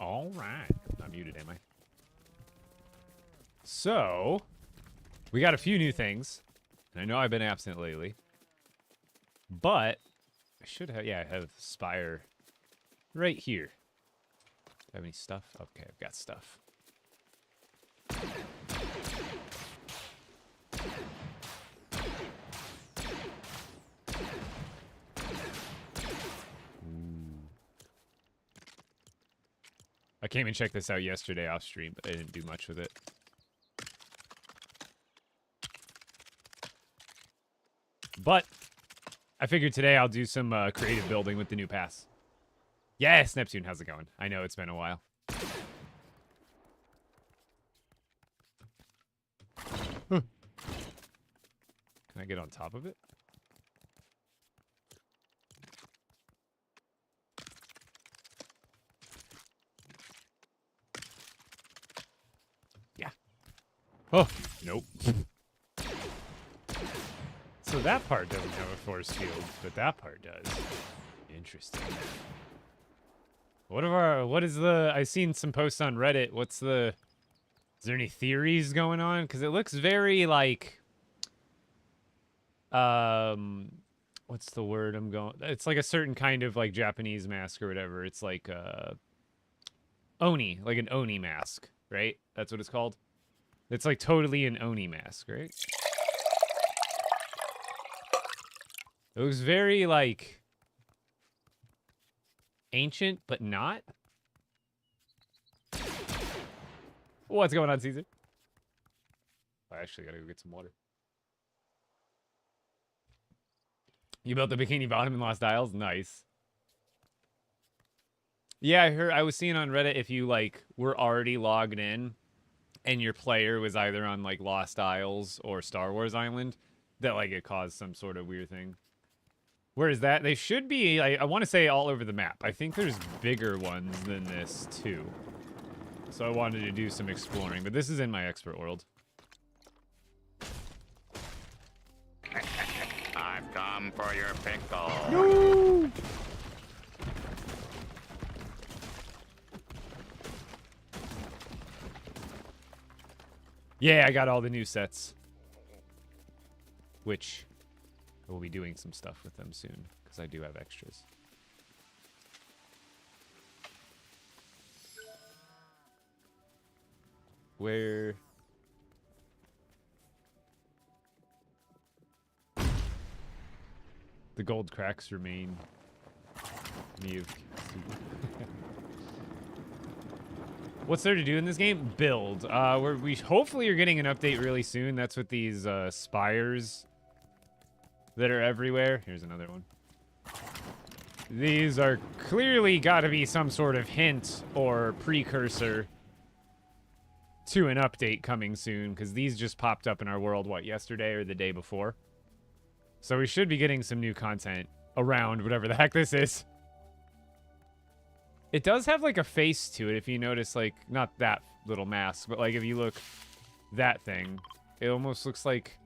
All right. I'm not muted, am I? So, we got a few new things. And I know I've been absent lately. But, I should have, yeah, I have Spire right here. Do I have any stuff? Okay, I've got stuff. I came and checked this out yesterday off stream, but I didn't do much with it. But I figured today I'll do some creative building with the new pass. Yes, Neptune, how's it going? I know it's been a while. Huh. Can I get on top of it? Yeah. Oh, nope. So that part doesn't have a force field, but that part does. Interesting. What is the, I've seen some posts on Reddit. Is there any theories going on? Because it looks very like, what's the word it's like a certain kind of like Japanese mask or whatever. It's like, Oni, like an Oni mask, right? That's what it's called. It's like totally an Oni mask, right? It looks very, like, ancient, but not. What's going on, Caesar? I actually gotta go get some water. You built the Bikini Bottom in Lost Isles? Nice. Yeah, I was seeing on Reddit if you, like, were already logged in and your player was either on, like, Lost Isles or Star Wars Island, that, like, it caused some sort of weird thing. Where is that? They should be, I want to say, all over the map. I think there's bigger ones than this, too. So I wanted to do some exploring, but this is in my expert world. I've come for your pickle. No! Yeah, I got all the new sets. Which... we'll be doing some stuff with them soon, because I do have extras. Where... the gold cracks remain. What's there to do in this game? Build. We hopefully are getting an update really soon. That's what these spires that are everywhere. Here's another one. These are clearly got to be some sort of hint or precursor to an update coming soon, because these just popped up in our world, what, yesterday or the day before? So we should be getting some new content around whatever the heck this is. It does have, like, a face to it, if you notice, like, not that little mask, but, like, if you look, that thing, it almost looks like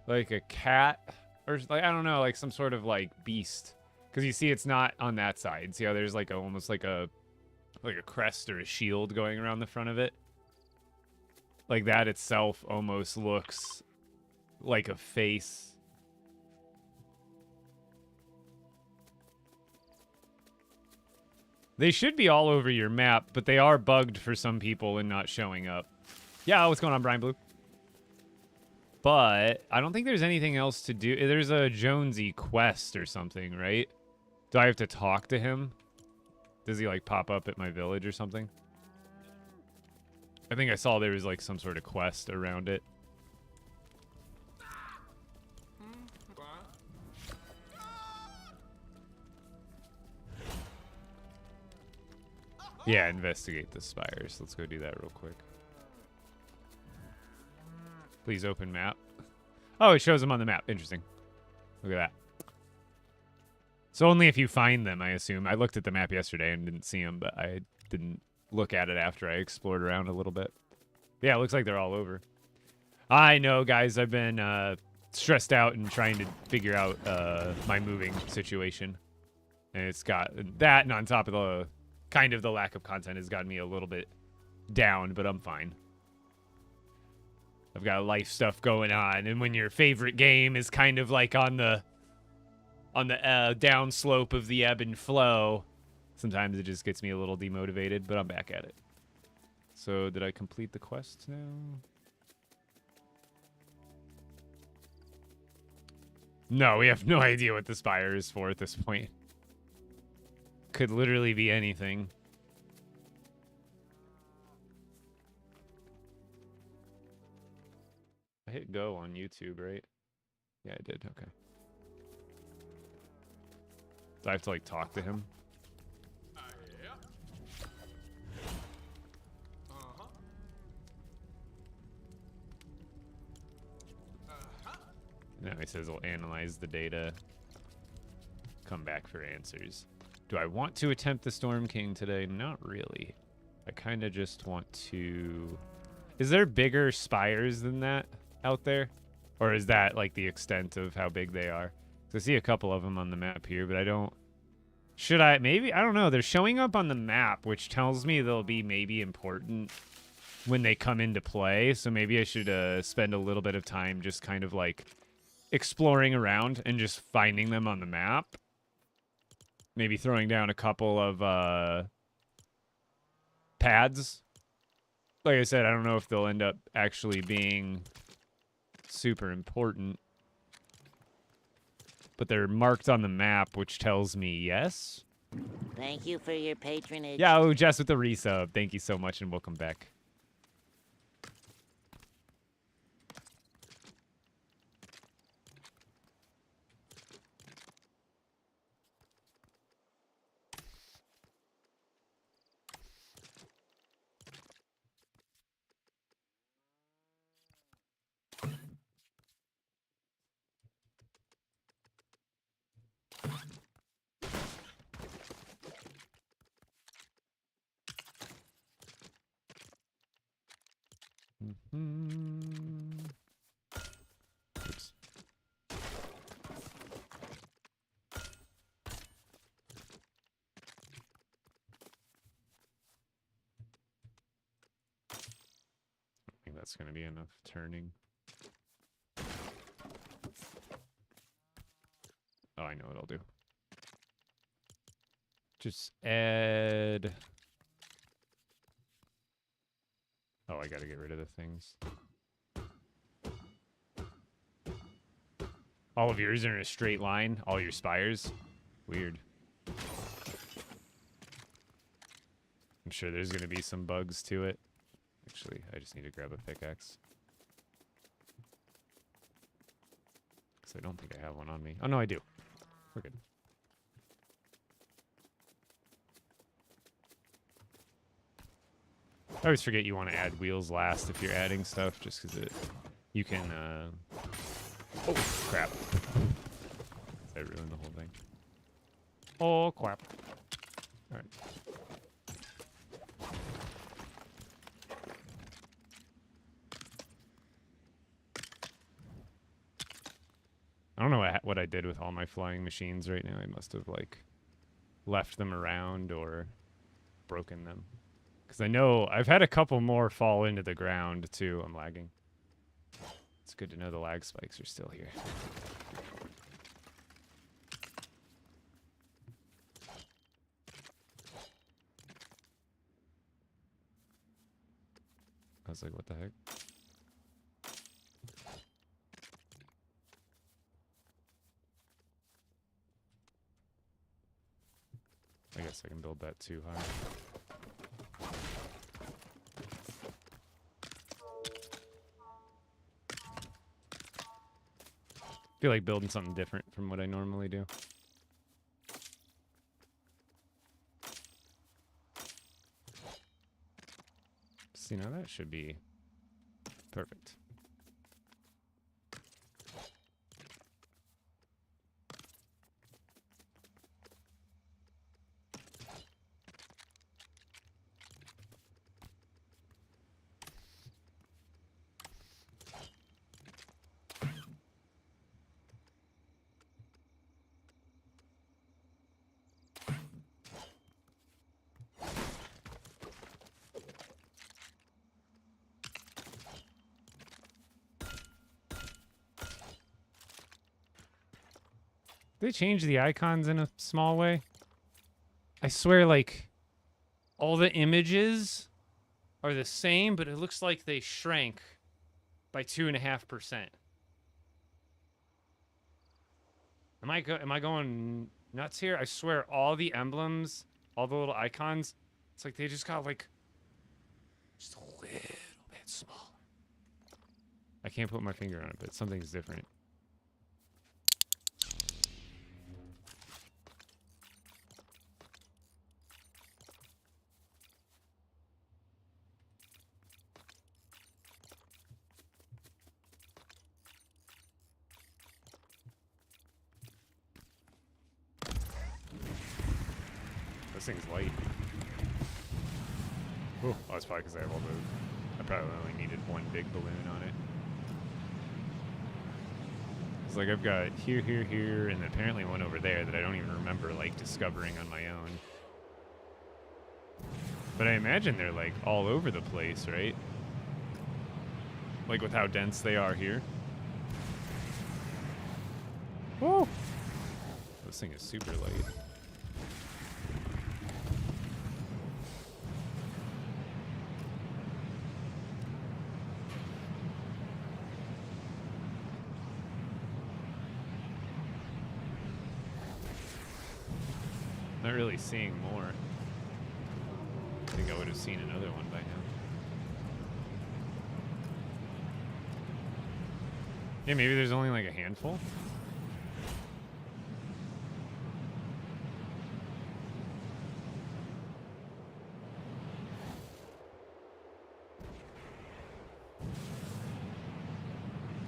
a cat, or, like, I don't know, like, some sort of, like, beast. Because you see it's not on that side. See how there's, like, almost like a crest or a shield going around the front of it? Like, that itself almost looks like a face. They should be all over your map, but they are bugged for some people and not showing up. Yeah, what's going on, Brian Blue? But I don't think there's anything else to do. There's a Jonesy quest or something, right? Do I have to talk to him? Does he, like, pop up at my village or something? I think I saw there was, like, some sort of quest around it. Yeah, investigate the spires. Let's go do that real quick. Please open map. Oh, it shows them on the map. Interesting. Look at that. So only if you find them, I assume. I looked at the map yesterday and didn't see them, but I didn't look at it after I explored around a little bit. Yeah, it looks like they're all over. I know, guys. I've been stressed out and trying to figure out my moving situation. And it's got that, and on top of the kind of the lack of content has gotten me a little bit down, but I'm fine. I've got life stuff going on, and when your favorite game is kind of like on the down slope of the ebb and flow, sometimes it just gets me a little demotivated, but I'm back at it. So did I complete the quest now? No, we have no idea what the spire is for at this point. Could literally be anything. I hit go on YouTube, right? Yeah, I did. Okay. Do I have to, like, talk to him? No, he says he'll analyze the data, come back for answers. Do I want to attempt the Storm King today? Not really. I kind of just want to... Is there bigger spires than that out there? Or is that, like, the extent of how big they are? So I see a couple of them on the map here, but I don't... Should I? Maybe? I don't know. They're showing up on the map, which tells me they'll be maybe important when they come into play. So maybe I should spend a little bit of time just kind of, like, exploring around and just finding them on the map. Maybe throwing down a couple of pads. Like I said, I don't know if they'll end up actually being super important. But they're marked on the map, which tells me yes. Thank you for your patronage. Yeah, oh, Jess with the resub. Thank you so much and welcome back. Oops. I think that's going to be enough turning. Oh, I know what I'll do. Just add... Oh, I gotta get rid of the things. All of yours are in a straight line? All your spires? Weird. I'm sure there's gonna be some bugs to it. Actually, I just need to grab a pickaxe. Because I don't think I have one on me. Oh, no, I do. We're good. I always forget you want to add wheels last if you're adding stuff, just because you can, oh, crap. I ruined the whole thing. Oh, crap. Alright. I don't know what I did with all my flying machines right now. I must have, like, left them around or broken them. Because I know I've had a couple more fall into the ground, too. I'm lagging. It's good to know the lag spikes are still here. I was like, what the heck? I guess I can build that too high. I feel like building something different from what I normally do. See, now that should be perfect. They changed the icons in a small way. I swear, like, all the images are the same, but it looks like they shrank by 2.5%. Am I going nuts here? I swear, all the emblems, all the little icons, it's like they just got like just a little bit smaller. I can't put my finger on it, but something's different. This thing's light. Oh, that's probably because I have all the... I probably only needed one big balloon on it. It's like I've got here, here, here, and apparently one over there that I don't even remember, like, discovering on my own. But I imagine they're, like, all over the place, right? Like, with how dense they are here. Woo! This thing is super light. Not really seeing more. I think I would have seen another one by now. Yeah, maybe there's only like a handful.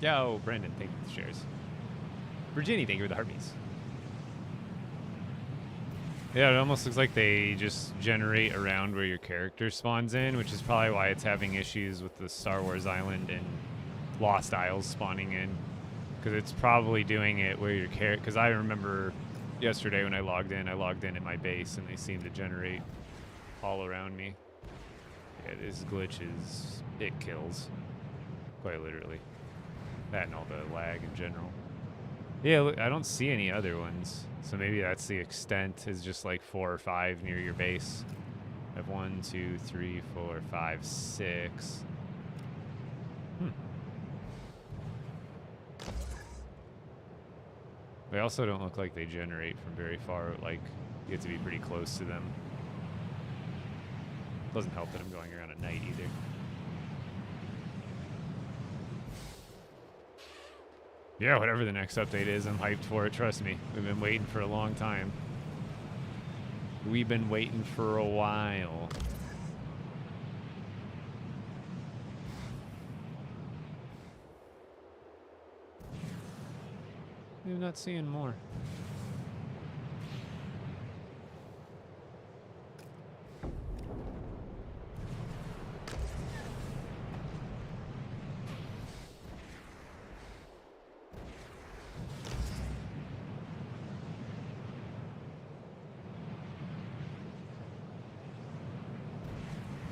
Yo, Brendan, thank you for the shares. Virginia, thank you for the heartbeats. Yeah, it almost looks like they just generate around where your character spawns in, which is probably why it's having issues with the Star Wars Island and Lost Isles spawning in. Because it's probably doing it where your character... Because I remember yesterday when I logged in at my base, and they seemed to generate all around me. Yeah, this glitch is... It kills. Quite literally. That and all the lag in general. Yeah, look, I don't see any other ones. So maybe that's the extent, is just like 4 or 5 near your base. I have 1, 2, 3, 4, 5, 6. They also don't look like they generate from very far. Like, you have to be pretty close to them. Doesn't help that I'm going around at night either. Yeah, whatever the next update is, I'm hyped for it. Trust me. We've been waiting for a long time. We've been waiting for a while. I'm not seeing more.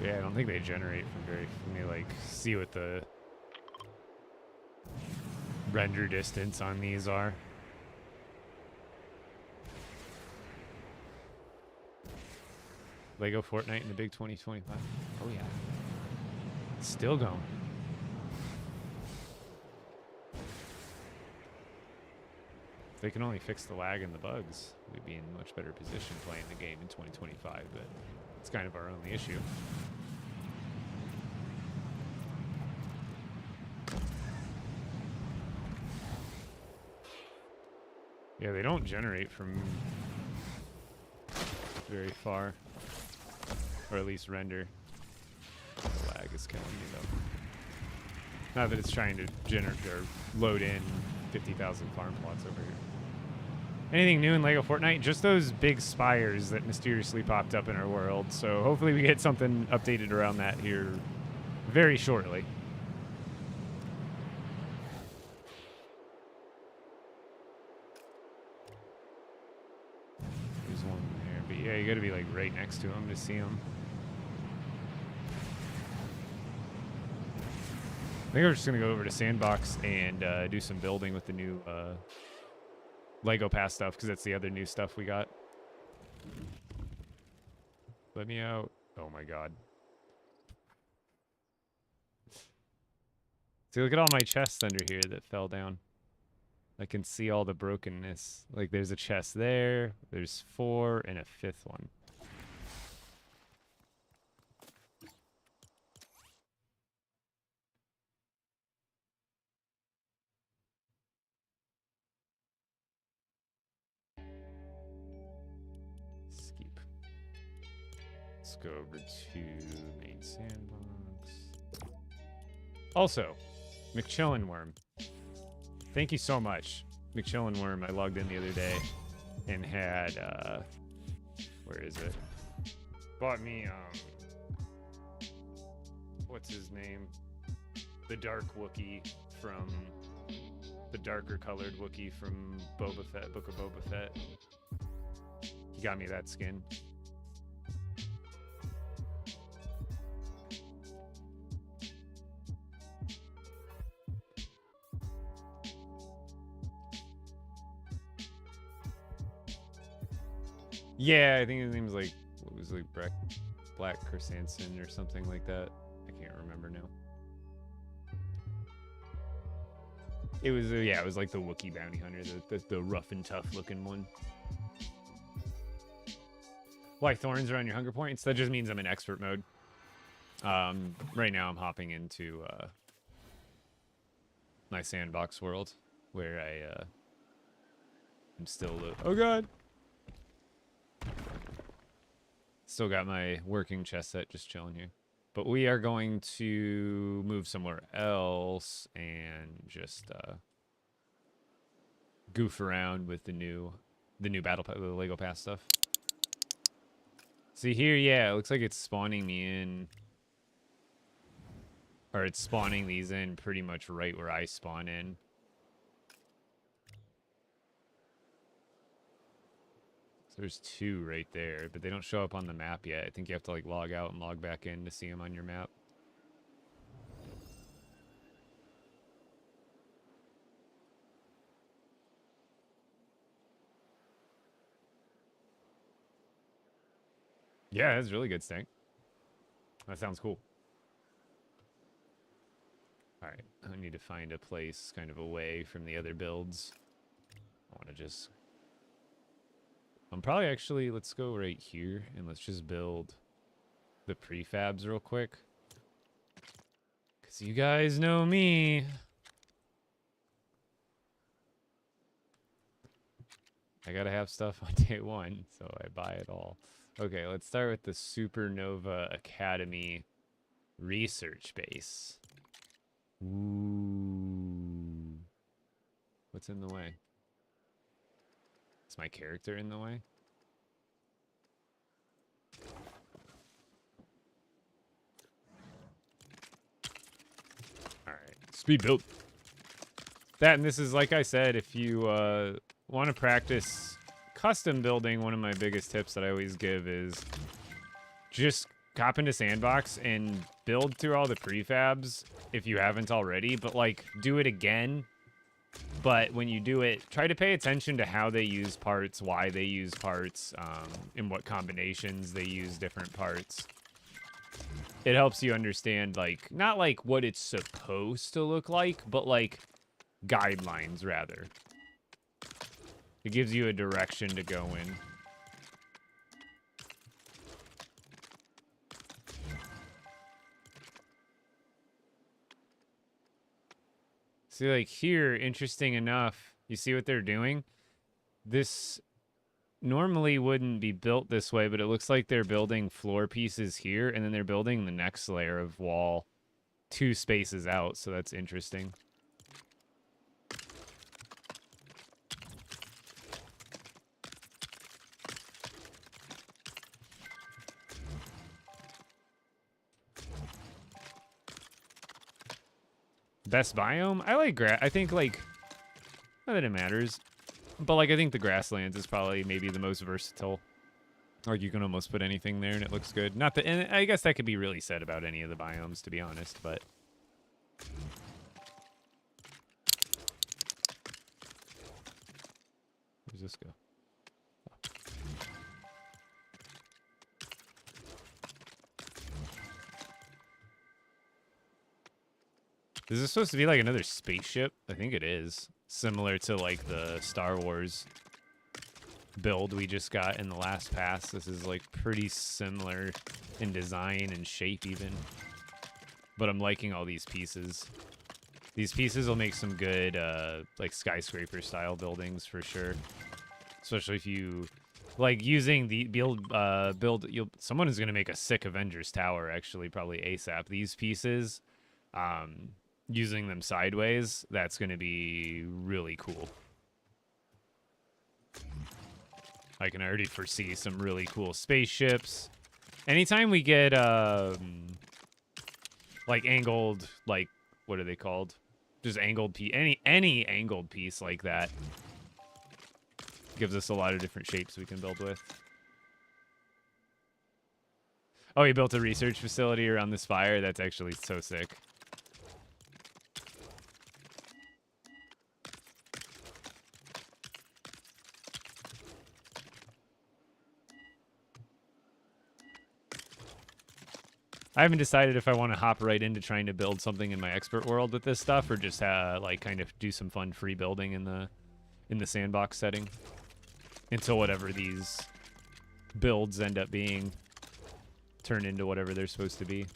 Yeah, I don't think they generate from very... Let me, like, see what the render distance on these are. LEGO Fortnite in the big 2025. Oh, yeah. It's still going. If they can only fix the lag and the bugs, we'd be in a much better position playing the game in 2025, but it's kind of our only issue. Yeah, they don't generate from very far, or at least render. The lag is killing me though. Not that it's trying to generate or load in 50,000 farm plots over here. Anything new in LEGO Fortnite? Just those big spires that mysteriously popped up in our world. So hopefully we get something updated around that here very shortly. There's one there, but yeah, you gotta be like right next to him to see him. I think we're just gonna go over to Sandbox and do some building with the new Lego Pass stuff, because that's the other new stuff we got. Let me out. Oh my god. See, look at all my chests under here that fell down. I can see all the brokenness. Like, there's a chest there. There's 4 and a 5th one. Skip. Let's go over to main sandbox. Also, McChillin Worm. Thank you so much, McChillin Worm. I logged in the other day and had, where is it? Bought me, what's his name? The dark Wookiee from, the darker colored Wookiee from Boba Fett, Book of Boba Fett. He got me that skin. Yeah, I think his name's like, what was it, like Black Chrysanthemum or something like that. I can't remember now. It was, yeah, it was like the Wookiee bounty hunter, the rough and tough looking one. Why thorns are on your hunger points? That just means I'm in expert mode. Right now I'm hopping into my sandbox world where I'm still, oh god. Still got my working chest set just chilling here. But we are going to move somewhere else and just goof around with the new battle pass, the Lego Pass stuff. See here, yeah, it looks like it's spawning me in, or it's spawning these in pretty much right where I spawn in. So there's 2 right there, but they don't show up on the map yet. I think you have to like log out and log back in to see them on your map. Yeah, that's really good, Stank. That sounds cool. Alright, I need to find a place kind of away from the other builds. I want to just... I'm probably actually, let's go right here and let's just build the prefabs real quick. Because you guys know me. I gotta have stuff on day 1, so I buy it all. Okay, let's start with the Supernova Academy research base. Ooh. What's in the way? Is my character in the way? Alright, speed build. That, and this is, like I said, if you want to practice custom building, one of my biggest tips that I always give is just hop into Sandbox and build through all the prefabs if you haven't already, but like do it again. But when you do it, try to pay attention to how they use parts, why they use parts, in what combinations they use different parts. It helps you understand, like, not like what it's supposed to look like, but like guidelines rather. It gives you a direction to go in. See, like here, interesting enough, you see what they're doing? This normally wouldn't be built this way, but it looks like they're building floor pieces here, and then they're building the next layer of wall 2 spaces out, so that's interesting. Best biome? I like grass. I think, like, not that it matters, but, like, I think the grasslands is probably maybe the most versatile. Like, you can almost put anything there and it looks good. Not that, and I guess that could be really said about any of the biomes, to be honest, but... this go? Is this supposed to be like another spaceship? I think it is. Similar to like the Star Wars build we just got in the last pass. This is like pretty similar in design and shape even. But I'm liking all these pieces. These pieces will make some good like skyscraper style buildings for sure. Especially if you like using the someone is going to make a sick Avengers tower actually probably ASAP. These pieces using them sideways, that's going to be really cool. I can already foresee some really cool spaceships. Anytime we get like angled, like what are they called? Just angled piece, any angled piece like that gives us a lot of different shapes we can build with. Oh, he built a research facility around this fire. That's actually so sick. I haven't decided if I want to hop right into trying to build something in my expert world with this stuff, or just like kind of do some fun free building in the sandbox setting until whatever these builds end up being turned into whatever they're supposed to be.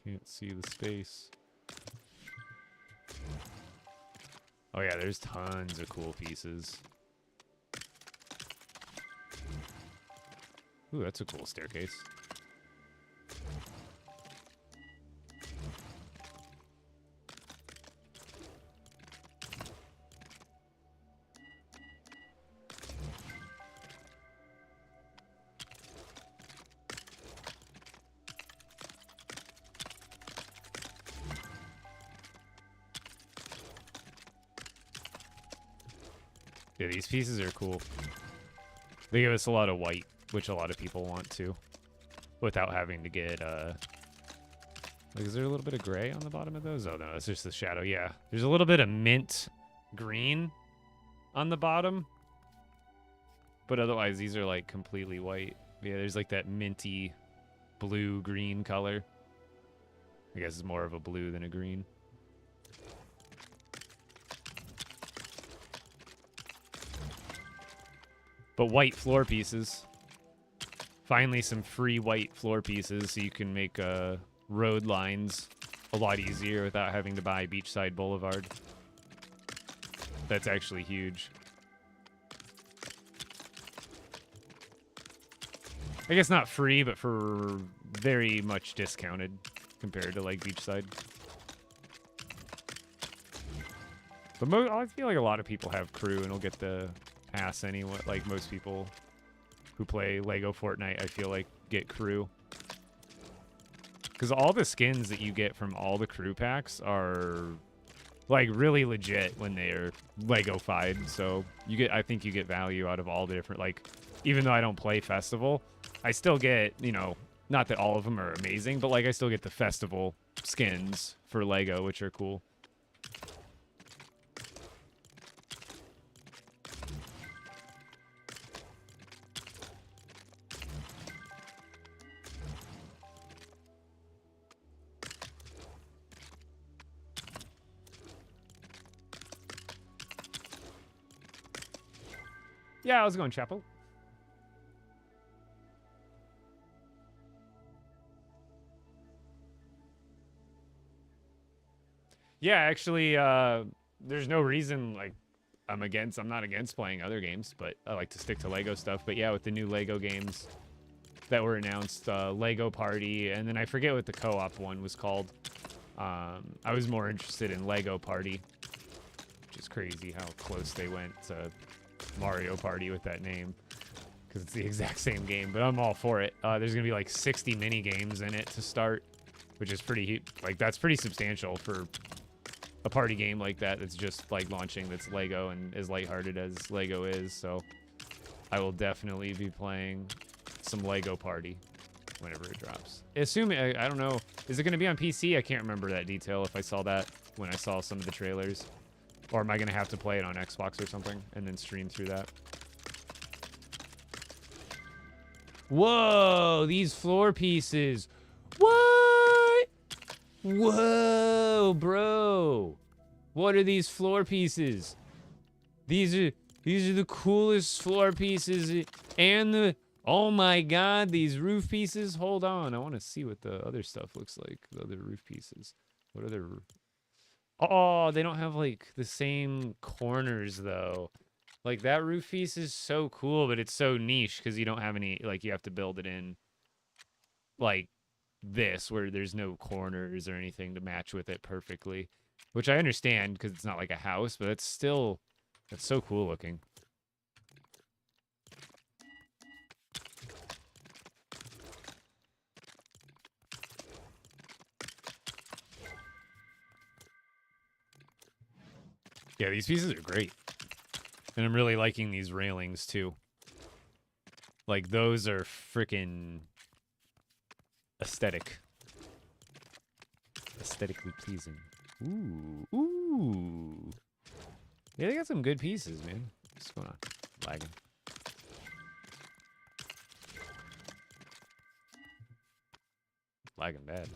Can't see the space. Oh yeah, there's tons of cool pieces. Ooh, that's a cool staircase. Yeah, these pieces are cool. They give us a lot of white, which a lot of people want to, without having to get, like, is there a little bit of gray on the bottom of those? Oh, no, it's just the shadow. Yeah, there's a little bit of mint green on the bottom, but otherwise these are, like, completely white. Yeah, there's, like, that minty blue-green color. I guess it's more of a blue than a green. But white floor pieces. Finally, some free white floor pieces so you can make road lines a lot easier without having to buy Beachside Boulevard. That's actually huge. I guess not free, but for very much discounted compared to like Beachside. But I feel like a lot of people have crew and will get the pass anyway. Like most people who play LEGO Fortnite, I feel like get crew. Because all the skins that you get from all the crew packs are like really legit when they're Lego-fied. So you get, I think you get value out of all the different, like, even though I don't play Festival, I still get, you know, not that all of them are amazing, but like I still get the Festival skins for LEGO, which are cool. Yeah, I was going Chapel. Yeah, actually, there's no reason, like, I'm not against playing other games, but I like to stick to LEGO stuff. But yeah, with the new LEGO games that were announced, LEGO Party, and then I forget what the co-op one was called. I was more interested in LEGO Party, which is crazy how close they went to Mario Party with that name, because it's the exact same game, but I'm all for it. There's gonna be like 60 mini games in it to start, which is pretty, like, that's pretty substantial for a party game like that. That's just like launching, that's LEGO and as lighthearted as LEGO is. So I will definitely be playing some LEGO Party. whenever it drops. Assume, I don't know. Is it going to be on PC? I can't remember that detail if I saw that when I saw some of the trailers. Or am I going to have to play it on Xbox or something and then stream through that? Whoa, these floor pieces. What? Whoa, bro. What are these floor pieces? These are the coolest floor pieces and the oh my god, these roof pieces. Hold on. I want to see what the other stuff looks like. The other roof pieces. What are their Oh, they don't have like the same corners though. Like that roof piece is so cool, but it's so niche because you don't have any like you have to build it in like this where there's no corners or anything to match with it perfectly. Which I understand because it's not like a house, but it's still that's so cool looking. Yeah, these pieces are great. And I'm really liking these railings too. Like those are freaking aesthetic. Aesthetically pleasing. Ooh. Ooh. Yeah, they got some good pieces, man. What's going on? Lagging. Lagging bad.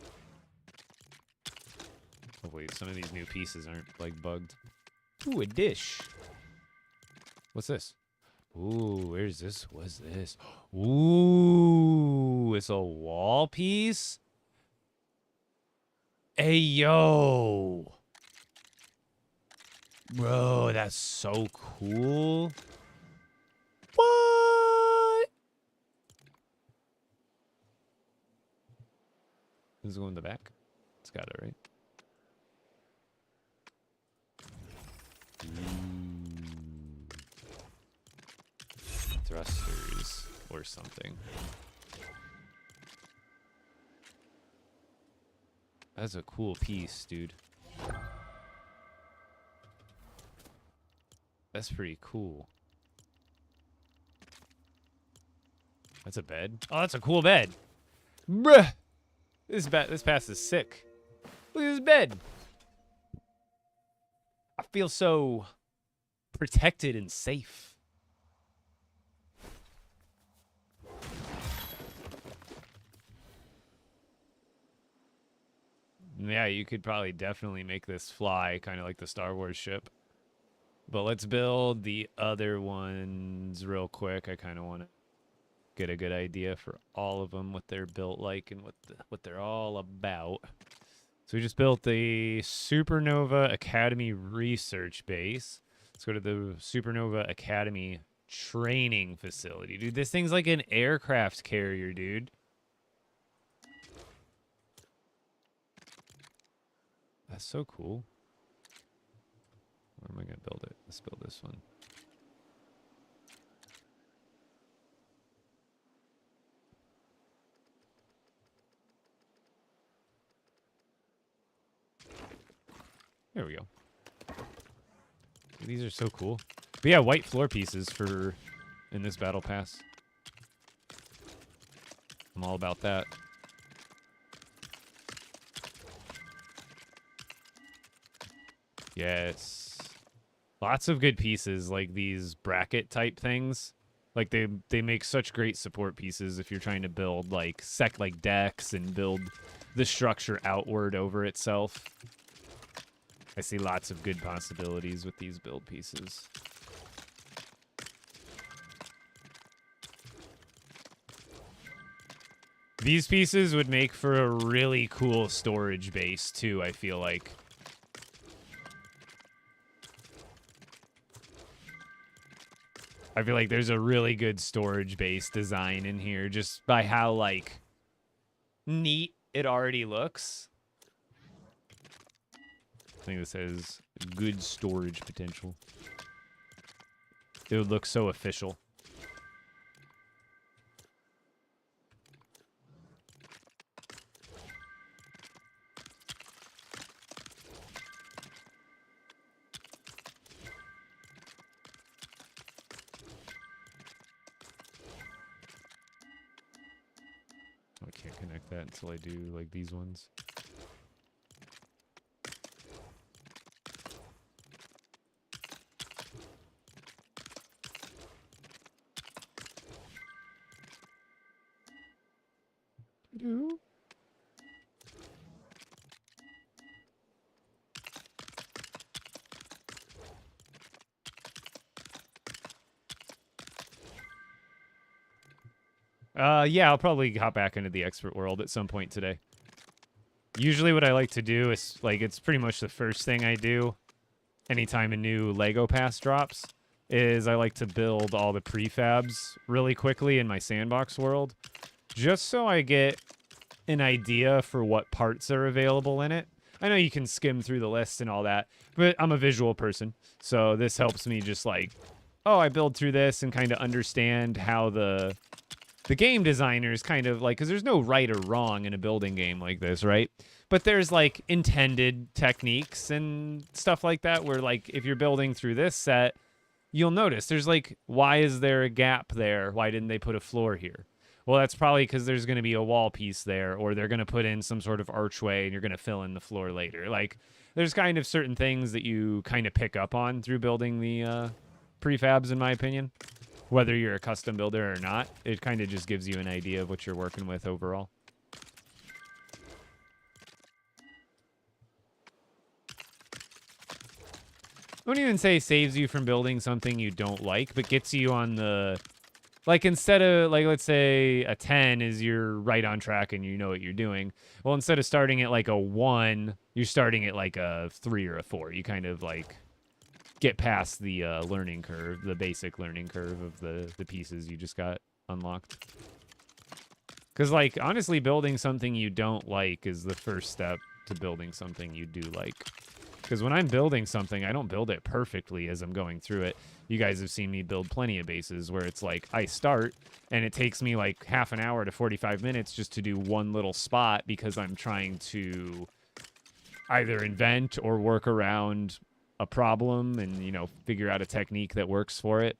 Hopefully some of these new pieces aren't like bugged. Ooh, a dish. What's this? Ooh, where's this? What's this? Ooh, it's a wall piece? Hey, yo. Bro, that's so cool. What? This is going in the back? It's got it, right? Thrusters or something. That's a cool piece, dude. That's pretty cool. That's a bed. Oh, that's a cool bed. Bruh. This pass is sick. Look at this bed. I feel so protected and safe. Yeah, you could probably definitely make this fly, kind of like the Star Wars ship. But let's build the other ones real quick. I kind of want to get a good idea for all of them, what they're built like and what they're all about. So we just built the Supernova Academy Research Base. Let's go to the Supernova Academy Training Facility. Dude, this thing's like an aircraft carrier, dude. That's so cool. Where am I going to build it? Let's build this one. There we go. These are so cool. But yeah, white floor pieces for in this battle pass. I'm all about that. Yes. Lots of good pieces like these bracket type things. Like they make such great support pieces if you're trying to build like decks and build the structure outward over itself. I see lots of good possibilities with these build pieces. These pieces would make for a really cool storage base too, I feel like. I feel like there's a really good storage base design in here just by how, like, neat it already looks. I think this has good storage potential. It would look so official. like that until I do like these ones. Yeah, I'll probably hop back into the expert world at some point today. Usually what I like to do is, like, it's pretty much the first thing I do anytime a new Lego pass drops, is I like to build all the prefabs really quickly in my sandbox world, just so I get an idea for what parts are available in it. I know you can skim through the list and all that, but I'm a visual person, so this helps me just like, oh, I build through this and kind of understand how the game designers kind of like, because there's no right or wrong in a building game like this, right? But there's like intended techniques and stuff like that where like if you're building through this set, you'll notice there's like, why is there a gap there? Why didn't they put a floor here? Well, that's probably because there's going to be a wall piece there, or they're going to put in some sort of archway and you're going to fill in the floor later. Like, there's kind of certain things that you kind of pick up on through building the prefabs, in my opinion. Whether you're a custom builder or not, it kind of just gives you an idea of what you're working with overall. I wouldn't even say saves you from building something you don't like, but gets you on the... Like, instead of, like, let's say a 10 is you're right on track and you know what you're doing. Well, instead of starting at, like, a 1, you're starting at, like, a 3 or a 4. You kind of, like, get past the learning curve, the basic learning curve of the pieces you just got unlocked. Because, like, honestly, building something you don't like is the first step to building something you do like. Because when I'm building something, I don't build it perfectly as I'm going through it. You guys have seen me build plenty of bases where it's like, I start, and it takes me like half an hour to 45 minutes just to do one little spot because I'm trying to either invent or work around a problem and, you know, figure out a technique that works for it.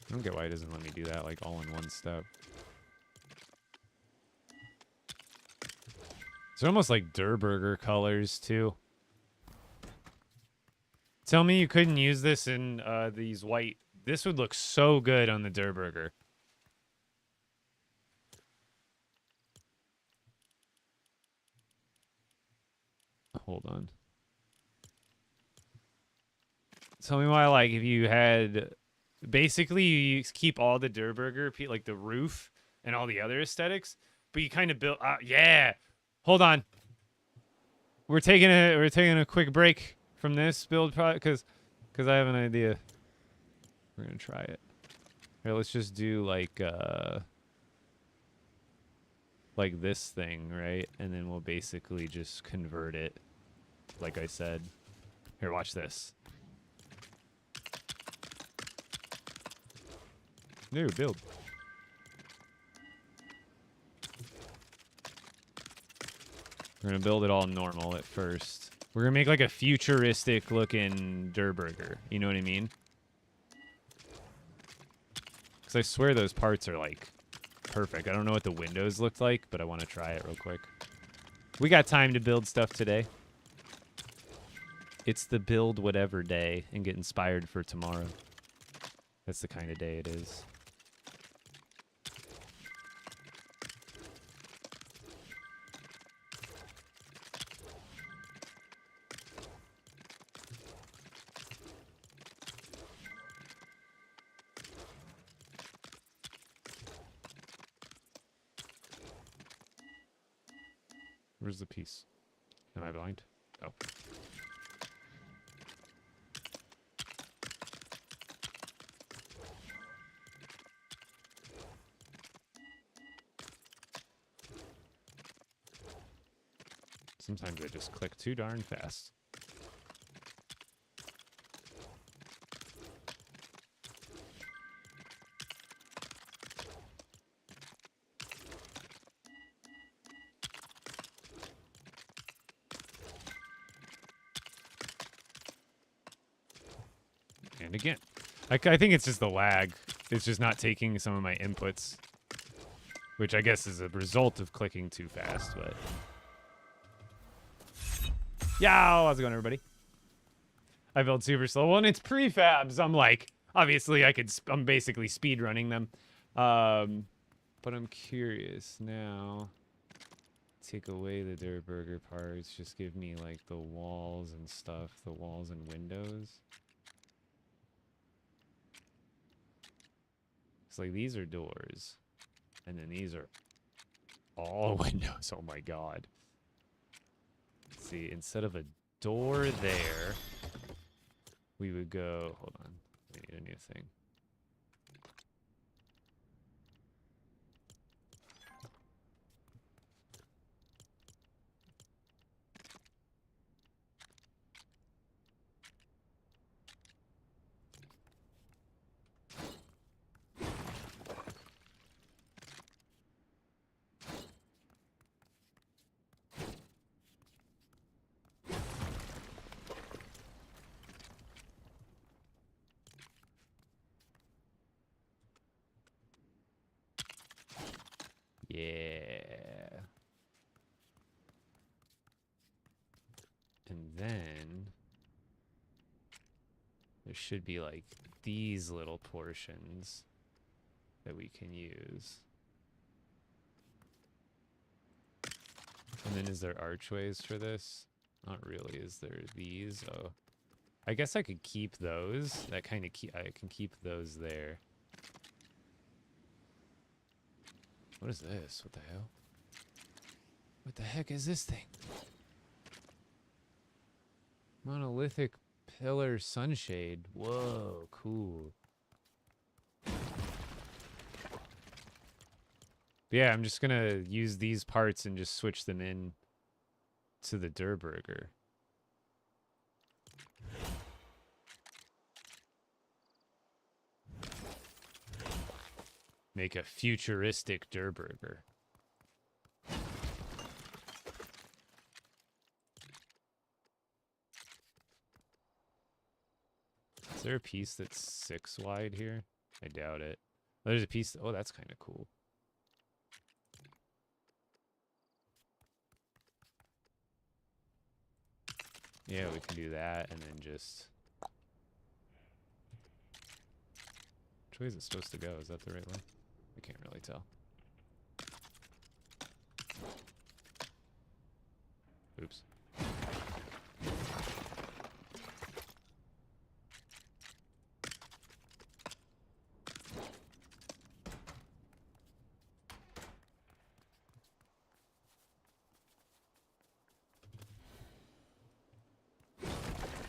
I don't get why it doesn't let me do that, like, all in one step. It's almost like Der Burger colors, too. Tell me you couldn't use this in these white... This would look so good on the Der Burger. Hold on. Tell me why, like, if you had... Basically, you keep all the Der Burger, like the roof and all the other aesthetics, but you kind of build... yeah! Hold on. We're taking a quick break from this build product because I have an idea. We're gonna try it. Here, let's just do like this thing, right? And then we'll basically just convert it, like I said. Here, watch this. New build. We're gonna build it all normal at first. We're gonna make like a futuristic looking Der Burger. You know what I mean? Because I swear those parts are like perfect. I don't know what the windows looked like, but I want to try it real quick. We got time to build stuff today. It's the build whatever day and get inspired for tomorrow. That's the kind of day it is. Where's the piece? Am I blind? Oh. Sometimes I just click too darn fast. And again. I think it's just the lag. It's just not taking some of my inputs. Which I guess is a result of clicking too fast, but... Yo, how's it going, everybody? I build super slow. Well, and it's prefabs. I'm like, obviously, I'm basically speed running them. But I'm curious now. Take away the dirt burger parts. Just give me like the walls and stuff, the walls and windows. It's like these are doors, and then these are all windows. Oh my god. Let's see, instead of a door there, we would go. Hold on, I need a new thing. Yeah. And then there should be like these little portions that we can use. And then is there archways for this? Not really. Is there these? Oh. I guess I could keep those. That kind of I can keep those there. What is this? What the hell? What the heck is this thing? Monolithic pillar sunshade. Whoa, cool. Yeah, I'm just gonna use these parts and just switch them in to the Durburger. Make a futuristic Durburger. Is there a piece that's 6 wide here? I doubt it. Oh, there's a piece. Oh, that's kind of cool. Yeah, we can do that and then just... Which way is it supposed to go? Is that the right way? I can't really tell. Oops.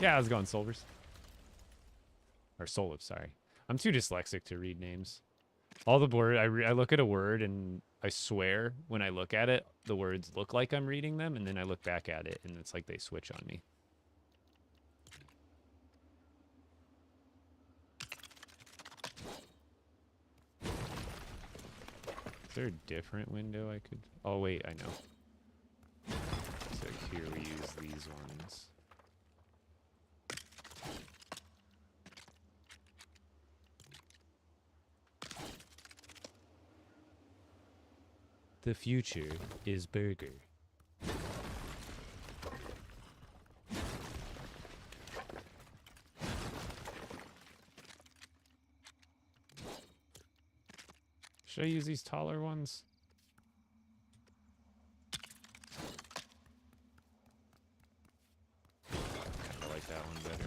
Yeah, how's it going, Solvers? Or Soliv, sorry. I'm too dyslexic to read names. All the word I look at a word and I swear when I look at it, the words look like I'm reading them, and then I look back at it and it's like they switch on me. Is there a different window I could... Oh, wait, I know. So here we use these ones. The future is burger. Should I use these taller ones? Kind of like that one better.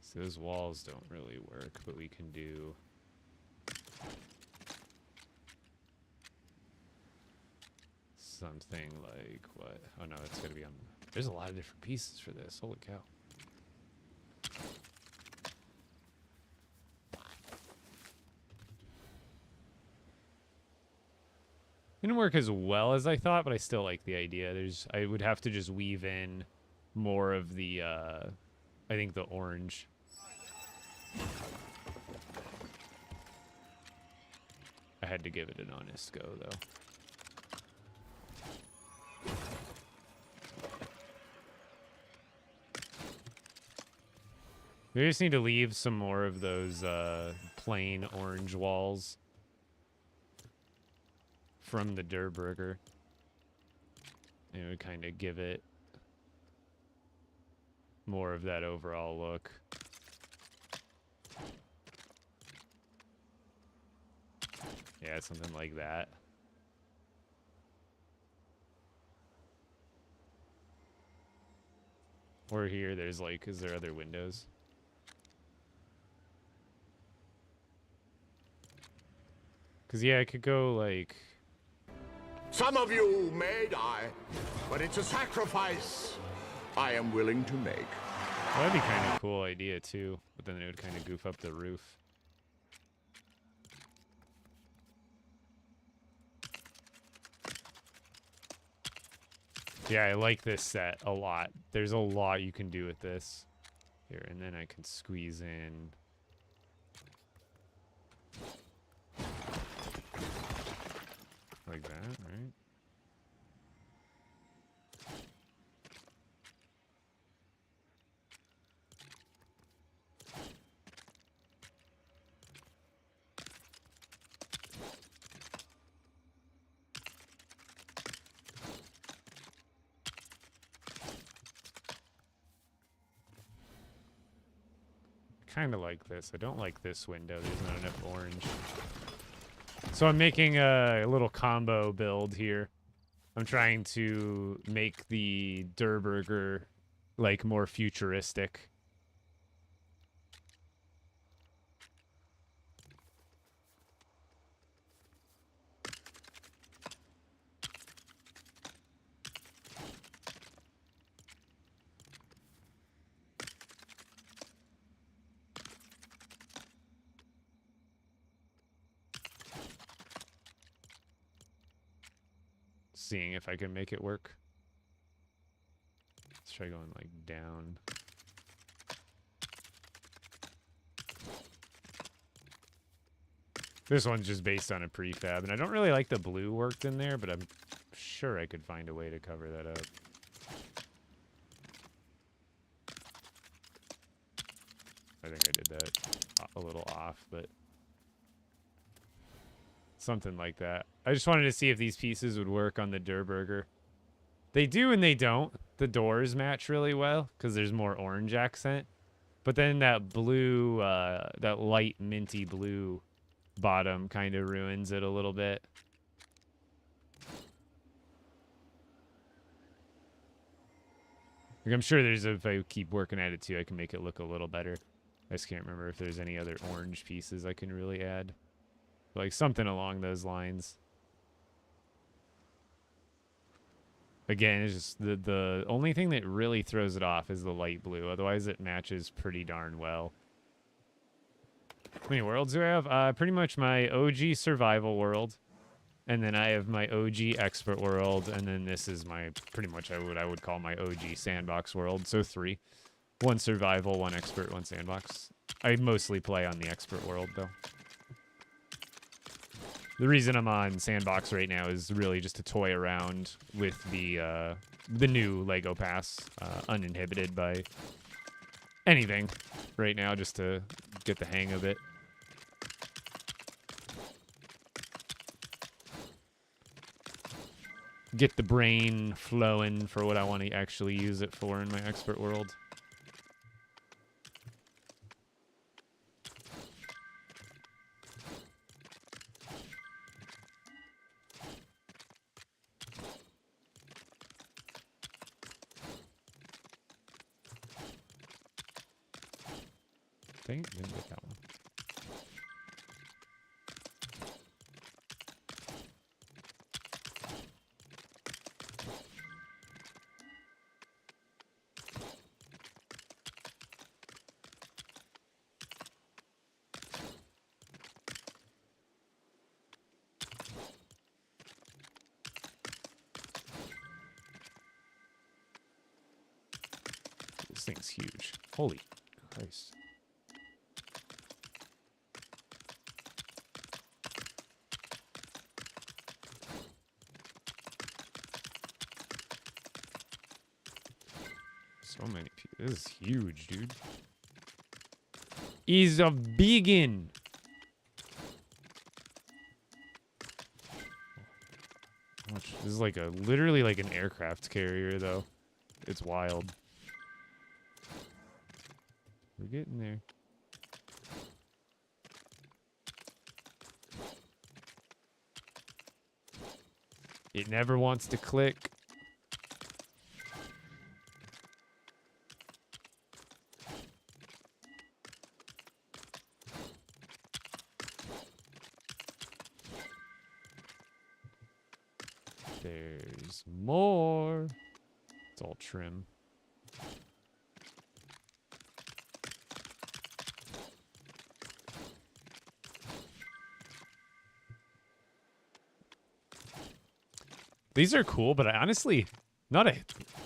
So those walls don't really work, but we can do... something like what? Oh no, it's gonna be on... There's a lot of different pieces for this. Holy cow. Didn't work as well as I thought, but I still like the idea. I would have to just weave in more of the, I think the orange. I had to give it an honest go, though. We just need to leave some more of those plain orange walls from the Der Burger. It would kind of give it more of that overall look. Yeah, something like that. Or here, there's like, is there other windows? Because, yeah, I could go like... Some of you may die, but it's a sacrifice I am willing to make. Well, that'd be kind of a cool idea, too. But then it would kind of goof up the roof. Yeah, I like this set a lot. There's a lot you can do with this. Here, and then I can squeeze in... like that, right? Kind of like this. I don't like this window. There's not enough orange. So I'm making a little combo build here. I'm trying to make the Der Burger like more futuristic. Seeing if I can make it work. Let's try going like down. This one's just based on a prefab, and I don't really like the blue worked in there, but I'm sure I could find a way to cover that up. I think I did that a little off, but something like that. I just wanted to see if these pieces would work on the Der Burger. They do and they don't. The doors match really well because there's more orange accent. But then that blue, that light minty blue bottom kind of ruins it a little bit. Like I'm sure there's, if I keep working at it too, I can make it look a little better. I just can't remember if there's any other orange pieces I can really add. Like something along those lines. Again, it's just the only thing that really throws it off is the light blue. Otherwise, it matches pretty darn well. How many worlds do I have? Pretty much my OG survival world. And then I have my OG expert world. And then this is my, pretty much what I would call my OG sandbox world. So 3. 1 survival, 1 expert, 1 sandbox. I mostly play on the expert world, though. The reason I'm on Sandbox right now is really just to toy around with the new LEGO Pass, uninhibited by anything right now, just to get the hang of it. Get the brain flowing for what I want to actually use it for in my expert world. Didn't get that one. This thing's huge. Holy Christ. So many people. This is huge, dude. He's a vegan. This is like a literally like an aircraft carrier, though. It's wild. We're getting there. It never wants to click. There's more. It's all trim. These are cool, but I honestly, not a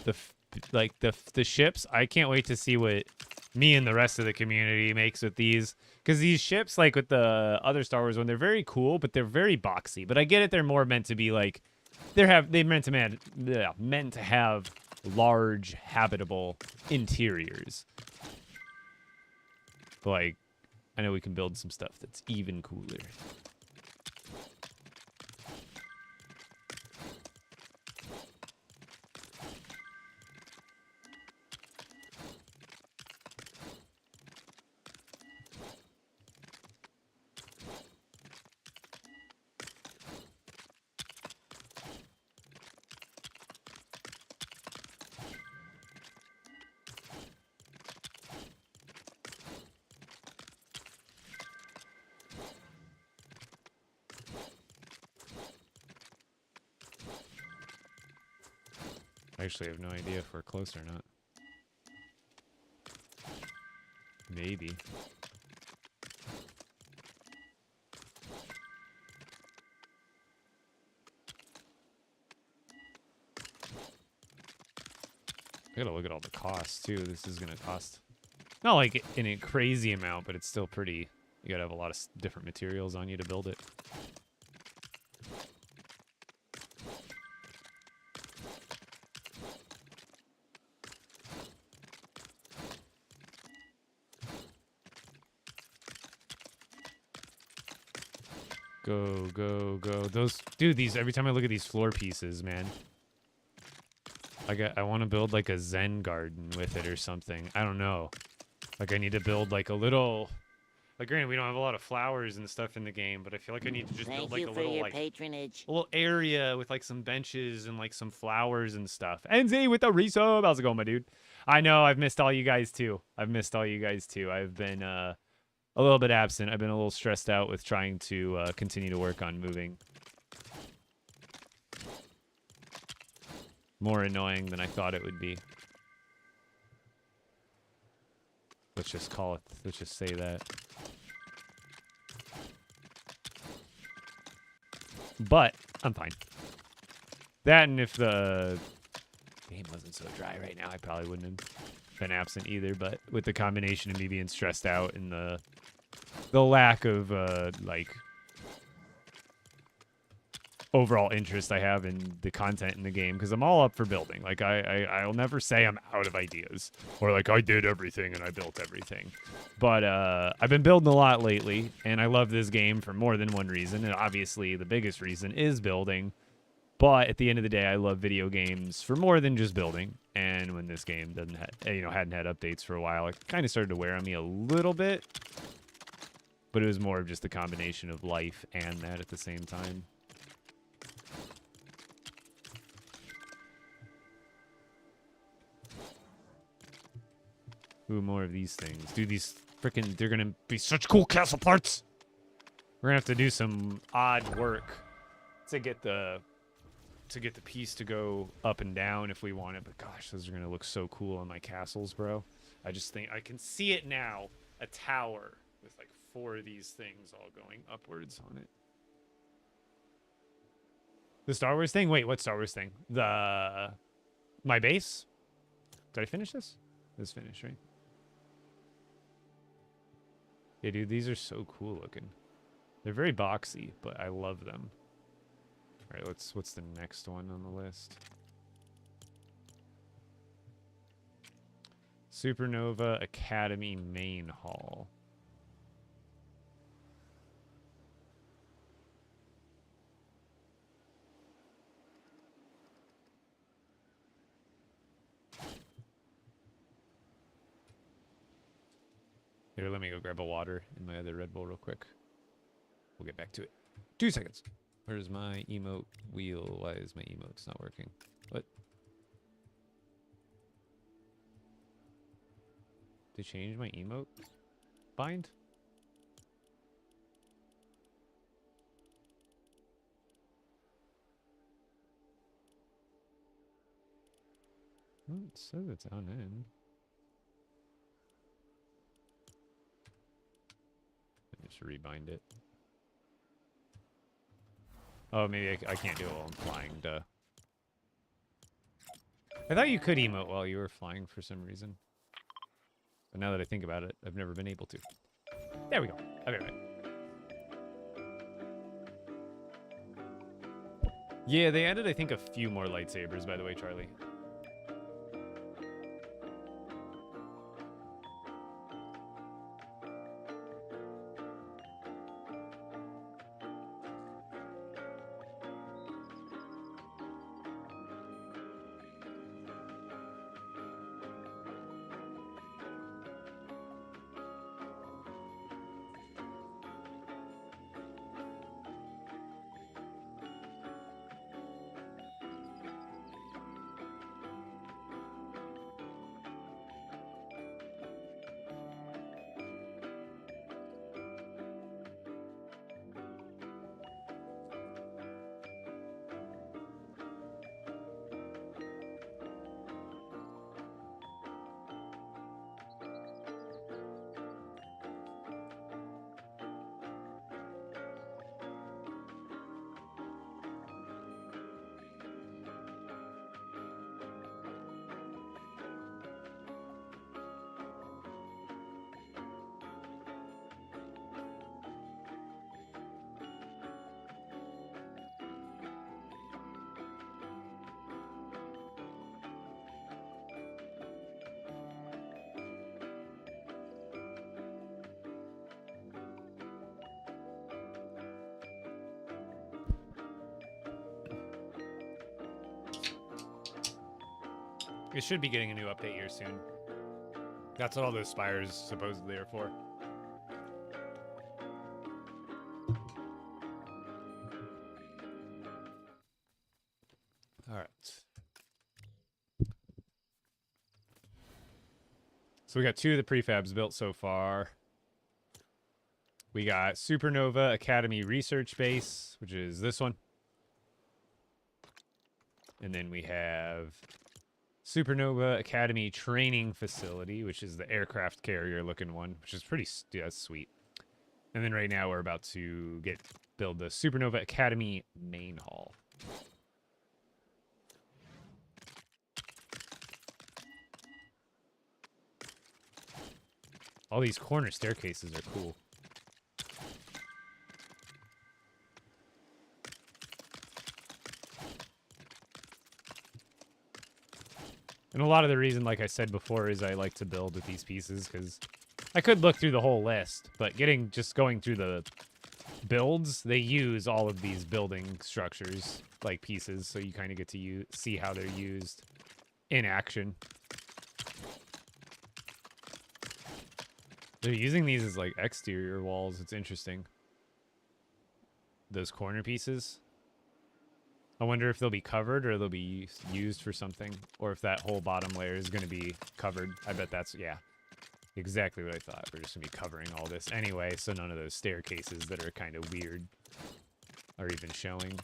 the ships. I can't wait to see what me and the rest of the community makes with these, because these ships, like with the other Star Wars one, they're very cool, but they're very boxy. But I get it; they're more meant to be like they meant to have large habitable interiors. But like, I know we can build some stuff that's even cooler. I actually have no idea if we're close or not. Maybe. I gotta look at all the costs too. This is gonna cost not like in a crazy amount, but it's still pretty. You gotta have a lot of different materials on you to build it. Go, go, go. Those, dude, these, every time I look at these floor pieces, man. I want to build like a Zen garden with it or something. I don't know. Like I need to build like a little, like granted we don't have a lot of flowers and stuff in the game, but I feel like I need to just build like a little like patronage. a little area with like some benches and like some flowers and stuff. NZ with the resub. How's it going, my dude? I know I've missed all you guys too. I've been a little bit absent. I've been a little stressed out with trying to continue to work on moving. More annoying than I thought it would be. Let's just call it, let's just say that. But I'm fine. That, and if the game wasn't so dry right now, I probably wouldn't have been absent either. But with the combination of me being stressed out and the lack of like overall interest I have in the content in the game, because I'm all up for building. Like I'll never say I'm out of ideas or like I did everything and I built everything. But I've been building a lot lately, and I love this game for more than one reason. And obviously the biggest reason is building. But at the end of the day, I love video games for more than just building. And when this game hadn't had updates for a while, it kind of started to wear on me a little bit. But it was more of just a combination of life and that at the same time. Ooh, more of these things. Dude, these freaking, they're gonna be such cool castle parts. We're gonna have to do some odd work to get the piece to go up and down if we want it. But gosh, those are gonna look so cool on my castles, bro. I just think I can see it now. A tower with like 4 of these things all going upwards on it. The Star Wars thing? Wait, what Star Wars thing? My base? Did I finish this? This finished, right? Yeah, dude, these are so cool looking. They're very boxy, but I love them. All right, what's the next one on the list? Supernova Academy main hall. Here, let me go grab a water in my other Red Bull real quick. We'll get back to it. 2 seconds. Where's my emote wheel? Why is my emotes not working? What? They changed my emote bind? Well, it says it's on end. Just rebind it. Oh, maybe I can't do it while I'm flying, duh. I thought you could emote while you were flying for some reason. But now that I think about it, I've never been able to. There we go. I'll be right back. Yeah, they added, I think, a few more lightsabers, by the way, Charlie. It should be getting a new update here soon. That's what all those spires supposedly are for. All right. So we got 2 of the prefabs built so far. We got Supernova Academy Research Base, which is this one. And then we have Supernova Academy Training Facility, which is the aircraft carrier looking one, which is pretty, yeah, that's sweet. And then right now we're about to build the Supernova Academy main hall. All these corner staircases are cool. And a lot of the reason, like I said before, is I like to build with these pieces, because I could look through the whole list, but just going through the builds, they use all of these building structures, like pieces, so you kind of get to see how they're used in action. They're using these as, like, exterior walls. It's interesting. Those corner pieces. I wonder if they'll be covered or they'll be used for something, or if that whole bottom layer is going to be covered. I bet that's, yeah, exactly what I thought. We're just going to be covering all this anyway, so none of those staircases that are kind of weird are even showing.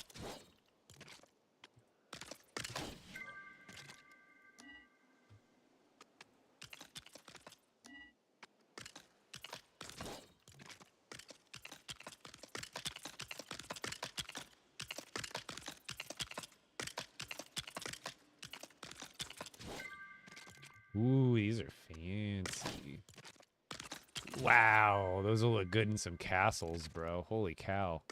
Ooh, these are fancy. Wow, those will look good in some castles, bro. Holy cow.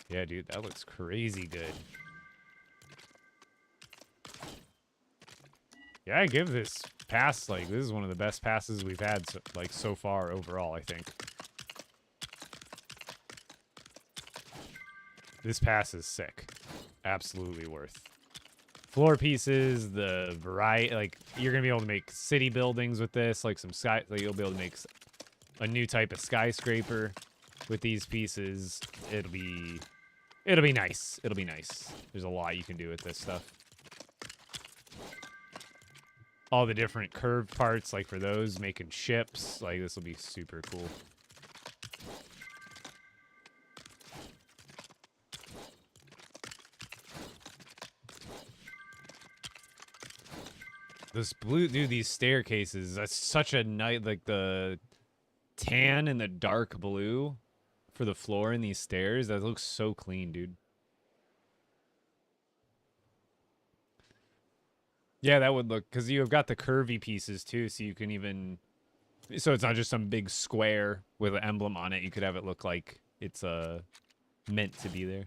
Yeah, dude, that looks crazy good. Yeah, I give this pass, like, this is one of the best passes we've had, so, like, so far overall, I think. This pass is sick. Absolutely worth. Floor pieces, the variety, like, you're gonna be able to make city buildings with this, like some sky, like, you'll be able to make a new type of skyscraper with these pieces. It'll be nice. It'll be nice. There's a lot you can do with this stuff. All the different curved parts, like for those, making ships, like this will be super cool. This blue, dude, these staircases, that's such a nice, like the tan and the dark blue for the floor in these stairs, that looks so clean, dude. Yeah, that would look, because you've got the curvy pieces too, so you can even, so it's not just some big square with an emblem on it. You could have it look like it's meant to be there.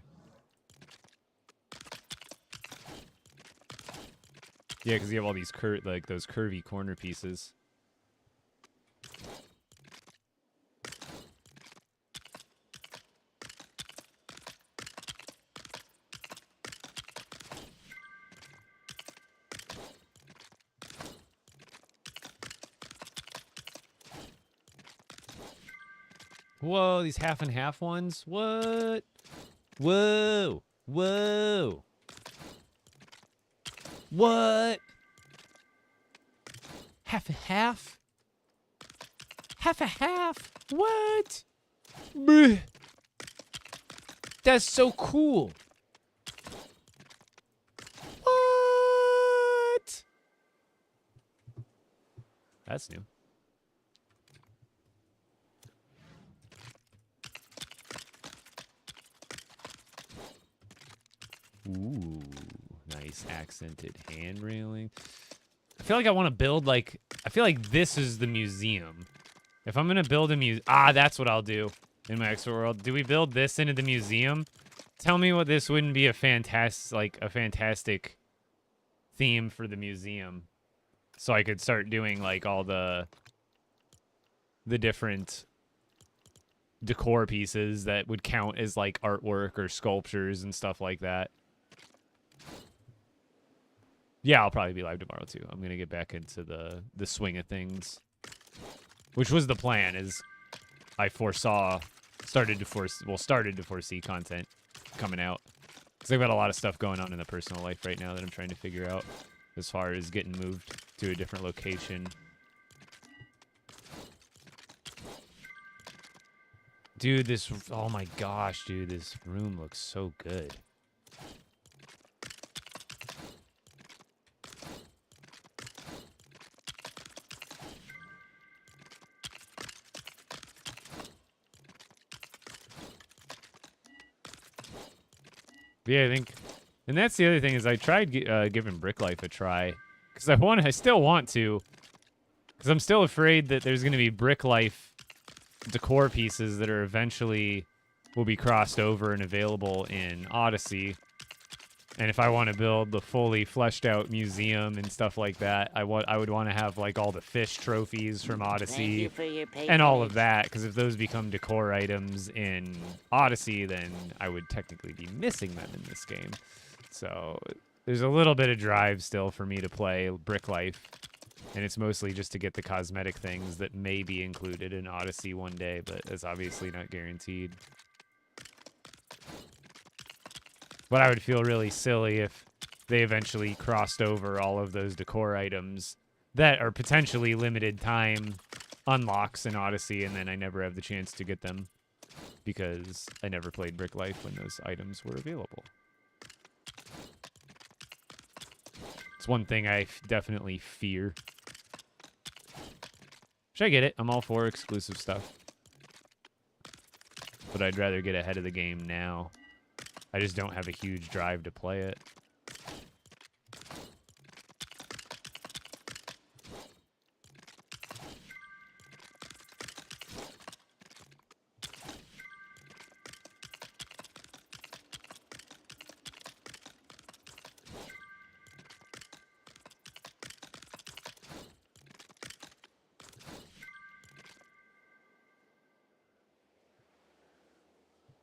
Yeah, because you have all these like those curvy corner pieces. Whoa, these half and half ones? What? Whoa. Whoa. What? Half and half? Half a half? What? Bleh. That's so cool. What? That's new. Ooh, nice accented hand railing. I feel like I want to build, like, I feel like this is the museum. If I'm going to build a museum, that's what I'll do in my extra world. Do we build this into the museum? Tell me what this wouldn't be a fantastic theme for the museum. So I could start doing, like, all the different decor pieces that would count as, like, artwork or sculptures and stuff like that. Yeah, I'll probably be live tomorrow too. I'm gonna get back into the swing of things, which was the plan. Is I started to foresee content coming out because I've got a lot of stuff going on in the personal life right now that I'm trying to figure out as far as getting moved to a different location. Dude, oh my gosh, dude, this room looks so good. Yeah, I think, and that's the other thing is I tried giving Brick Life a try because I still want to, because I'm still afraid that there's going to be Brick Life decor pieces that are eventually will be crossed over and available in Odyssey. And if I want to build the fully fleshed out museum and stuff like that, I would want to have like all the fish trophies from Odyssey and all of that, because if those become decor items in Odyssey, then I would technically be missing them in this game. So there's a little bit of drive still for me to play Brick Life, and it's mostly just to get the cosmetic things that may be included in Odyssey one day, but it's obviously not guaranteed. But I would feel really silly if they eventually crossed over all of those decor items that are potentially limited time unlocks in Odyssey, and then I never have the chance to get them because I never played Brick Life when those items were available. It's one thing I definitely fear. Should I get it? I'm all for exclusive stuff. But I'd rather get ahead of the game now. I just don't have a huge drive to play it.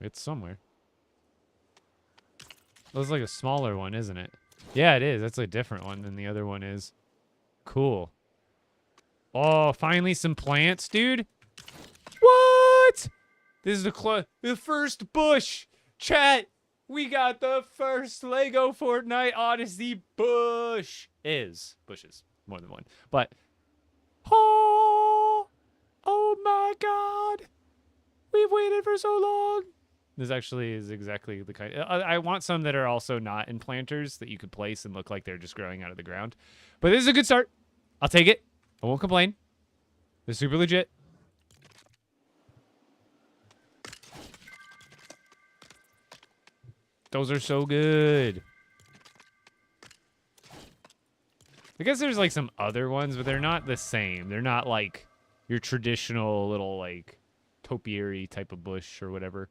It's somewhere. That's like a smaller one, isn't it? Yeah, it is. That's a different one than the other one is. Cool. Oh, finally some plants, dude. What? This is the first bush. Chat, we got the first LEGO Fortnite Odyssey bushes. More than one. But, oh my God. We've waited for so long. This actually is exactly the kind. I want some that are also not in planters that you could place and look like they're just growing out of the ground. But this is a good start. I'll take it. I won't complain. They're super legit. Those are so good. I guess there's like some other ones, but they're not the same. They're not like your traditional little like topiary type of bush or whatever.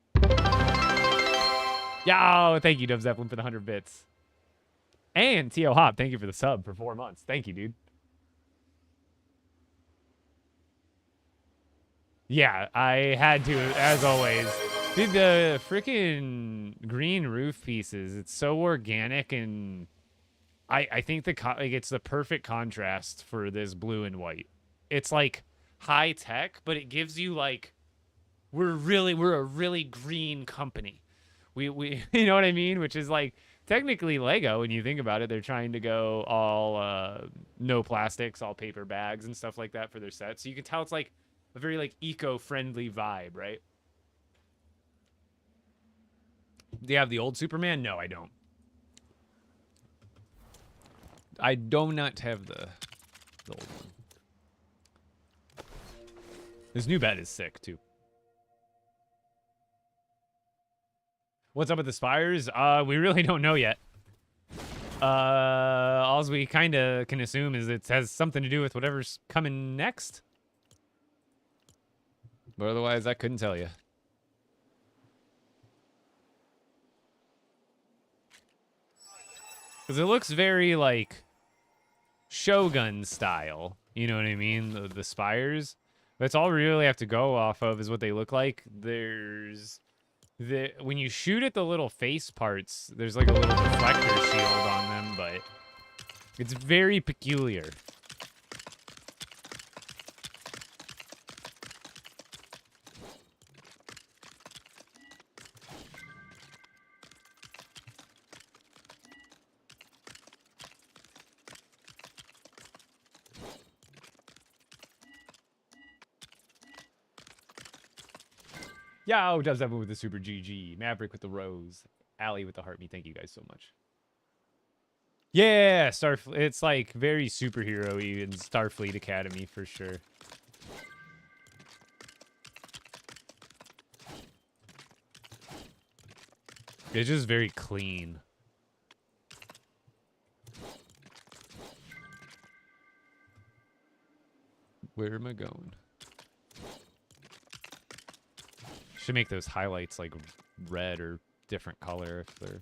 Yo, thank you, Dove Zeppelin, for the 100 bits. And T.O. Hop, thank you for the sub for 4 months. Thank you, dude. Yeah, I had to, as always. Dude, the freaking green roof pieces, it's so organic, and I think like it's the perfect contrast for this blue and white. It's like high tech, but it gives you like we're a really green company. We you know what I mean? Which is like technically Lego when you think about it. They're trying to go all no plastics, all paper bags and stuff like that for their sets. So you can tell it's like a very like eco-friendly vibe, right? Do you have the old Superman? No, I don't. I do not have the old one. This new bed is sick too. What's up with the spires? We really don't know yet. All we kind of can assume is it has something to do with whatever's coming next. But otherwise, I couldn't tell you. Because it looks very, like, Shogun style. You know what I mean? The spires. That's all we really have to go off of is what they look like. There's... when you shoot at the little face parts, there's like a little deflector shield on them, but it's very peculiar. Yo, Does Evan with the super GG. Maverick with the rose. Allie with the heart me. Thank you guys so much. Yeah, Starfleet. It's like very superhero-y in Starfleet Academy for sure. It's just very clean. Where am I going? Should make those highlights like red or different color if they're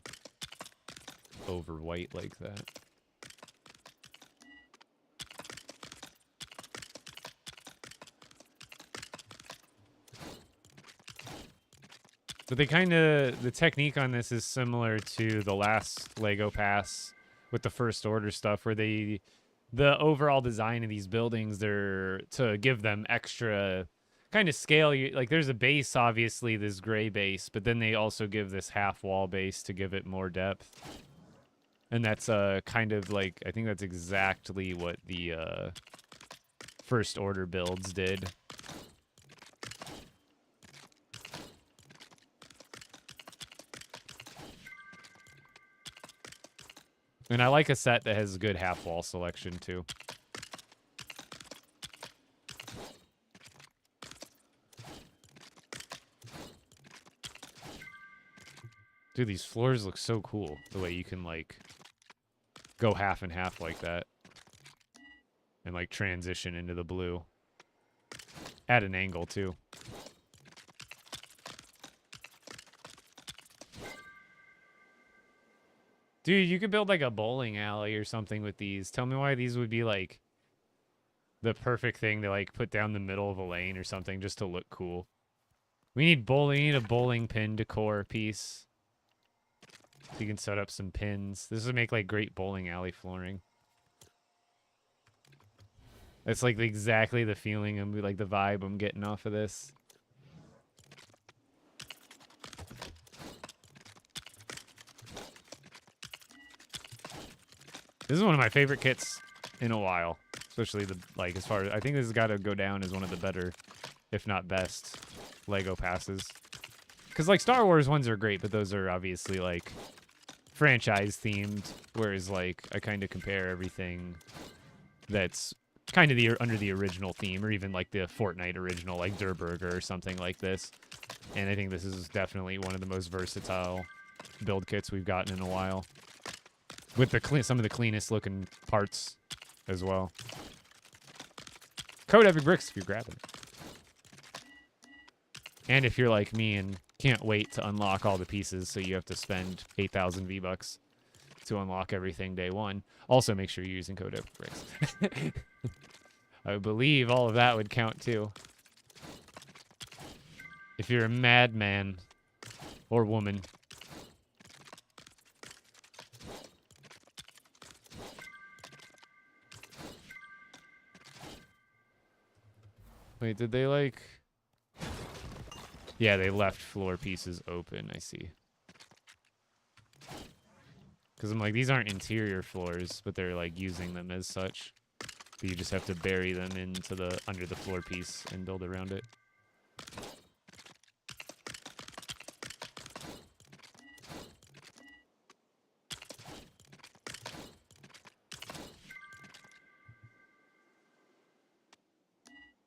over white like that. But they kind of, the technique on this is similar to the last Lego Pass with the First Order stuff, where the overall design of these buildings, they're to give them extra kind of scale. Like there's a base, obviously this gray base, but then they also give this half wall base to give it more depth. And that's kind of like, I think that's exactly what the First Order builds did. And I like a set that has good half wall selection too. Dude, these floors look so cool. The way you can like go half and half like that. And like transition into the blue. At an angle too. Dude, you could build like a bowling alley or something with these. Tell me why these would be like the perfect thing to like put down the middle of a lane or something just to look cool. We need a bowling pin decor piece. So you can set up some pins. This would make like great bowling alley flooring. It's like exactly the feeling and like the vibe I'm getting off of this. This is one of my favorite kits in a while, especially the like as far as I think this has got to go down as one of the better, if not best, Lego passes. Because like Star Wars ones are great, but those are obviously like franchise themed, whereas like I kind of compare everything that's kind of under the original theme, or even like the Fortnite original, like Der Burger or something like this. And I think this is definitely one of the most versatile build kits we've gotten in a while. With the some of the cleanest looking parts as well. Code Epic Bricks if you're grabbing it. And if you're like me and can't wait to unlock all the pieces, so you have to spend 8,000 V-Bucks to unlock everything day one. Also make sure you're using Code Epic Bricks. I believe all of that would count too. If you're a madman or woman. Wait, did they like... Yeah, they left floor pieces open, I see. Because I'm like, these aren't interior floors, but they're like using them as such. But you just have to bury them into the under the floor piece and build around it.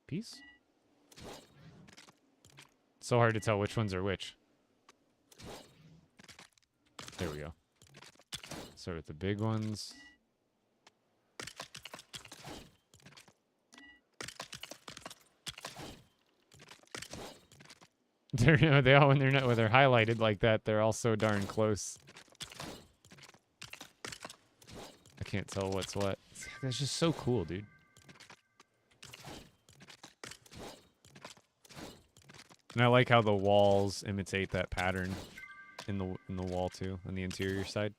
Piece? So hard to tell which ones are which. There we go. Start with the big ones. They all when they're highlighted like that, they're all so darn close. I can't tell what's what. That's just so cool, dude. And I like how the walls imitate that pattern in the wall too, on the interior side.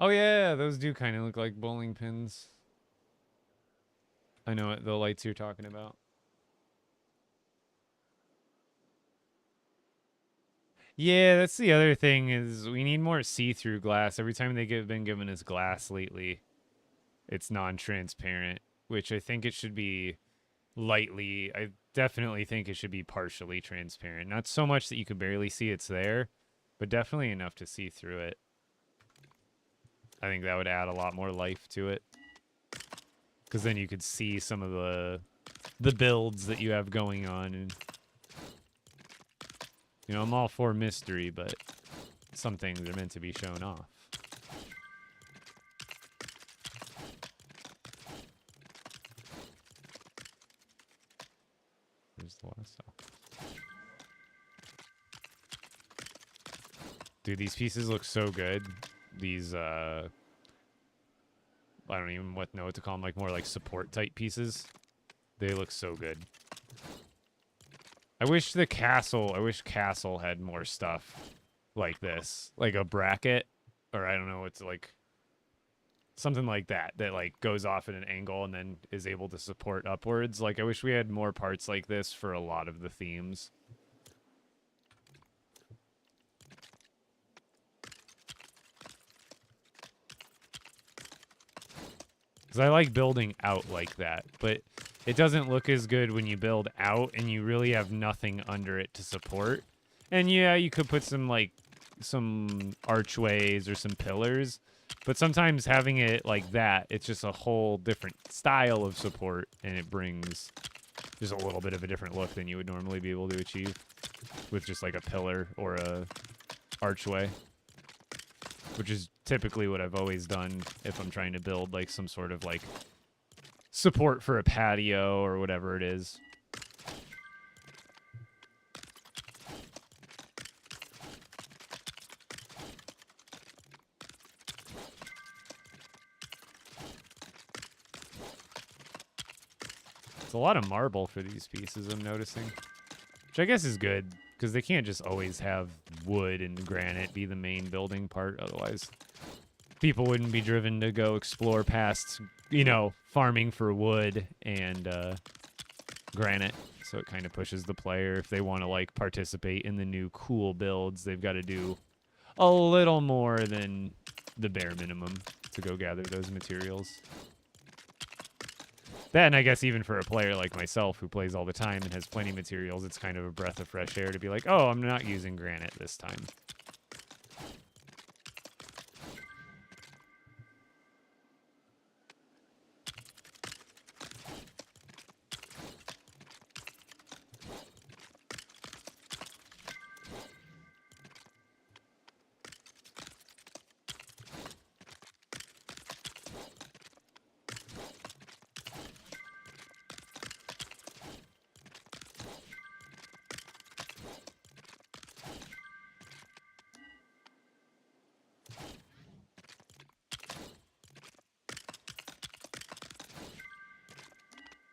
Oh yeah, those do kind of look like bowling pins. I know what the lights you're talking about. Yeah, that's the other thing is we need more see-through glass. Every time been given us glass lately, it's non-transparent, which I think it should be lightly. I definitely think it should be partially transparent. Not so much that you could barely see it's there, but definitely enough to see through it. I think that would add a lot more life to it. Because then you could see some of the builds that you have going on. And, you know, I'm all for mystery, but some things are meant to be shown off. There's the last stuff. Dude, these pieces look so good. These I don't even know what to call them, like more like support type pieces. They look so good. I wish Castle had more stuff like this, like a bracket, or I don't know, it's like something like that like goes off at an angle and then is able to support upwards. Like I wish we had more parts like this for a lot of the themes. Because I like building out like that, but it doesn't look as good when you build out and you really have nothing under it to support. And yeah, you could put some archways or some pillars, but sometimes having it like that, it's just a whole different style of support, and it brings just a little bit of a different look than you would normally be able to achieve. with just like a pillar or a archway, which is typically what I've always done if I'm trying to build like some sort of like support for a patio or whatever it is. It's a lot of marble for these pieces, I'm noticing. Which I guess is good, because they can't just always have wood and granite be the main building part, otherwise people wouldn't be driven to go explore past, you know, farming for wood and granite. So it kind of pushes the player, if they want to, like, participate in the new cool builds, they've got to do a little more than the bare minimum to go gather those materials. That, and I guess even for a player like myself who plays all the time and has plenty of materials, it's kind of a breath of fresh air to be like, oh, I'm not using granite this time.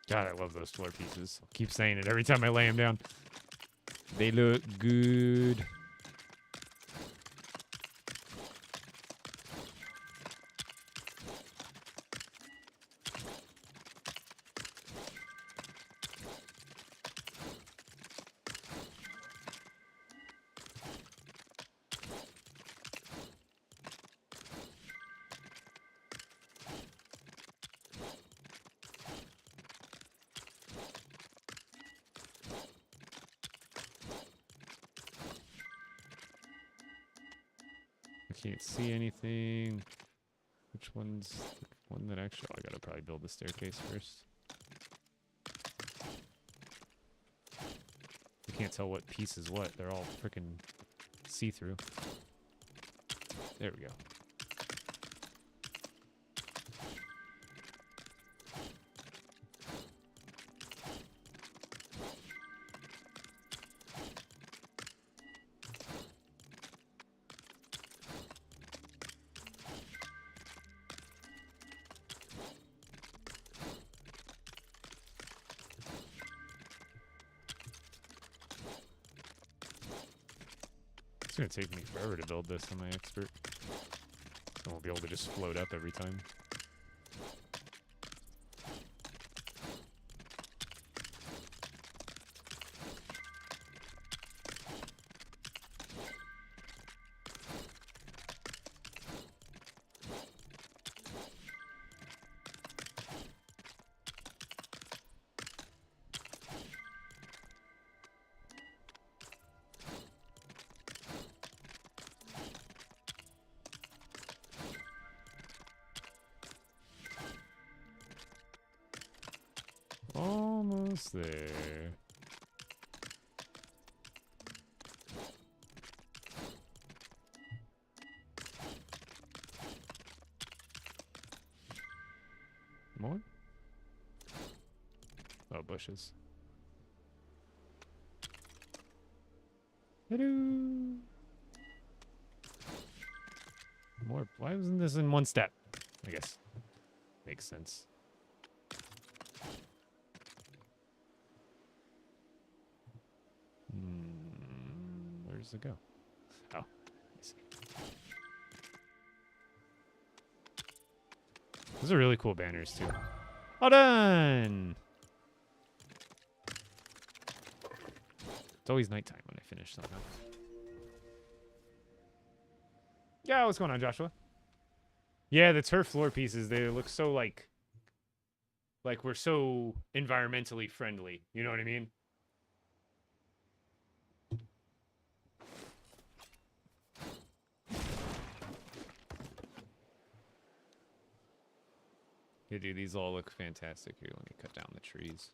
God, I love those floor pieces. I'll keep saying it every time I lay them down. They look good. Can't see anything. Which one's the one that actually... Oh, I gotta probably build the staircase first. You can't tell what piece is what. They're all freaking see-through. There we go. It's gonna take me forever to build this. I'm my expert. I won't be able to just float up every time. Almost there. More? Oh, bushes. Hello. More. Why wasn't this in one step? I guess. Makes sense. Where does it go? Oh, I see. Those are really cool banners, too. All done! It's always nighttime when I finish somehow. Yeah, what's going on, Joshua? Yeah, the turf floor pieces, they look so, like we're so environmentally friendly. You know what I mean? Yeah, dude, these all look fantastic. Here, let me cut down the trees.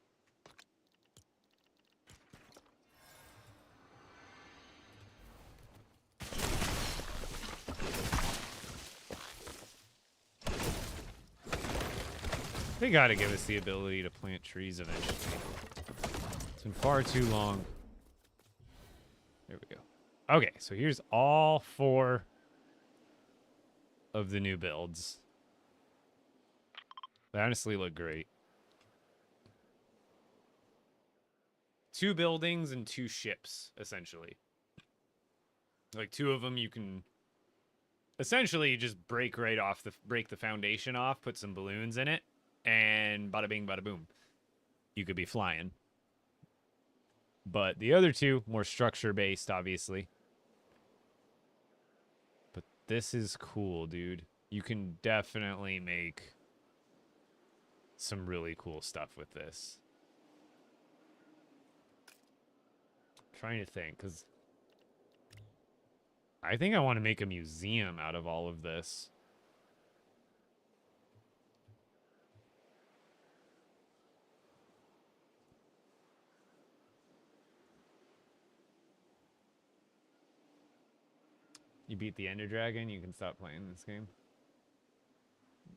They gotta give us the ability to plant trees eventually. It's been far too long. There we go. Okay, so here's all 4 of the new builds. They honestly look great. 2 buildings and 2 ships, essentially. Like 2 of them you can essentially just break the foundation off, put some balloons in it, and bada bing, bada boom. You could be flying. But the other 2, more structure-based, obviously. But this is cool, dude. You can definitely make some really cool stuff with this. I'm trying to think, because I think I want to make a museum out of all of this. You beat the Ender Dragon, you can stop playing this game.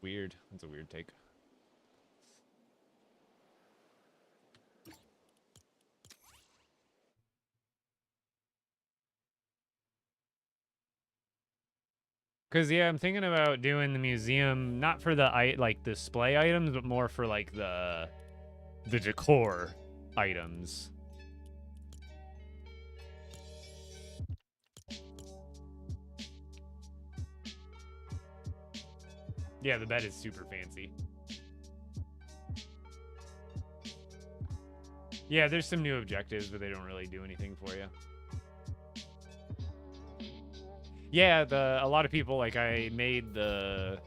Weird. That's a weird take. Cause yeah, I'm thinking about doing the museum not for the display items, but more for like the decor items. Yeah, the bed is super fancy. Yeah, there's some new objectives, but they don't really do anything for you. Yeah, a lot of people, like, I made the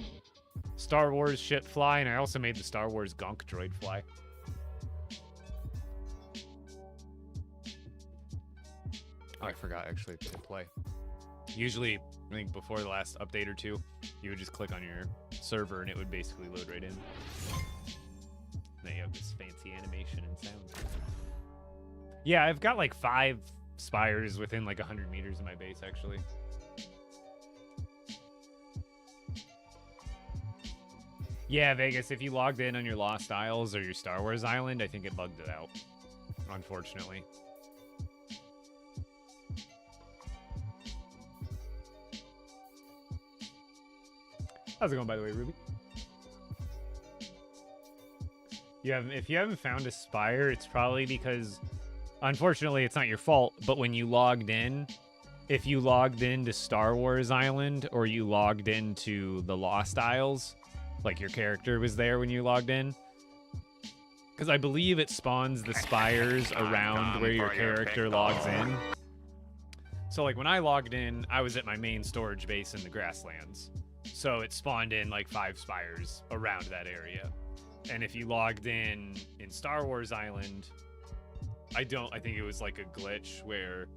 Star Wars ship fly, and I also made the Star Wars Gonk droid fly. Oh, I forgot actually to play. Usually, I think before the last update or 2, you would just click on your server and it would basically load right in. Then you have this fancy animation and sound. Yeah, I've got like 5 spires within like 100 meters of my base, actually. Yeah, Vegas, if you logged in on your Lost Isles or your Star Wars Island, I think it bugged it out, unfortunately. How's it going, by the way, Ruby? If you haven't found a spire, it's probably because, unfortunately, it's not your fault, but when you logged in, if you logged into Star Wars Island or you logged into the Lost Isles, like your character was there when you logged in, because I believe it spawns the spires around where your character logs in. So, like, when I logged in, I was at my main storage base in the grasslands. So it spawned in like 5 spires around that area. And if you logged in Star Wars Island, I think it was like a glitch where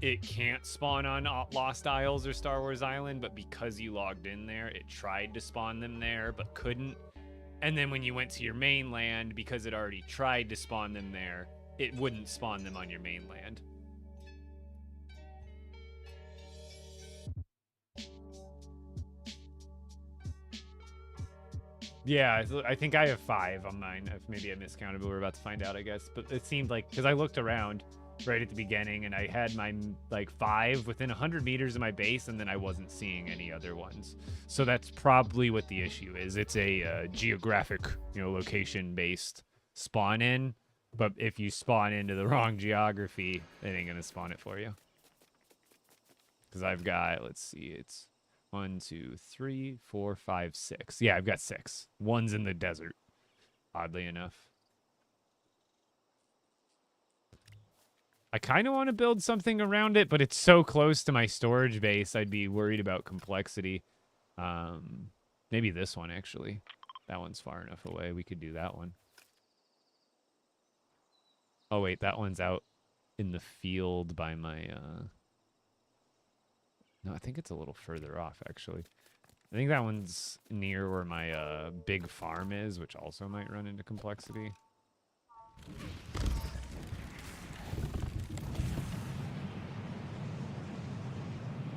it can't spawn on Lost Isles or Star Wars Island, but because you logged in there, it tried to spawn them there, but couldn't. And then when you went to your mainland, because it already tried to spawn them there, it wouldn't spawn them on your mainland. Yeah, I think I have 5 on mine. Maybe I miscounted, but we're about to find out, I guess. But it seemed like, because I looked around right at the beginning, and I had my, like, 5 within 100 meters of my base, and then I wasn't seeing any other ones. So that's probably what the issue is. It's a geographic, location-based spawn-in. But if you spawn into the wrong geography, it ain't going to spawn it for you. Because I've got, let's see, it's 1, 2, 3, 4, 5, 6. Yeah, I've got 6. One's in the desert, oddly enough. I kind of want to build something around it, but it's so close to my storage base, I'd be worried about complexity. Maybe this one, actually. That one's far enough away. We could do that one. Oh, wait, that one's out in the field by my... No, I think it's a little further off, actually. I think that one's near where my big farm is, which also might run into complexity.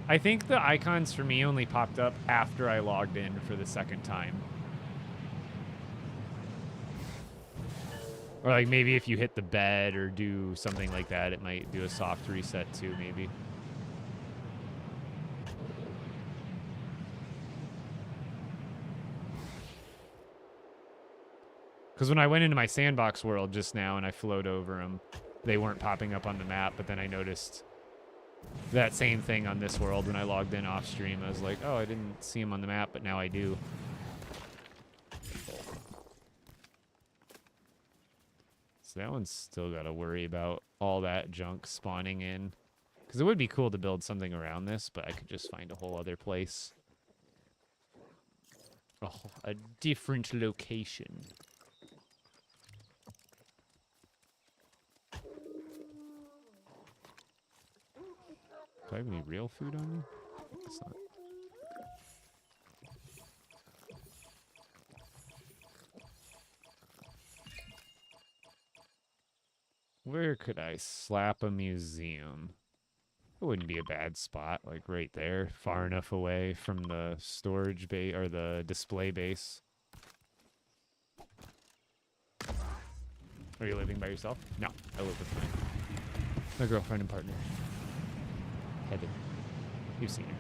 I think the icons for me only popped up after I logged in for the second time. Or like maybe if you hit the bed or do something like that, it might do a soft reset too, maybe. Because when I went into my sandbox world just now and I flowed over them, they weren't popping up on the map, but then I noticed that same thing on this world when I logged in off stream. I was like, oh, I didn't see them on the map, but now I do. So that one's still got to worry about all that junk spawning in. Because it would be cool to build something around this, but I could just find a whole other place. Oh, a different location. Do I have any real food on me? It's not. Where could I slap a museum? It wouldn't be a bad spot, like right there, far enough away from the storage bay or the display base. Are you living by yourself? No, I live with my girlfriend and partner. Heather. You've seen her.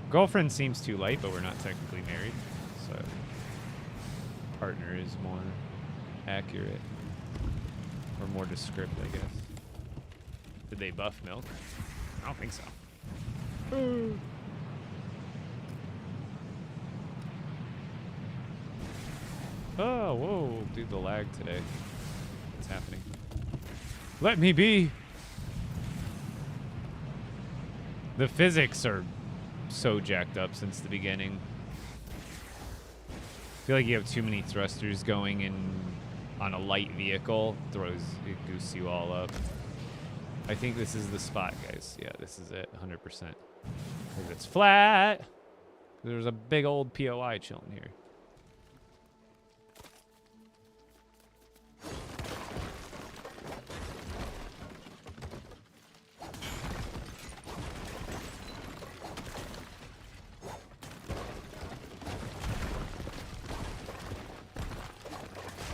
Girlfriend seems too light, but we're not technically married, so partner is more accurate. Or more descriptive, I guess. Did they buff milk? I don't think so. Oh, whoa, dude, the lag today. What's happening? Let me be! The physics are so jacked up since the beginning. I feel like you have too many thrusters going in on a light vehicle. It gooses you all up. I think this is the spot, guys. Yeah, this is it, 100%. Because it's flat. There's a big old POI chilling here.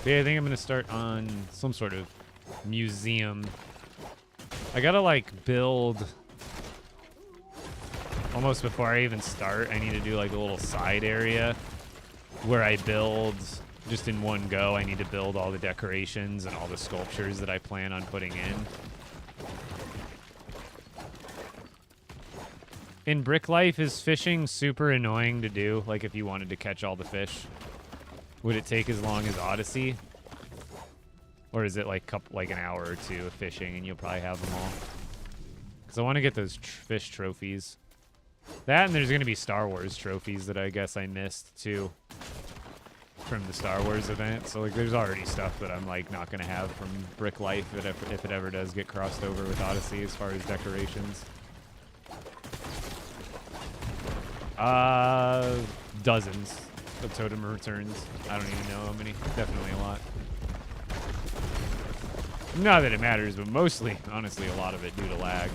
Yeah, I think I'm gonna start on some sort of museum. I gotta like build almost before I even start. I need to do like a little side area where I build just in one go. I need to build all the decorations and all the sculptures that I plan on putting in. In Brick Life, is fishing super annoying to do? Like if you wanted to catch all the fish? Would it take as long as Odyssey? Or is it like an hour or two of fishing and you'll probably have them all? Because I want to get those fish trophies. That and there's going to be Star Wars trophies that I guess I missed too. From the Star Wars event. So like there's already stuff that I'm like not going to have from Brick Life if it ever does get crossed over with Odyssey as far as decorations. Dozens of totem returns. I don't even know how many. Definitely a lot. Not that it matters, but mostly, honestly, a lot of it due to lag.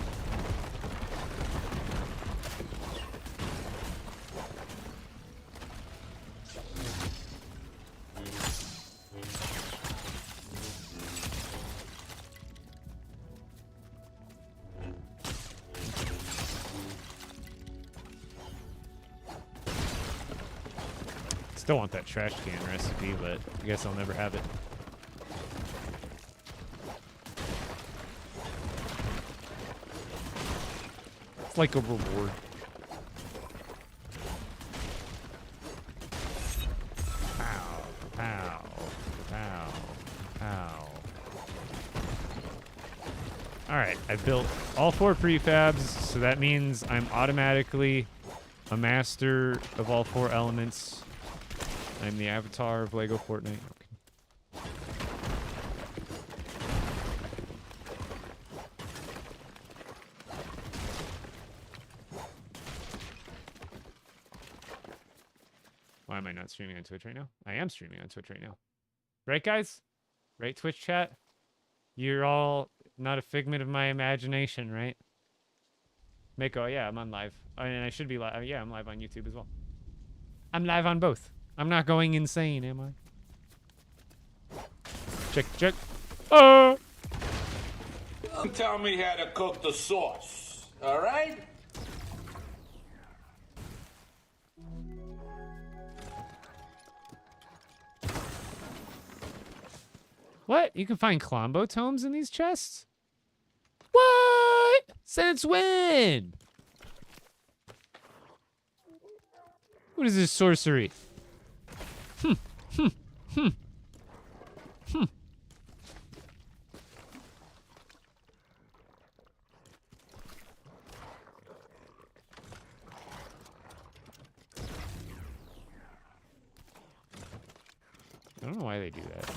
Still want that trash can recipe, but I guess I'll never have it. It's like a reward. Pow, pow, pow, pow. Alright, I built all 4 prefabs, so that means I'm automatically a master of all 4 elements. I'm the avatar of LEGO Fortnite. Okay. Why am I not streaming on Twitch right now? I am streaming on Twitch right now. Right, guys? Right, Twitch chat? You're all not a figment of my imagination, right? Mako, yeah, I'm on live. And I should be live. Yeah, I'm live on YouTube as well. I'm live on both. I'm not going insane, am I? Check. Tell me how to cook the sauce, all right? What? You can find Klombo tomes in these chests? What? Since when? What is this sorcery? I don't know why they do that.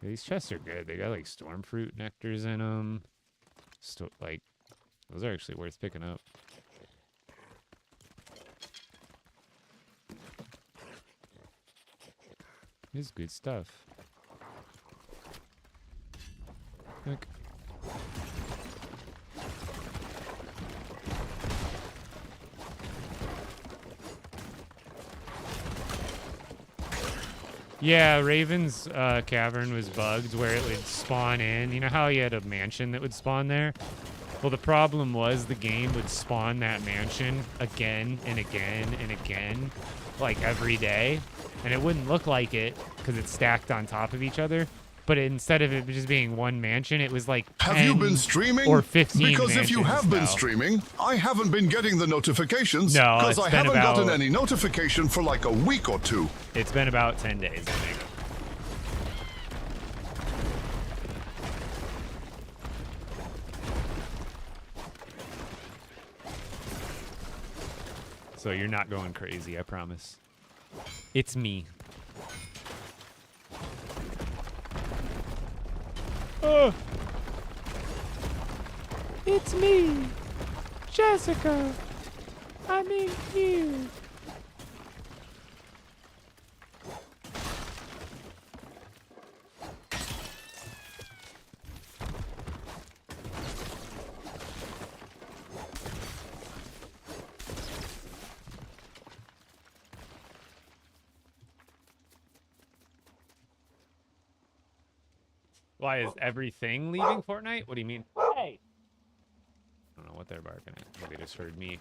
These chests are good. They got like storm fruit nectars in them. Like, those are actually worth picking up. It's good stuff. Look. Yeah, Raven's cavern was bugged where it would spawn in. You know how you had a mansion that would spawn there? Well, the problem was the game would spawn that mansion again and again and again, like every day. And it wouldn't look like it because it's stacked on top of each other. But instead of it just being one mansion, it was like 10 Have you been streaming? or 15 Because if you have been now. streaming, I haven't been getting the notifications. No, because it's I been haven't gotten about- any notification for like a week or two. It's been about 10 days, I think. So you're not going crazy, I promise. It's me. Oh! It's me, Jessica. I'm in here. Why is everything leaving Fortnite? What do you mean? Hey! I don't know what they're barking at. They just heard me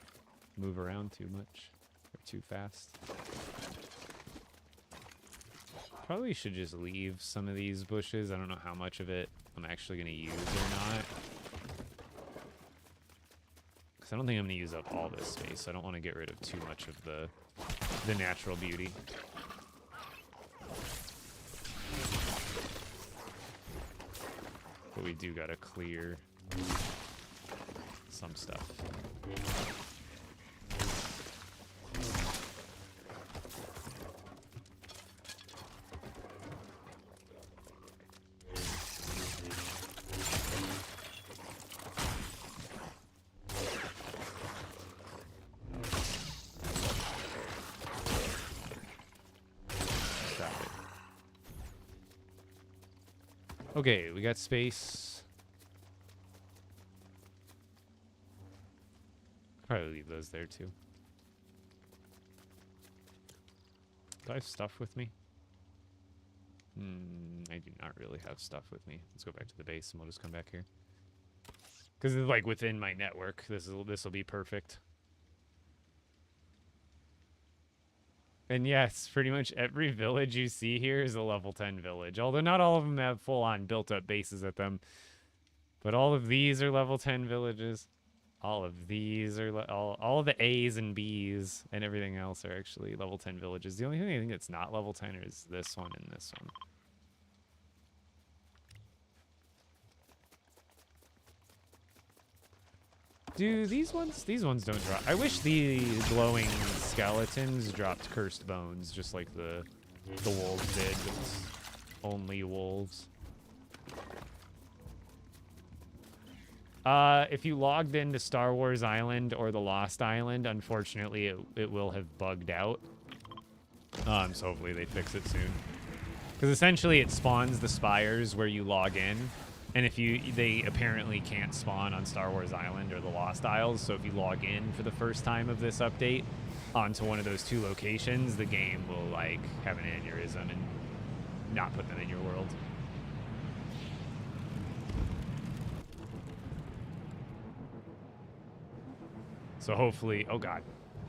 move around too much. Or too fast. Probably should just leave some of these bushes. I don't know how much of it I'm actually going to use or not. Because I don't think I'm going to use up all this space. I don't want to get rid of too much of the natural beauty. But we do gotta clear some stuff. Stop it. Okay, we got space. Probably leave those there too. Do I have stuff with me? I do not really have stuff with me. Let's go back to the base and we'll just come back here. Because it's like within my network. This will be perfect. And yes, pretty much every village you see here is a level 10 village. Although not all of them have full-on built-up bases at them. But all of these are level 10 villages. All of these are... all of the A's and B's and everything else are actually level 10 villages. The only thing I think that's not level 10 is this one and this one. Do these ones don't drop. I wish the glowing skeletons dropped cursed bones, just like the wolves did, but it's only wolves. If you logged into Star Wars Island or the Lost Island, unfortunately it will have bugged out. So hopefully they fix it soon. Because essentially it spawns the spires where you log in. And if they apparently can't spawn on Star Wars Island or the Lost Isles, so if you log in for the first time of this update, onto one of those two locations, the game will like have an aneurysm and not put them in your world. So hopefully, oh god,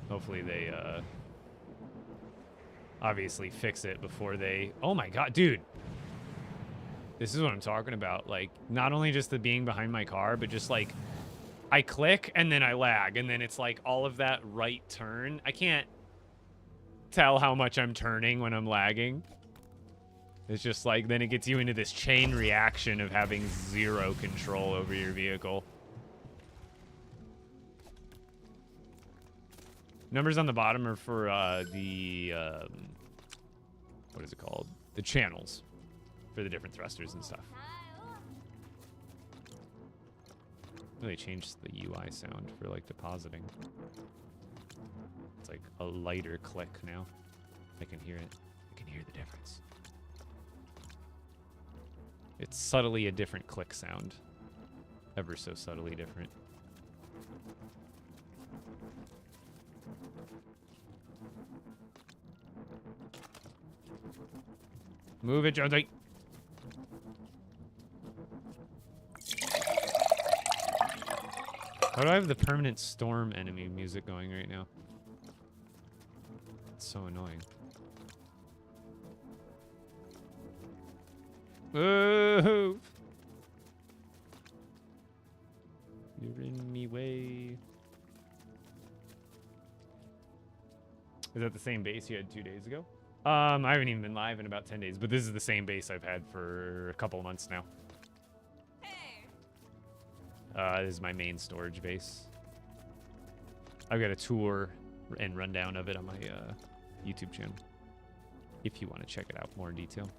hopefully they obviously fix it before they, oh my god, dude. This is what I'm talking about. Like, not only just the being behind my car, but just like, I click and then I lag. And then it's like all of that right turn. I can't tell how much I'm turning when I'm lagging. It's just like, then it gets you into this chain reaction of having zero control over your vehicle. Numbers on the bottom are for the, what is it called? The channels for the different thrusters and stuff. Really changed the UI sound for like depositing. It's like a lighter click now. I can hear it. I can hear the difference. It's subtly a different click sound. Ever so subtly different. Move it, Jonesy. How do I have the permanent storm enemy music going right now? It's so annoying. Move! You're in me way. Is that the same base you had 2 days ago? I haven't even been live in about 10 days, but this is the same base I've had for a couple of months now. This is my main storage base. I've got a tour and rundown of it on my YouTube channel, if you want to check it out more in detail.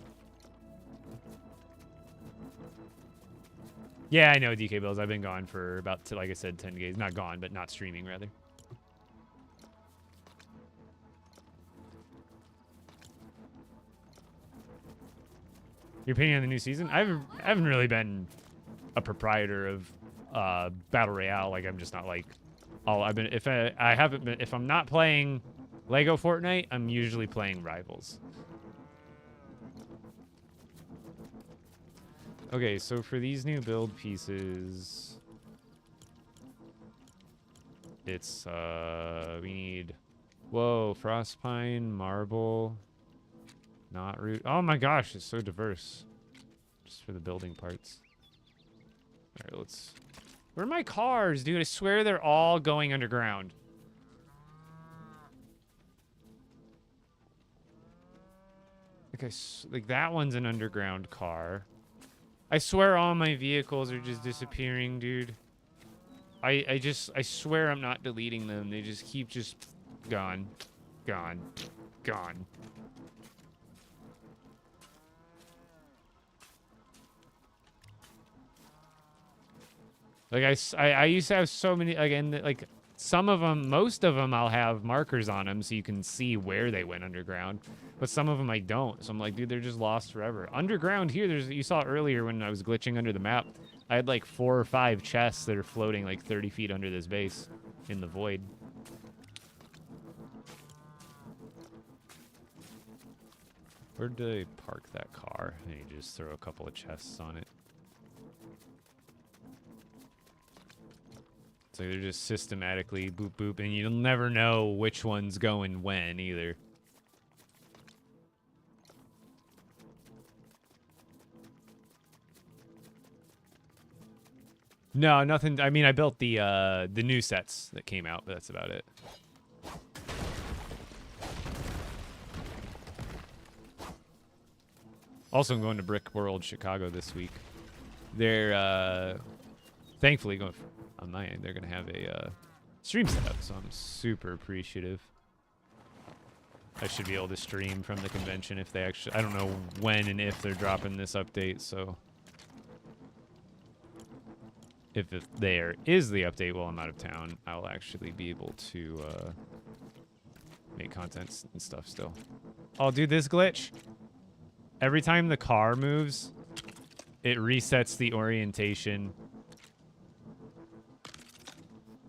Yeah, I know, DK Bills. I've been gone for about, like I said, 10 days. Not gone, but not streaming, rather. Your opinion on the new season? I haven't really been a proprietor of Battle Royale. Like, I'm just not like, if I'm not playing LEGO Fortnite, I'm usually playing Rivals. Okay, so for these new build pieces, it's we need, whoa, Frostpine, Marble, not root. Oh my gosh, it's so diverse. Just for the building parts. All right, let's. Where are my cars, dude? I swear they're all going underground. Like that one's an underground car. I swear all my vehicles are just disappearing, dude. I swear I'm not deleting them. They just keep just gone, gone, gone. Like I used to have so many, again, like some of them, most of them I'll have markers on them so you can see where they went underground, but some of them I don't. So I'm like, dude, they're just lost forever. Underground here, you saw earlier when I was glitching under the map, I had like 4 or 5 chests that are floating like 30 feet under this base in the void. Where did I park that car? I need to just throw a couple of chests on it. So they're just systematically boop boop, and you'll never know which one's going when either. No, nothing. I mean, I built the new sets that came out, but that's about it. Also, I'm going to Brick World Chicago this week. They're thankfully going on my end. They're going to have a stream setup, so I'm super appreciative. I should be able to stream from the convention if they actually. I don't know when and if they're dropping this update, so if there is the update while I'm out of town, I'll actually be able to make content and stuff still. Oh, dude, this glitch. Every time the car moves, it resets the orientation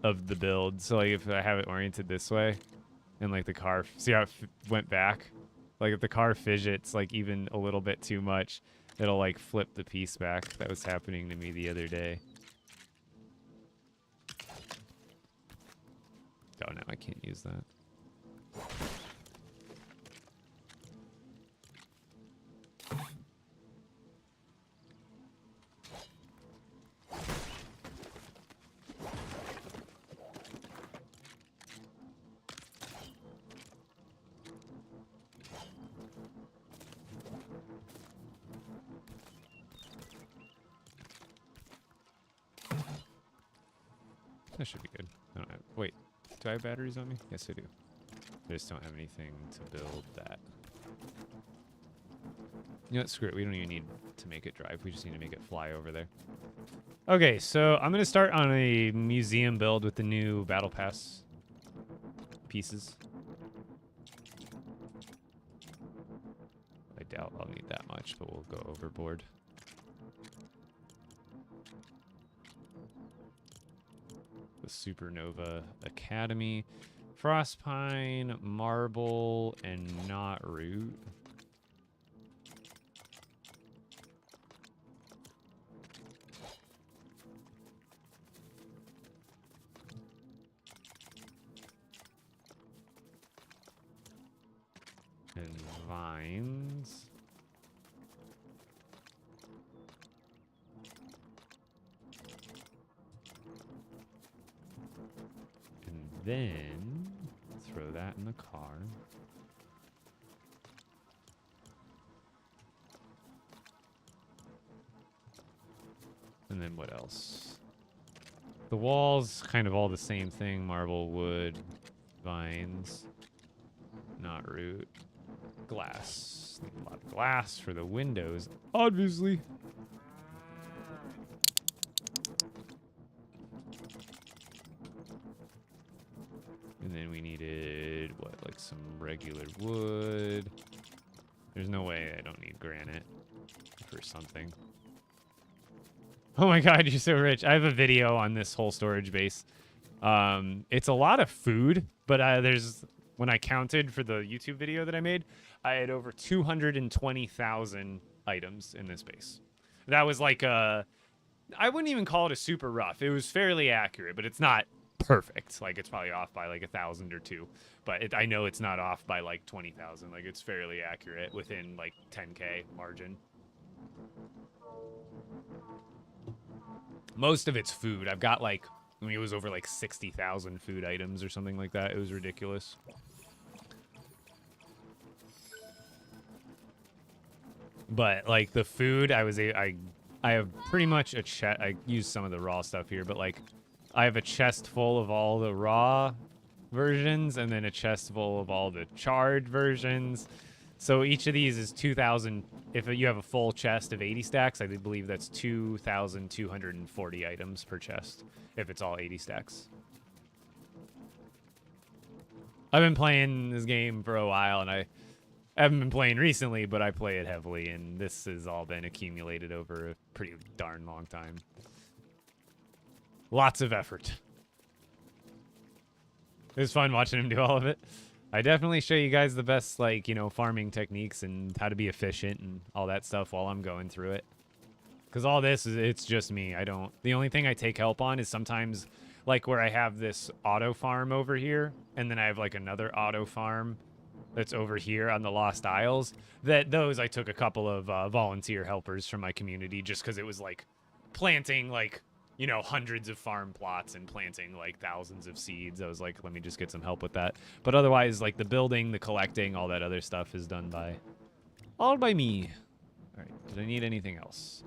of the build. So like if I have it oriented this way And like the car, see how it went back? Like if the car fidgets like even a little bit too much, it'll like flip the piece back. That was happening to me the other day. Oh no, I can't use that. That should be good. I don't have, wait, do I have batteries on me? Yes, I do. I just don't have anything to build that. You know what, screw it. We don't even need to make it drive. We just need to make it fly over there. Okay, so I'm going to start on a museum build with the new Battle Pass pieces. I doubt I'll need that much, but we'll go overboard. The Supernova Academy. Frostpine, Marble, and Knot Root. And Vines. And then throw that in the car. And then what else? The walls, kind of all the same thing. Marble, wood, vines, not root, glass. Need a lot of glass for the windows, obviously. And then we needed, what, like some regular wood. There's no way I don't need granite for something. Oh my god, you're so rich. I have a video on this whole storage base. It's a lot of food, but when I counted for the YouTube video that I made, I had over 220,000 items in this base. That was like I wouldn't even call it a super rough. It was fairly accurate, but it's not perfect. Like it's probably off by like 1,000 or 2, but I know it's not off by like 20,000. Like it's fairly accurate within like 10K margin. Most of it's food. I've got like, I mean, it was over like 60,000 food items or something like that. It was ridiculous. But like the food, I have pretty much a chest. I use some of the raw stuff here, but like I have a chest full of all the raw versions and then a chest full of all the charred versions. So each of these is 2,000. If you have a full chest of 80 stacks, I believe that's 2,240 items per chest, if it's all 80 stacks. I've been playing this game for a while, and I haven't been playing recently, but I play it heavily, and this has all been accumulated over a pretty darn long time. Lots of effort. It was fun watching him do all of it. I definitely show you guys the best, like, you know, farming techniques and how to be efficient and all that stuff while I'm going through it. Because all this it's just me. The only thing I take help on is sometimes, like, where I have this auto farm over here, and then I have, like, another auto farm that's over here on the Lost Isles. Those I took a couple of volunteer helpers from my community just because it was, like, planting, like, you know, hundreds of farm plots and planting like thousands of seeds. I was like, let me just get some help with that. But otherwise, like the building, the collecting, all that other stuff is done all by me. All right, did I need anything else?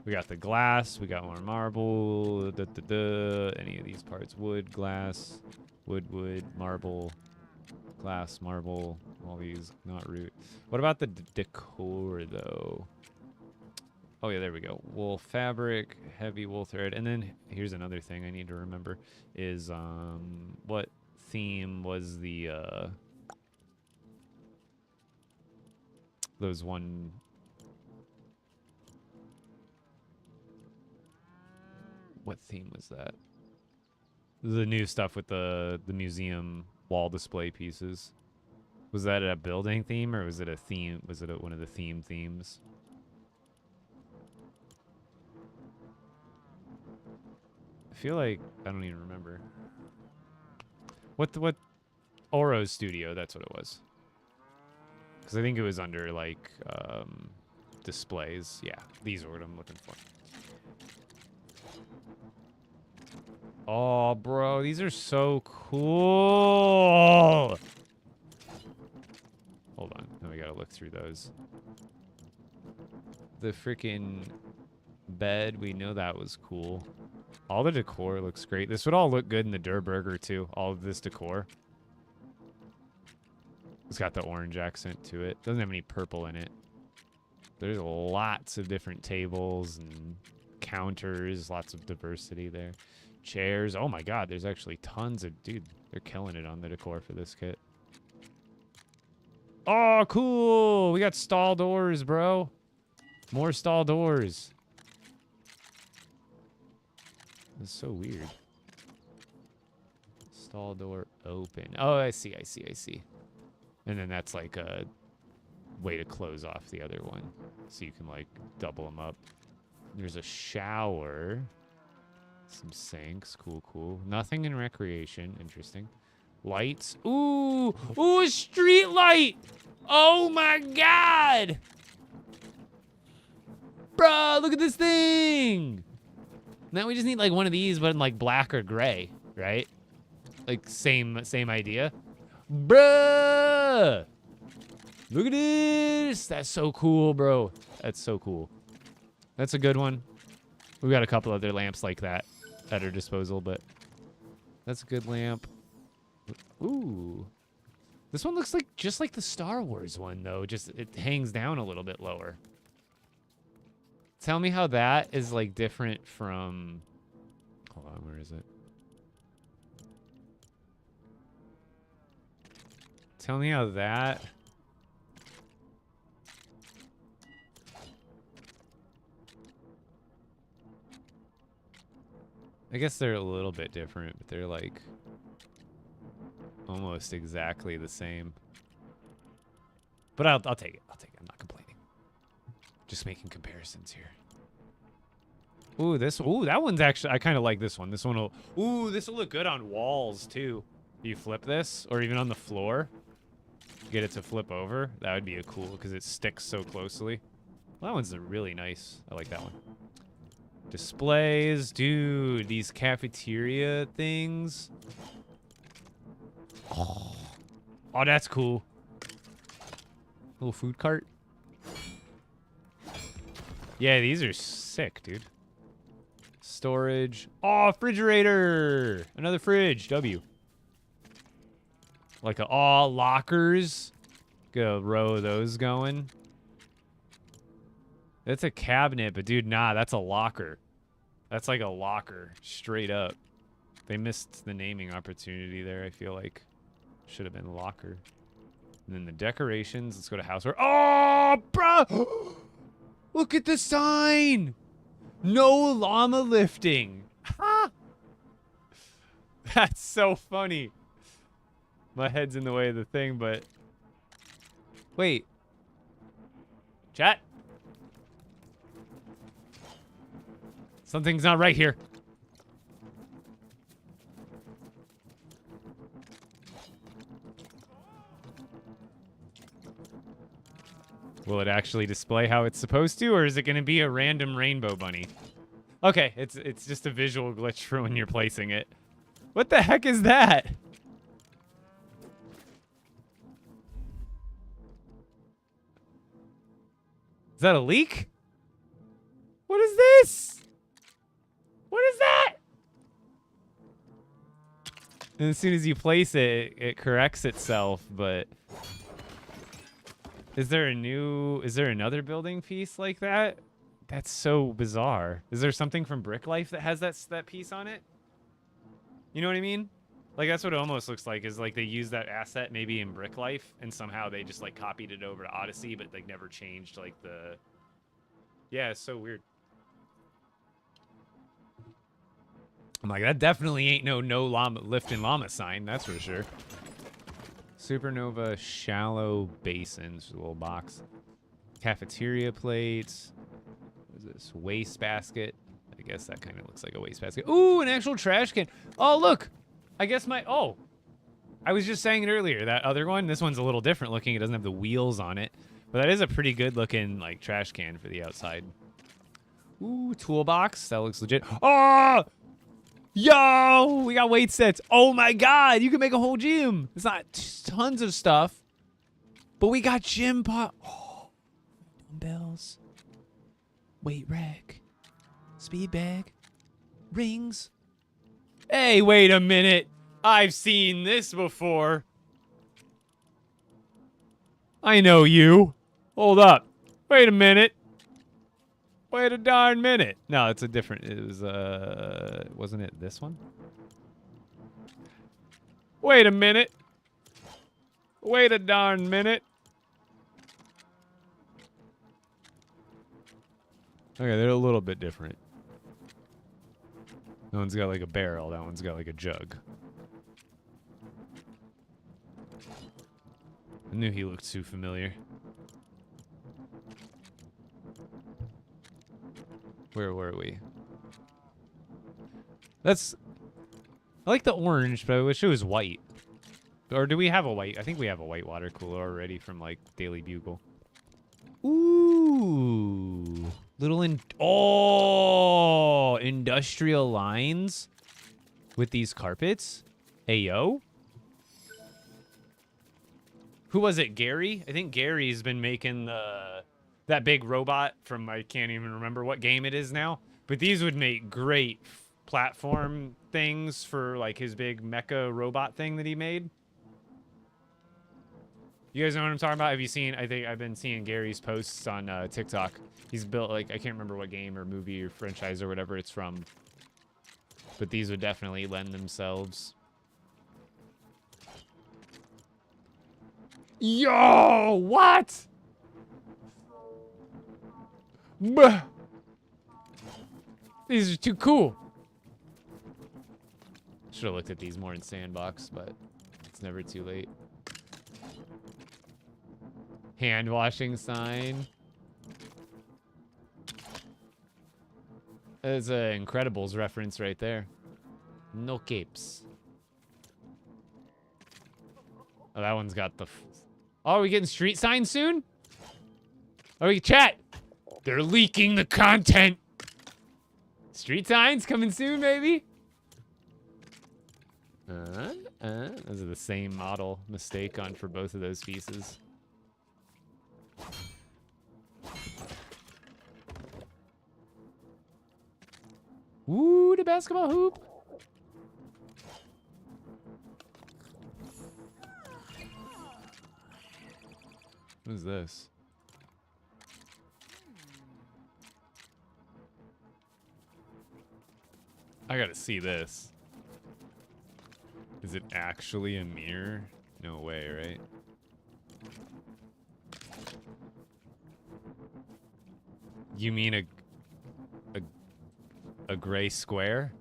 We got the glass, we got more marble, any of these parts, wood, glass, wood, marble, glass, marble, all these, not root. What about the decor though? Oh, yeah, there we go. Wool fabric, heavy wool thread. And then here's another thing I need to remember is what theme was the those one. What theme was that? The new stuff with the museum wall display pieces. Was that a building theme or was it a theme? Was it one of the themes? I feel like I don't even remember. What Oro's studio? That's what it was. Because I think it was under like displays. Yeah, these are what I'm looking for. Oh, bro, these are so cool. Hold on, now we gotta look through those. The freaking bed, we know that was cool. All the decor looks great. This would all look good in the Durr Burger too. All of this decor. It's got the orange accent to it. Doesn't have any purple in it. There's lots of different tables and counters. Lots of diversity there. Chairs. Oh my god, there's actually tons of... Dude, they're killing it on the decor for this kit. Oh, cool! We got stall doors, bro. More stall doors. That's so weird. Stall door open. Oh, I see. And then that's like a way to close off the other one. So you can like double them up. There's a shower. Some sinks. Cool. Nothing in recreation. Interesting. Lights. Ooh, a street light. Oh my god. Bro, look at this thing. Now we just need like one of these, but in like black or gray, right? Like same idea. Bruh! Look at this! That's so cool, bro. That's so cool. That's a good one. We've got a couple other lamps like that at our disposal, but that's a good lamp. Ooh. This one looks like just like the Star Wars one, though. Just it hangs down a little bit lower. Tell me how that is like different from... Hold on, where is it? Tell me how that... I guess they're a little bit different, but they're like almost exactly the same. But I'll take it. I'm not complaining. Just making comparisons here. Ooh, that one's actually, I kind of like this one. This will look good on walls too. You flip this, or even on the floor. Get it to flip over. That would be a cool, because it sticks so closely. Well, that one's really nice. I like that one. Displays, dude, these cafeteria things. Oh, that's cool. Little food cart. Yeah, these are sick, dude. Storage. Oh, refrigerator. Another fridge. W. Like lockers. Get a row of those going. That's a cabinet, but dude, nah, that's a locker. That's like a locker, straight up. They missed the naming opportunity there, I feel like. Should have been locker. And then the decorations, let's go to houseware. Oh, bro! Look at the sign! No llama lifting. Ha! That's so funny. My head's in the way of the thing, but... Wait. Chat? Something's not right here. Will it actually display how it's supposed to, or is it going to be a random rainbow bunny? Okay, it's just a visual glitch for when you're placing it. What the heck is that? Is that a leak? What is this? What is that? And as soon as you place it, it corrects itself, but... Is there another building piece like that? That's so bizarre. Is there something from Brick Life that has that piece on it? You know what I mean? Like, that's what it almost looks like, is like they used that asset maybe in Brick Life, and somehow they just like copied it over to Odyssey, but like never changed like the... Yeah, it's so weird. I'm like, that definitely ain't no llama lifting llama sign, that's for sure. Supernova shallow basins, a little box. Cafeteria plates. What is this? Waste basket. I guess that kind of looks like a waste basket. Ooh, an actual trash can. Oh, look. I guess oh. I was just saying it earlier. That other one, this one's a little different looking. It doesn't have the wheels on it. But that is a pretty good looking, like, trash can for the outside. Ooh, toolbox. That looks legit. Oh! Yo! We got weight sets. Oh my god! You can make a whole gym. It's not tons of stuff. But we got gym pot. Oh, dumbbells. Weight rack. Speed bag. Rings. Hey, wait a minute. I've seen this before. I know you. Hold up. Wait a minute. Wait a darn minute. No, it's a different. It was, wasn't it this one? Wait a minute. Wait a darn minute. Okay, they're a little bit different. That one's got like a barrel. That one's got like a jug. I knew he looked too familiar. Where were we? That's... I like the orange, but I wish it was white. Or do we have a white? I think we have a white water cooler already from, like, Daily Bugle. Ooh. Little industrial lines with these carpets. Hey, yo. Who was it? Gary? I think Gary's been making that big robot from, I can't even remember what game it is now. But these would make great platform things for like his big mecha robot thing that he made. You guys know what I'm talking about? Have you seen, I think I've been seeing Gary's posts on TikTok. He's built like, I can't remember what game or movie or franchise or whatever it's from. But these would definitely lend themselves. Yo, what? Bah. These are too cool. Should have looked at these more in Sandbox, but it's never too late. Hand washing sign. There's an Incredibles reference right there. No capes. Oh, that one's got the... Oh, are we getting street signs soon? Oh, we chat. They're leaking the content. Street signs coming soon, baby. Those are the same model mistake on for both of those pieces. Ooh, the basketball hoop. What is this? I gotta see this. Is it actually a mirror? No way, right? You mean a gray square?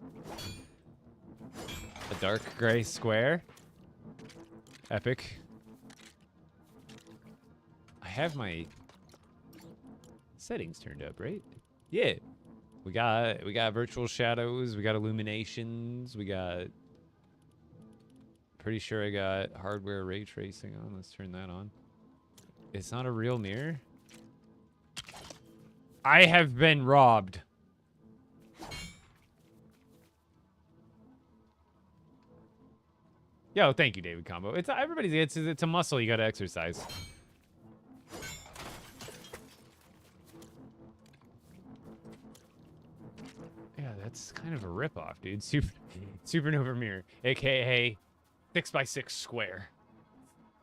A dark gray square? Epic. I have my settings turned up, right? Yeah. We got virtual shadows, we got illuminations, we got... Pretty sure I got hardware ray tracing on. Let's turn that on. It's not a real mirror? I have been robbed. Yo, thank you, David Combo. It's a muscle you gotta exercise. Yeah, that's kind of a ripoff, dude. Supernova mirror, aka 6x6 square.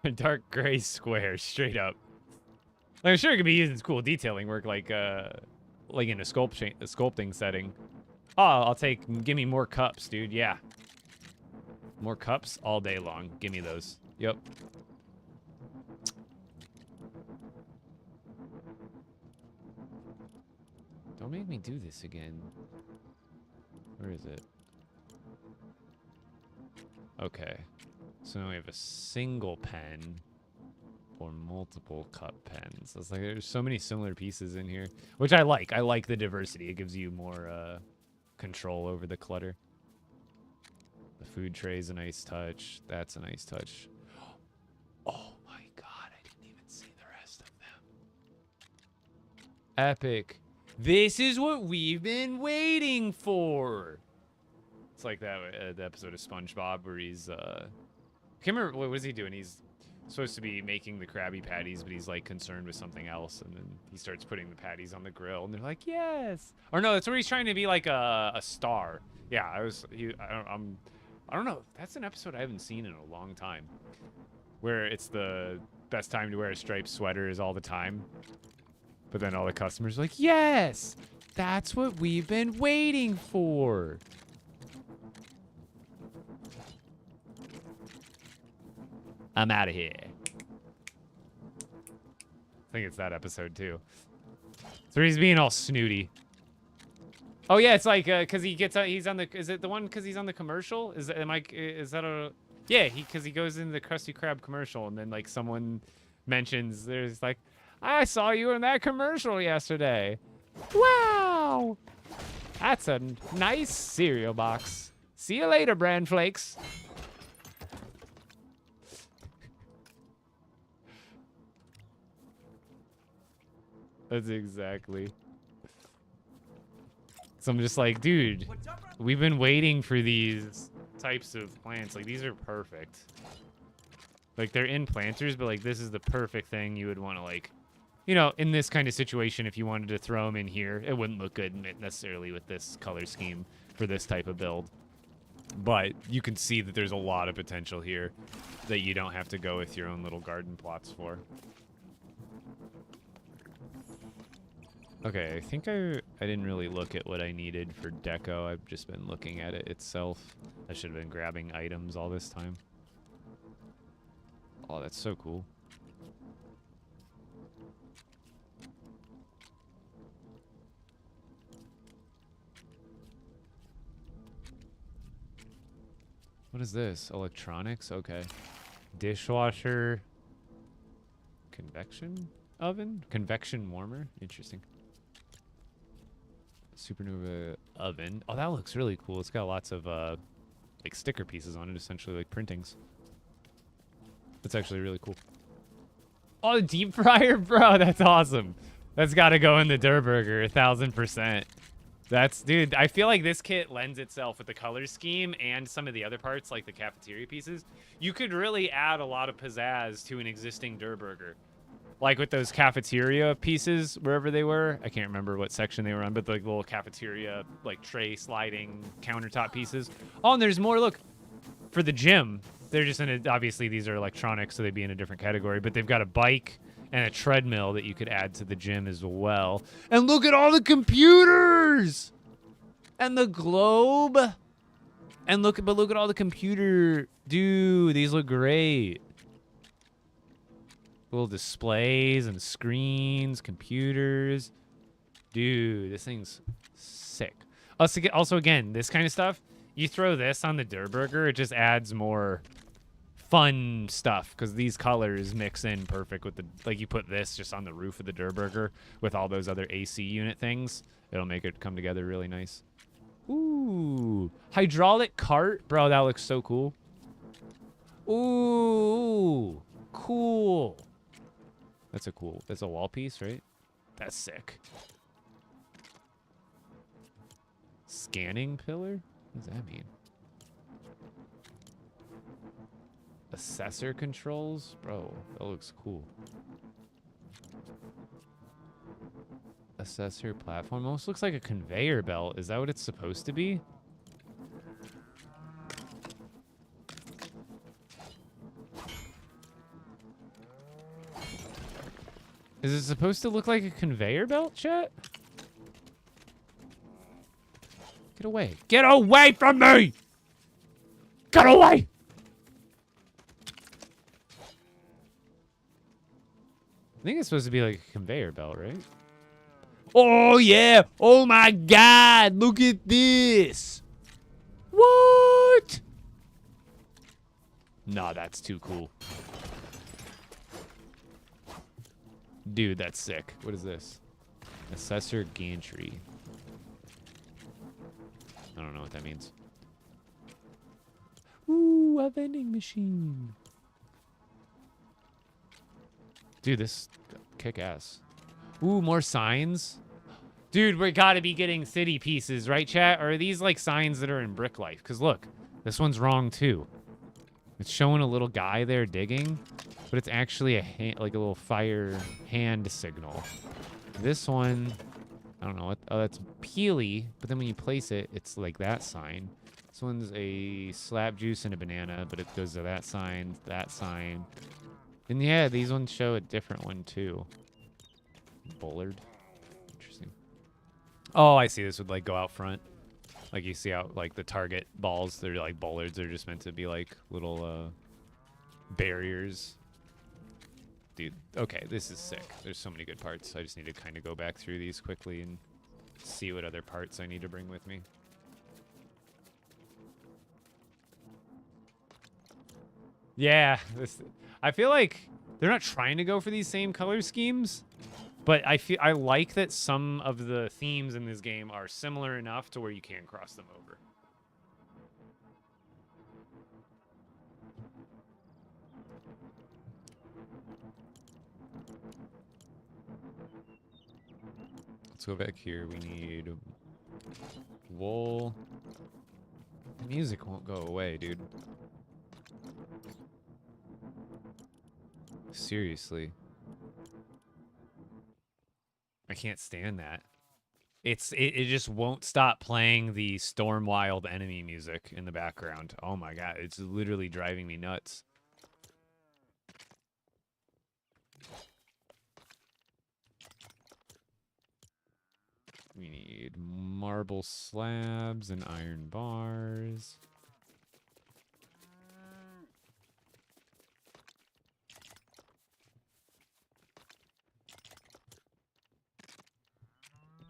A dark gray square, straight up. Like, I'm sure it could be used in cool detailing work, like in a sculpting setting. Oh, give me more cups, dude. Yeah. More cups all day long. Give me those. Yep. Don't make me do this again. Where is it? Okay. So now we have a single pen or multiple cup pens. So it's like there's so many similar pieces in here, which I like. I like the diversity. It gives you more control over the clutter. The food tray is a nice touch. That's a nice touch. Oh my god, I didn't even see the rest of them. Epic. This is what we've been waiting for. It's like that the episode of SpongeBob where he's I can't remember what was he doing. He's supposed to be making the Krabby Patties, but he's like concerned with something else, and then he starts putting the patties on the grill, and they're like, yes. Or no, that's where he's trying to be like a star. Yeah, I don't know. That's an episode I haven't seen in a long time, where it's the best time to wear a striped sweater is all the time, but then all the customers are like, yes, that's what we've been waiting for. I'm out of here. I think it's that episode too. So he's being all snooty. Oh yeah, it's like cause he's on the, is it the one cause he's on the commercial? Is that yeah, cause he goes into the Krusty Krab commercial, and then like someone mentions, there's like, I saw you in that commercial yesterday. Wow. That's a nice cereal box. See you later, Bran Flakes. That's exactly. So I'm just like, dude, we've been waiting for these types of plants. Like, these are perfect. Like, they're in planters, but like, this is the perfect thing you would want to, like, you know, in this kind of situation, if you wanted to throw them in here, it wouldn't look good necessarily with this color scheme for this type of build. But you can see that there's a lot of potential here that you don't have to go with your own little garden plots for. Okay, I think I didn't really look at what I needed for deco. I've just been looking at it itself. I should have been grabbing items all this time. Oh, that's so cool. What is this? Electronics? Okay. Dishwasher. Convection oven? Convection warmer? Interesting. Supernova oven. Oh, that looks really cool. It's got lots of like sticker pieces on it, essentially like printings. That's actually really cool. Oh, the deep fryer, bro, that's awesome. That's got to go in the Durr Burger, 1000%. That's, dude, I feel like this kit lends itself with the color scheme and some of the other parts, like the cafeteria pieces. You could really add a lot of pizzazz to an existing Durr Burger. Like with those cafeteria pieces, wherever they were. I can't remember what section they were on, but the like, little cafeteria, like tray sliding countertop pieces. Oh, and there's more, look, for the gym. They're just in a, obviously these are electronics, so they'd be in a different category, but they've got a bike and a treadmill that you could add to the gym as well. And look at all the computers! And the globe! And look at all the computer. Dude, these look great. Little displays and screens, computers. Dude, this thing's sick. Also, again, this kind of stuff, you throw this on the Durr Burger, it just adds more fun stuff because these colors mix in perfect with the, like you put this just on the roof of the Durr Burger with all those other AC unit things. It'll make it come together really nice. Ooh, hydraulic cart. Bro, that looks so cool. Ooh, cool. That's a wall piece, right? That's sick. Scanning pillar? What does that mean? Assessor controls? Bro, that looks cool. Assessor platform. Almost looks like a conveyor belt. Is that what it's supposed to be? Is it supposed to look like a conveyor belt, chat? Get away. Get away from me! Get away! I think it's supposed to be like a conveyor belt, right? Oh, yeah. Oh, my God. Look at this. What? Nah, that's too cool. Dude, that's sick. What is this? Assessor gantry. I don't know what that means. Ooh, a vending machine. Dude, this kick ass. Ooh, more signs. Dude, we gotta be getting city pieces, right, chat? Or are these like signs that are in Brick Life? Because look, this one's wrong too. It's showing a little guy there digging, but it's actually like a little fire hand signal. This one, I don't know what. Oh, that's peely, but then when you place it, it's like that sign. This one's a slap juice and a banana, but it goes to that sign, that sign. And yeah, these ones show a different one too. Bullard. Interesting. Oh, I see. This would like go out front. Like you see out like the target balls, they're like bollards. They're just meant to be like little barriers. Dude, okay, this is sick. There's so many good parts. I just need to kind of go back through these quickly and see what other parts I need to bring with me. Yeah, I feel like they're not trying to go for these same color schemes, but I like that some of the themes in this game are similar enough to where you can cross them over. Let's go back here. We need wool. The music won't go away, dude. Seriously. I can't stand that. It just won't stop playing the Storm Wild enemy music in the background. Oh my god, it's literally driving me nuts. We need marble slabs and iron bars.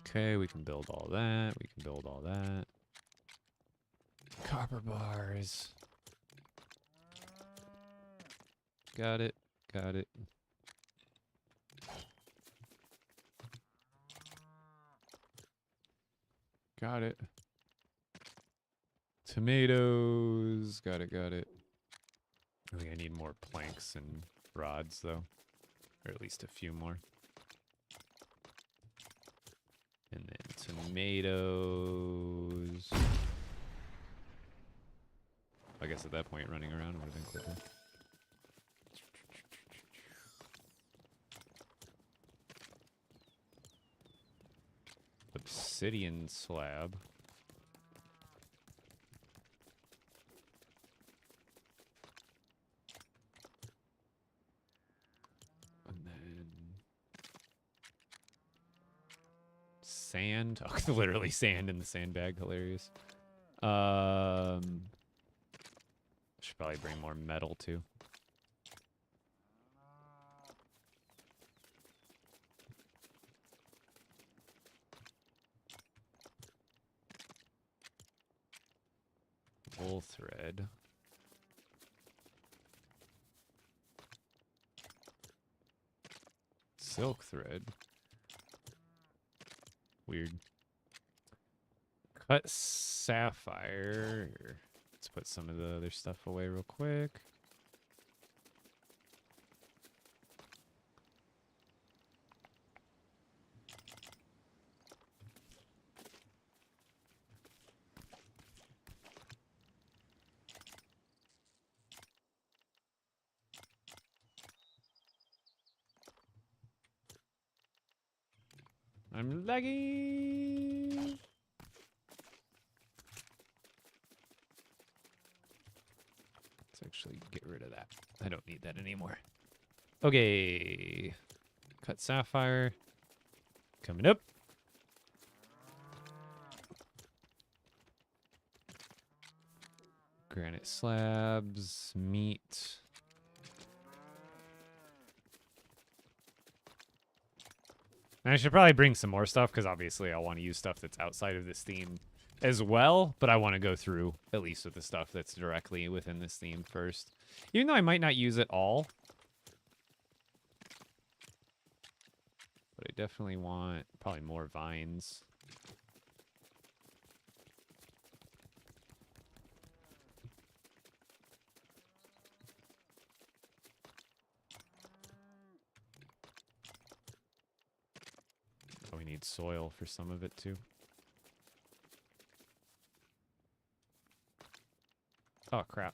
Okay, we can build all that. We can build all that. Copper bars. Got it. Got it. Got it. Tomatoes. Got it, got it. I think I need more planks and rods, though. Or at least a few more. And then tomatoes. I guess at that point, running around would have been quicker. Obsidian slab. And then sand. Oh, literally sand in the sandbag. Hilarious. Should probably bring more metal too. Wool thread. Silk thread. Weird. Cut sapphire. Let's put some of the other stuff away real quick. I'm laggy. Let's actually get rid of that. I don't need that anymore. Okay. Cut sapphire. Coming up. Granite slabs. Meat. And I should probably bring some more stuff because obviously I want to use stuff that's outside of this theme as well, but I want to go through at least with the stuff that's directly within this theme first. Even though I might not use it all. But I definitely want probably more vines. Oh, we need soil for some of it too. Oh, crap.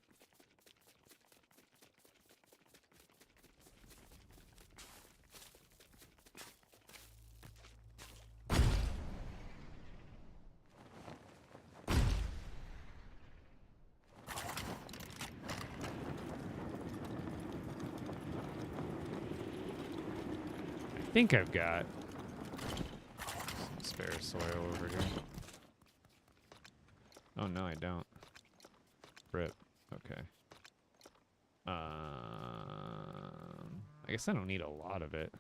I think I've got some spare soil over here. Oh, no, I don't. Rip. Okay. I guess I don't need a lot of it.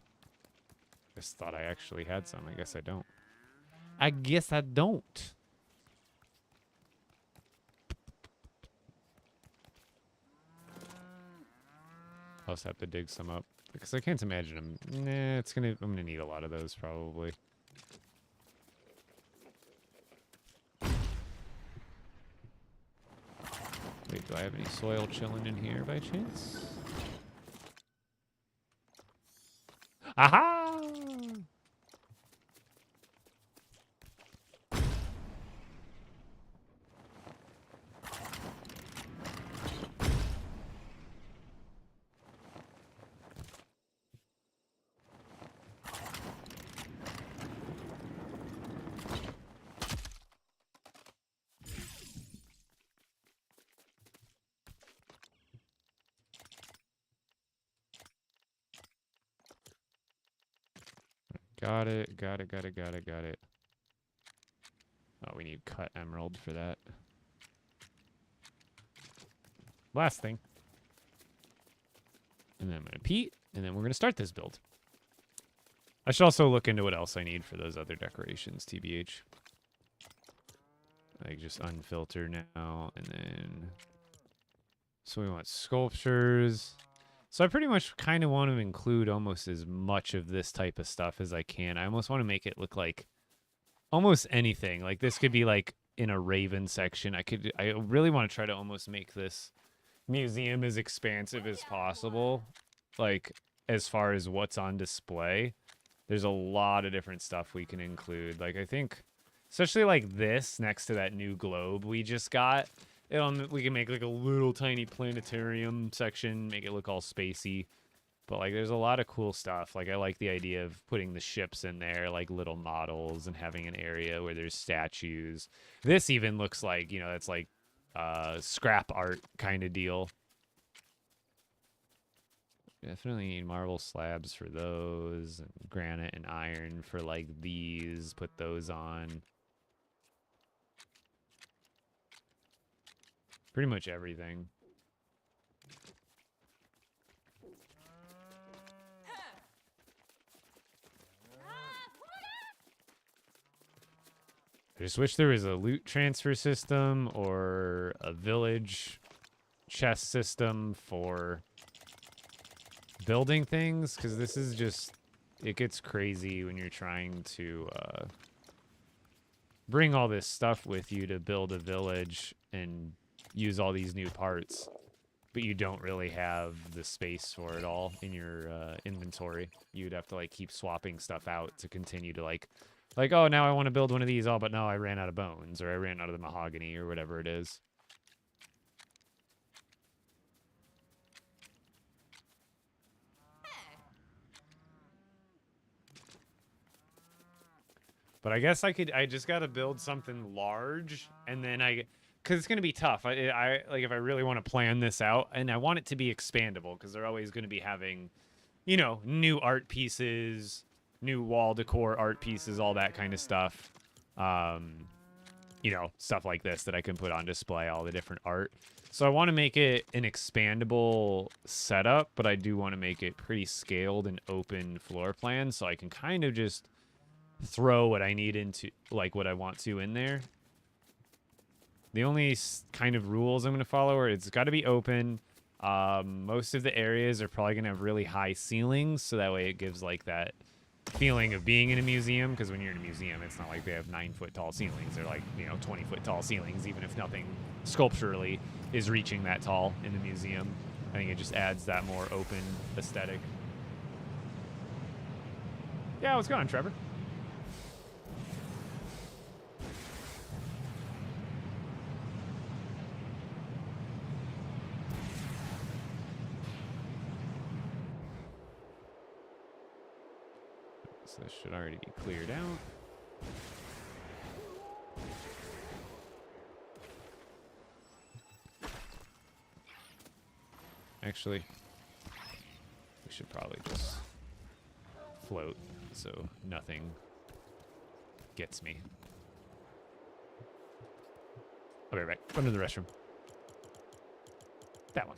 Just thought I actually had some. I guess I don't. I guess I don't. I'll just have to dig some up. Because I can't imagine I'm... Nah, I'm gonna need a lot of those, probably. Wait, do I have any soil chilling in here by chance? Aha! Got it, got it, got it, got it, got it. Oh, we need cut emerald for that. Last thing. And then I'm going to peat, and then we're going to start this build. I should also look into what else I need for those other decorations, TBH. Like, just unfilter now, and then... So we want sculptures. So I pretty much kind of want to include almost as much of this type of stuff as I can. I almost want to make it look like almost anything. Like this could be like in a Raven section. I really want to try to almost make this museum as expansive as possible. Like as far as what's on display. There's a lot of different stuff we can include. Like I think, especially like this next to that new globe we just got. We can make like a little tiny planetarium section, make it look all spacey. But like there's a lot of cool stuff. Like I like the idea of putting the ships in there, like little models, and having an area where there's statues. This even looks like, you know, it's like scrap art kind of deal. Definitely need marble slabs for those, and granite and iron for like these. Put those on. Pretty much everything. I just wish there was a loot transfer system or a village chest system for building things, because this is just, it gets crazy when you're trying to bring all this stuff with you to build a village and use all these new parts, but you don't really have the space for it all in your inventory. You'd have to like keep swapping stuff out to continue to like, oh, now I want to build one of these. Oh, but no, I ran out of bones, or I ran out of the mahogany, or whatever it is. But I guess I just got to build something large, and then because it's going to be tough. I like if I really want to plan this out, and I want it to be expandable, because they're always going to be having, you know, new art pieces, new wall decor art pieces, all that kind of stuff. You know, stuff like this that I can put on display, all the different art. So I want to make it an expandable setup, but I do want to make it pretty scaled and open floor plan, so I can kind of just throw what I need into, like what I want to in there. The only kind of rules I'm going to follow are it's got to be open. Most of the areas are probably gonna have really high ceilings, so that way it gives like that feeling of being in a museum. Because when you're in a museum, it's not like they have 9-foot tall ceilings. They're like 20-foot tall ceilings, even if nothing sculpturally is reaching that tall in the museum. I think it just adds that more open aesthetic. Yeah, what's going on, Trevor? So this should already be cleared out. Actually, we should probably just float so nothing gets me. I'll be right back. Run to the restroom. That one.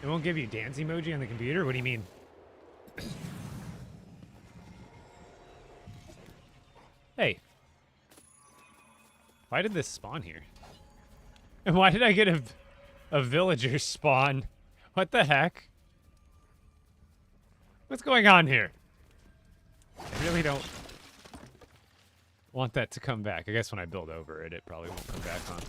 It won't give you dance emoji on the computer? What do you mean? Hey. Why did this spawn here? And why did I get a villager spawn? What the heck? What's going on here? I really don't want that to come back. I guess when I build over it, it probably won't come back on.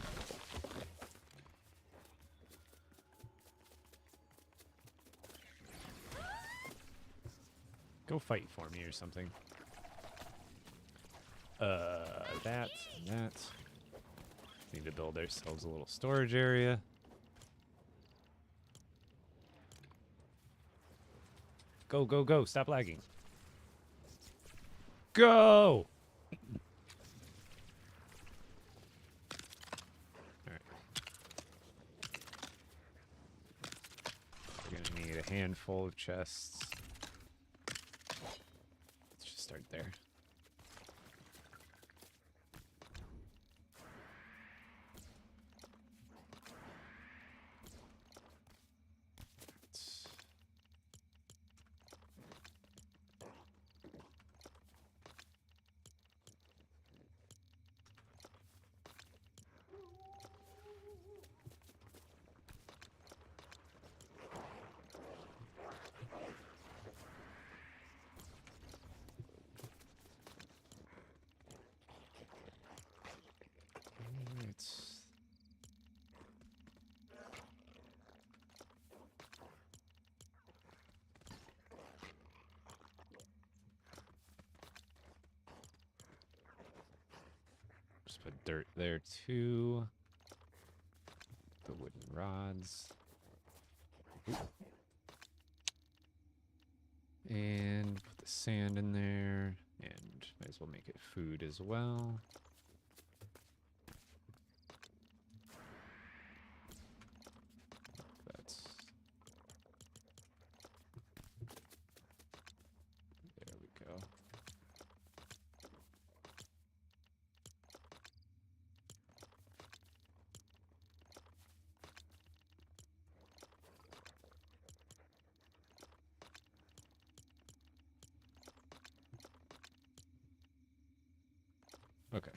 Go fight for me or something. That and that. Need to build ourselves a little storage area. Go, go, go. Stop lagging. Go! Alright. We're gonna need a handful of chests. Let's just start there. put dirt there too. The wooden rods. Ooh. And put the sand in there. And might as well make it food as well. That's... There we go. Okay.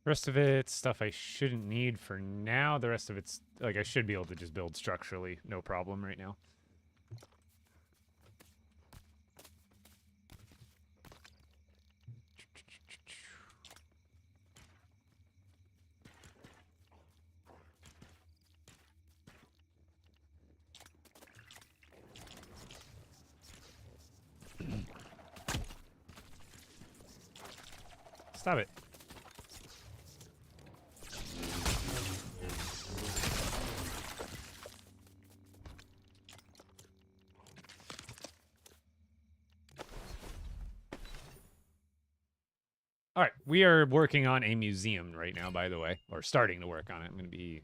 The rest of it's stuff I shouldn't need for now. The rest of it's, like, I should be able to just build structurally. No problem right now. Stop it. All right, we are working on a museum right now, by the way, or starting to work on it. I'm going to be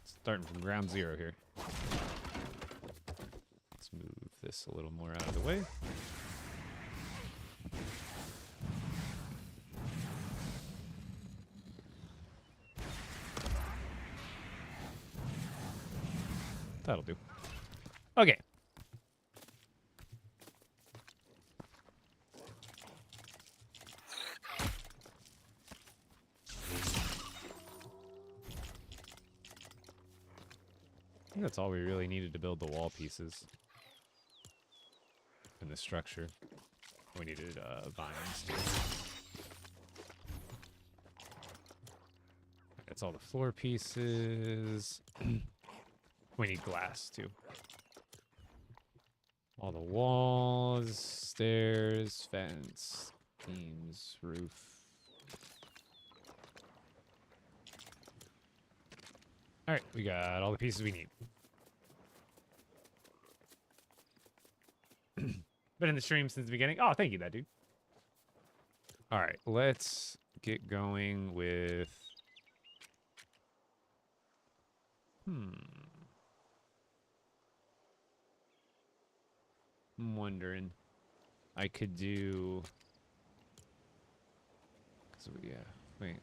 starting from ground zero here. Let's move this a little more out of the way. That'll do. Okay. I think that's all we really needed to build the wall pieces. And the structure. We needed vines too. That's all the floor pieces. We need glass too. All the walls, stairs, fence, beams, roof. All right, we got all the pieces we need. Been in the stream since the beginning. Oh, thank you, that dude. All right, let's get going with... I'm wondering. I could do... Yeah, wait.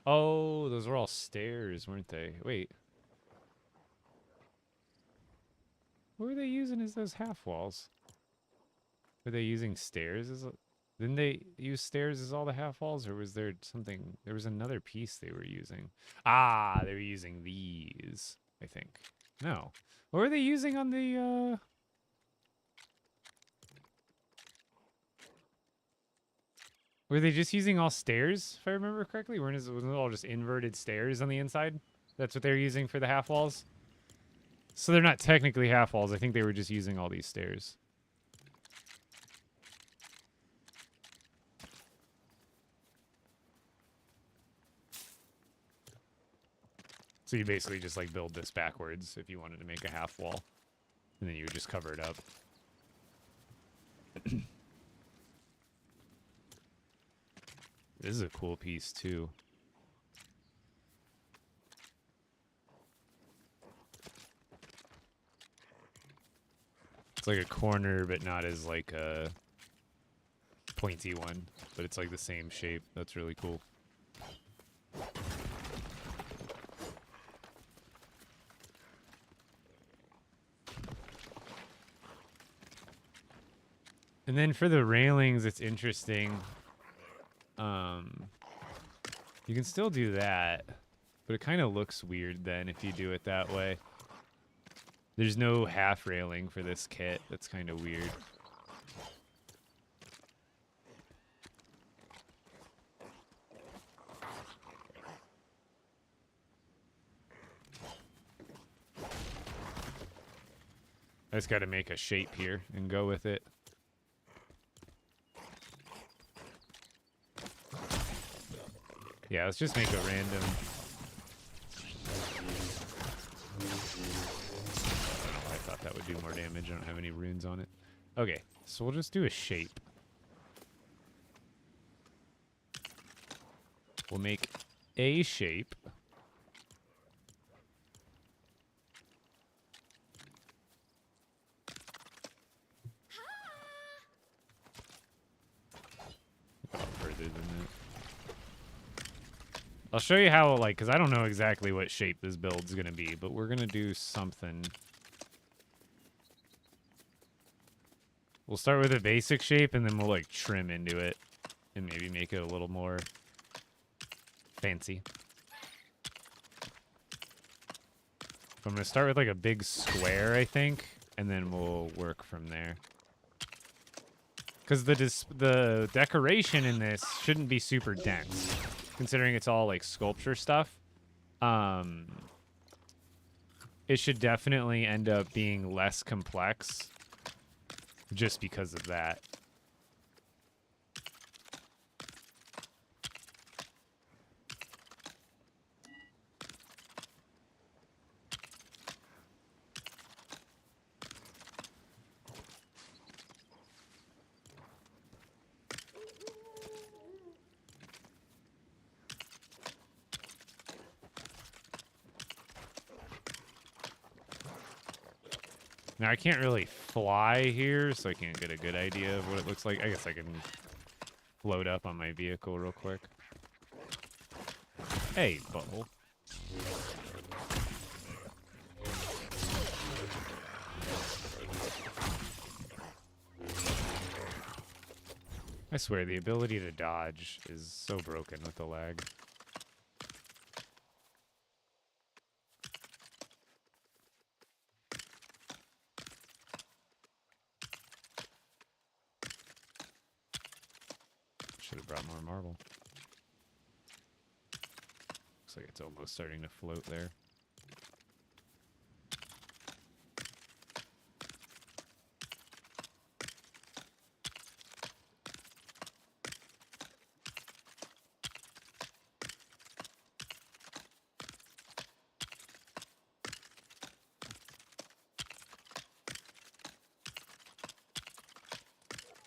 Oh, those were all stairs, weren't they? Wait. What were they using as those half walls? Were they using stairs as... Didn't they use stairs as all the half walls, or was there something... There was another piece they were using. Ah, they were using these, I think. No. What were they using on the... Were they just using all stairs, if I remember correctly? Wasn't it all just inverted stairs on the inside? That's what they were using for the half walls? So they're not technically half walls. I think they were just using all these stairs. So you basically just like build this backwards if you wanted to make a half wall. And then you would just cover it up. This is a cool piece too. It's like a corner, but not as like a pointy one, but it's like the same shape. That's really cool. And then for the railings, it's interesting. You can still do that, but it kind of looks weird then if you do it that way. There's no half railing for this kit. That's kind of weird. I just got to make a shape here and go with it. Yeah, let's just make a random. I thought that would do more damage. I don't have any runes on it. Okay, so we'll just do a shape. We'll make a shape. Further than that. I'll show you how, like, because I don't know exactly what shape this build's going to be, but we're going to do something. We'll start with a basic shape, and then we'll, like, trim into it and maybe make it a little more fancy. I'm going to start with, like, a big square, I think, and then we'll work from there. Because the decoration in this shouldn't be super dense, considering it's all like sculpture stuff. It should definitely end up being less complex just because of that. Now, I can't really fly here, so I can't get a good idea of what it looks like. I guess I can float up on my vehicle real quick. Hey, butthole. I swear, the ability to dodge is so broken with the lag. Should have brought more marble. Looks like it's almost starting to float there.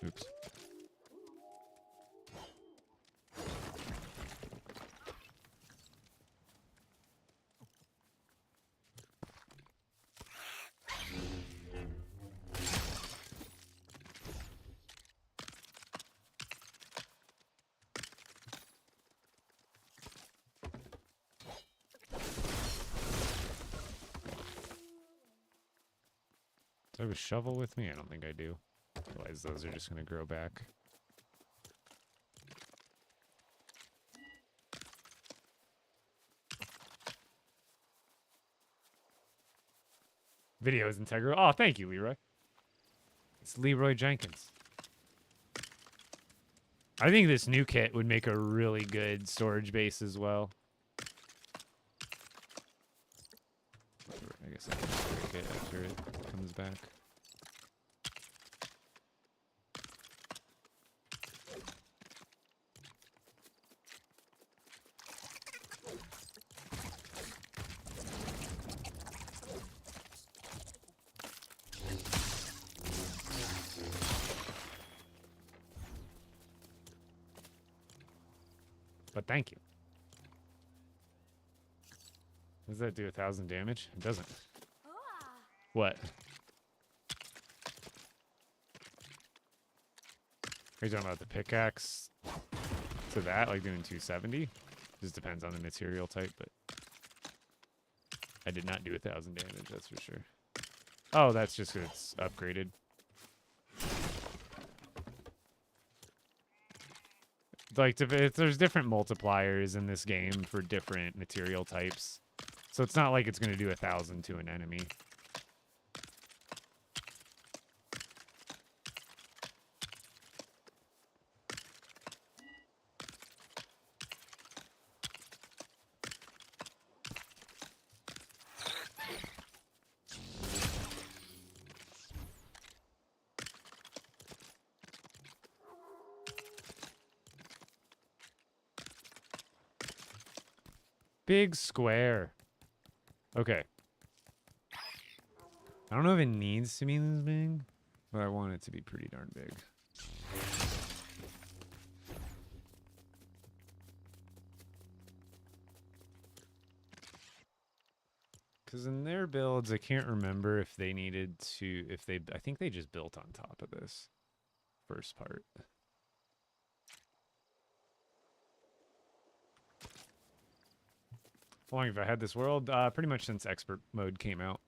Oops. Do I have a shovel with me? I don't think I do. Otherwise, those are just going to grow back. Video is integral. Oh, thank you, Leroy. It's Leroy Jenkins. I think this new kit would make a really good storage base as well. I guess I can break it after it comes back. But thank you. Does that do 1,000 damage? It doesn't. What? Are you talking about the pickaxe to that, like doing 270? Just depends on the material type, but I did not do 1,000 damage, that's for sure. Oh, that's just because it's upgraded. Like, there's different multipliers in this game for different material types. So it's not like it's going to do 1,000 to an enemy. Big square. Okay. I don't know if it needs to be this big, but I want it to be pretty darn big. Because in their builds, I can't remember if they needed to, I think they just built on top of this first part. How long have I had this world? Pretty much since expert mode came out.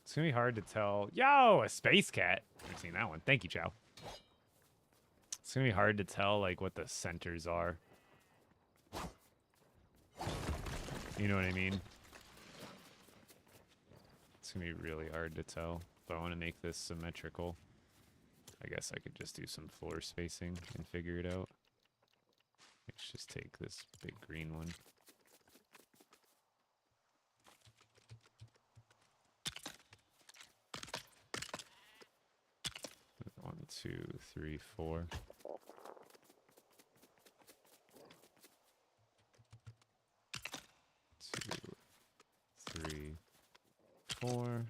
It's gonna be hard to tell. Yo, a space cat. I've seen that one. Thank you, Chow. It's gonna be hard to tell like what the centers are. You know what I mean? It's gonna be really hard to tell. But I want to make this symmetrical. I guess I could just do some floor spacing and figure it out. Let's just take this big green one. 1, 2, 3, 4. 2, 3, 4.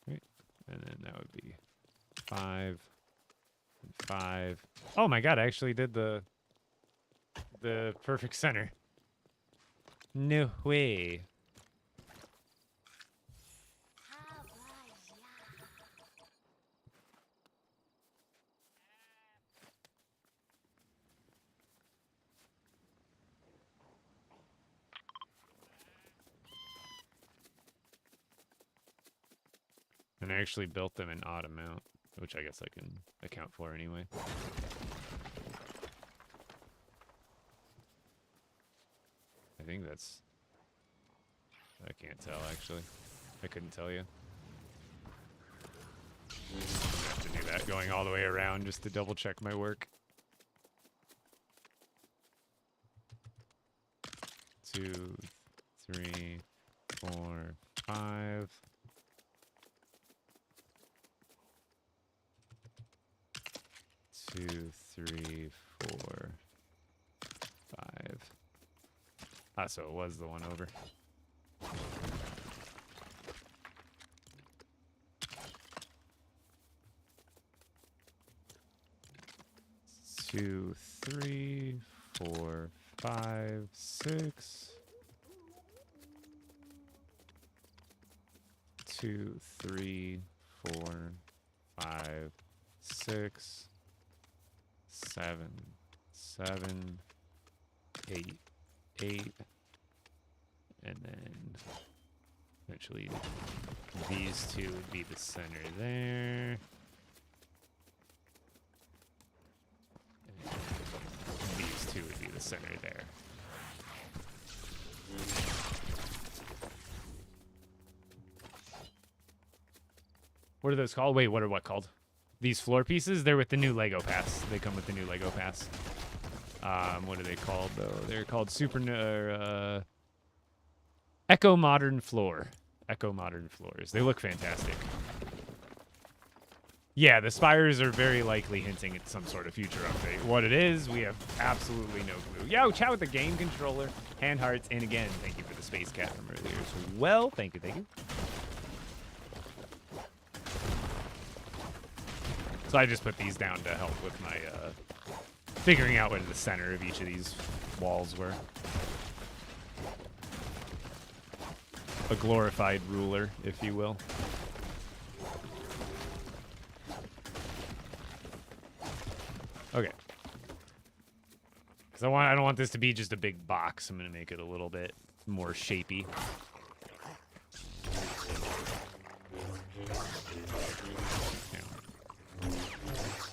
Right. And then that would be 5 and 5. Oh my god, I actually did the perfect center. No way. And I actually built them in odd amount, which I guess I can account for anyway. I think that's... I can't tell, actually. I couldn't tell you. I have to do that going all the way around just to double check my work. 2, 3, 4, 5. 2, 3, 4, 5. Ah, so it was the one over. Two, 3, 4, 5, 6. 2, 3, 4, 5, 6. 7, 7, 8, 8, and then eventually these two would be the center there. And these two would be the center there. What are those called? Wait, what are what called? These floor pieces, they're with the new LEGO Pass. They come with the new LEGO Pass. What are they called, though? They're called Eco Modern Floor. Eco Modern Floors. They look fantastic. Yeah, the spires are very likely hinting at some sort of future update. What it is, we have absolutely no clue. Yo, chat with the game controller, hand hearts, and again, thank you for the space cat from earlier as well. Thank you, thank you. So I just put these down to help with my figuring out what the center of each of these walls were. A glorified ruler, if you will. Okay. Because I don't want this to be just a big box. I'm gonna make it a little bit more shapy.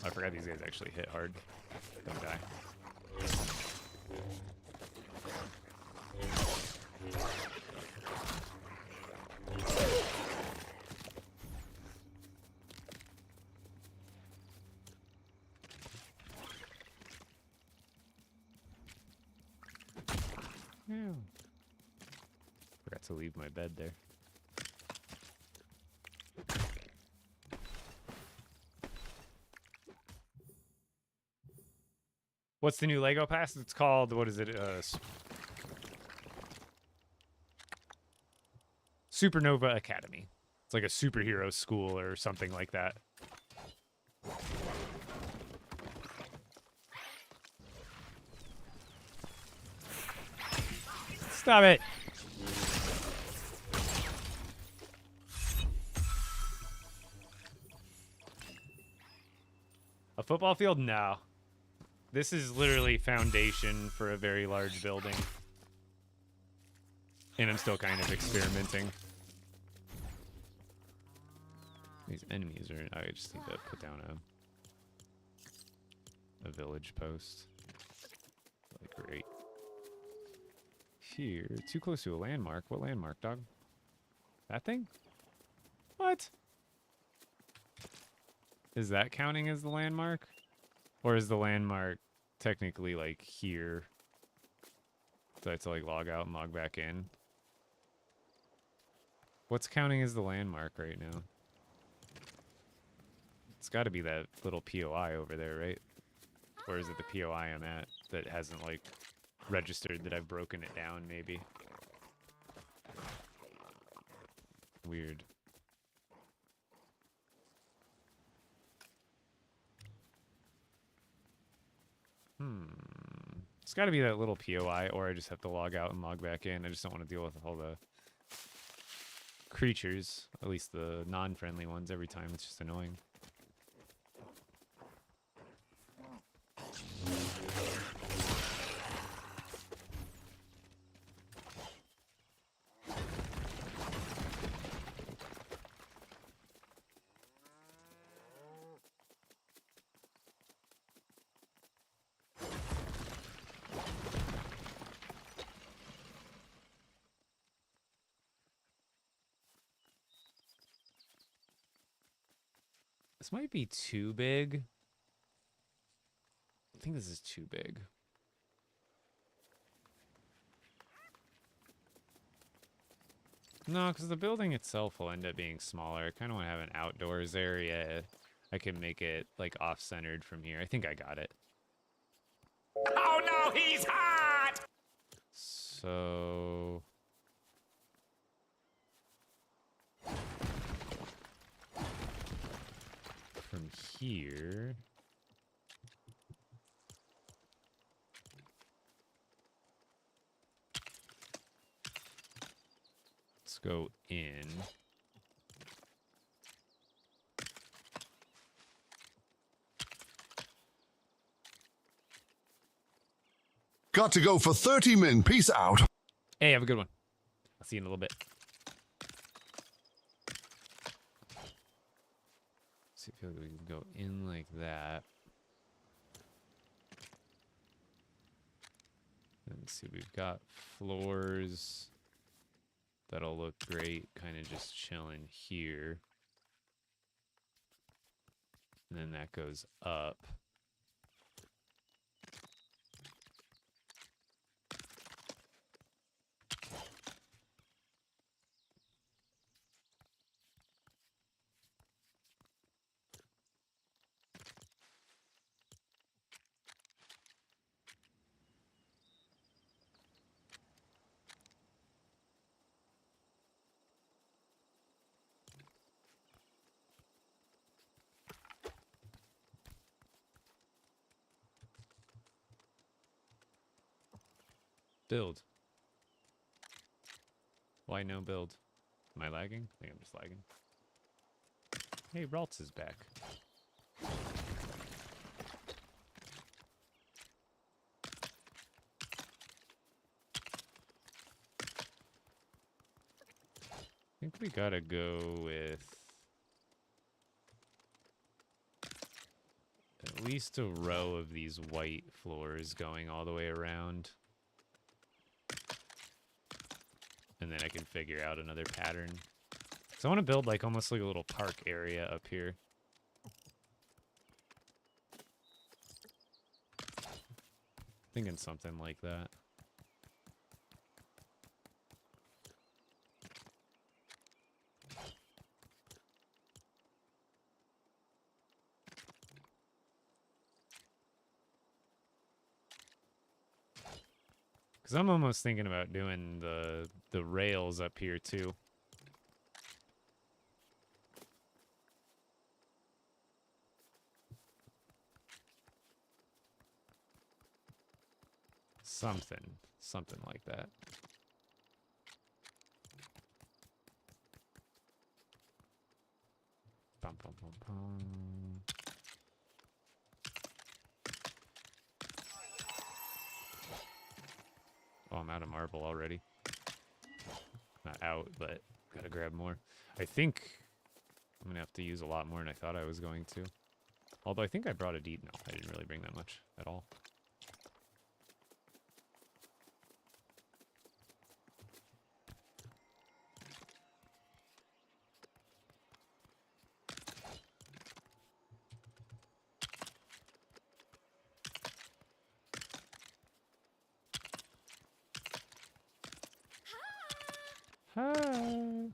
I forgot these guys actually hit hard. Don't die. Yeah. Forgot to leave my bed there. What's the new Lego pass? It's called, what is it? Supernova Academy. It's like a superhero school or something like that. Stop it. A football field? No. This is literally foundation for a very large building. And I'm still kind of experimenting. These enemies are... I just need to put down a village post. Like, right here. Too close to a landmark. What landmark, dog? That thing? What? Is that counting as the landmark? Or is the landmark technically, like, here? So I have to, like, log out and log back in? What's counting as the landmark right now? It's got to be that little POI over there, right? Or is it the POI I'm at that hasn't, like, registered that I've broken it down, maybe? Weird. It's got to be that little POI, or I just have to log out and log back in. I just don't want to deal with all the creatures, at least the non-friendly ones, every time. It's just annoying. This might be too big. I think this is too big. No, because the building itself will end up being smaller. I kind of want to have an outdoors area. I can make it, like, off-centered from here. I think I got it. Oh no, he's hot! So... from here... let's go in. Got to go for 30 min. Peace out. Hey, have a good one. I'll see you in a little bit. See if we can go in like that. And see, we've got floors. That'll look great, kind of just chilling here. And then that goes up. Build. Why no build? Am I lagging? I think I'm just lagging. Hey, Raltz is back. I think we gotta go with at least a row of these white floors going all the way around. And then I can figure out another pattern. So I want to build like almost like a little park area up here. Thinking something like that. Because I'm almost thinking about doing the rails up here, too. Something like that. Bum, bum, bum, bum. Oh, I'm out of marble already. Not out, but gotta grab more. I think I'm gonna have to use a lot more than I thought I was going to. Although I think I brought a deed. No, I didn't really bring that much at all. Hi.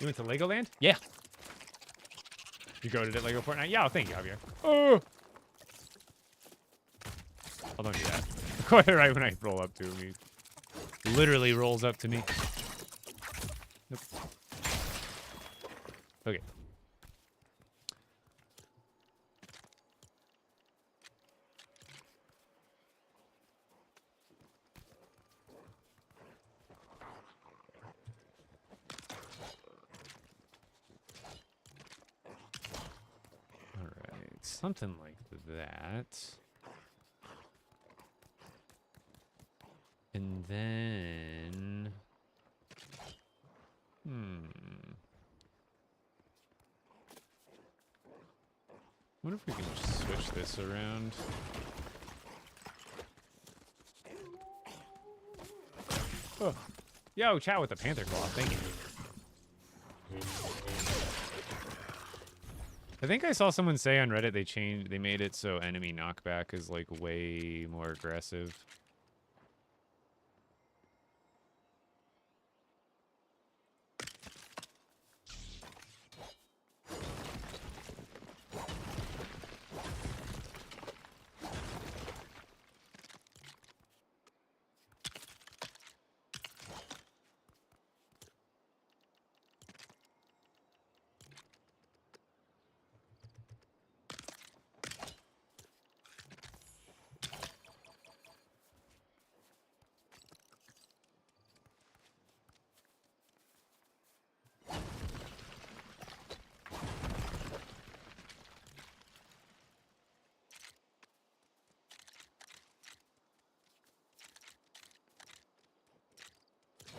You went to Legoland? Yeah. You go to LEGO Fortnite? Yeah, thank you, Javier. Oh! Oh, don't do that. Quite right when I roll up to him. He literally rolls up to me. Nope. Okay. Alright, something like that. And then... What if we can just switch this around? Oh. Yo, chat with the Panther Claw, thank you. I think I saw someone say on Reddit they made it so enemy knockback is like way more aggressive.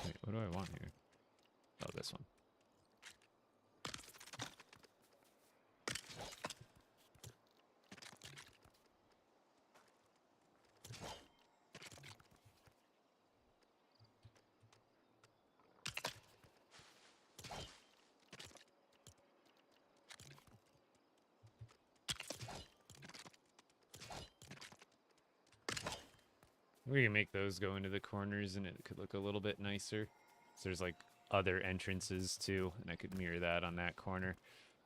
Wait, what do I want here? Oh, this one. We can make those go into the corners and it could look a little bit nicer. So there's like other entrances too, and I could mirror that on that corner.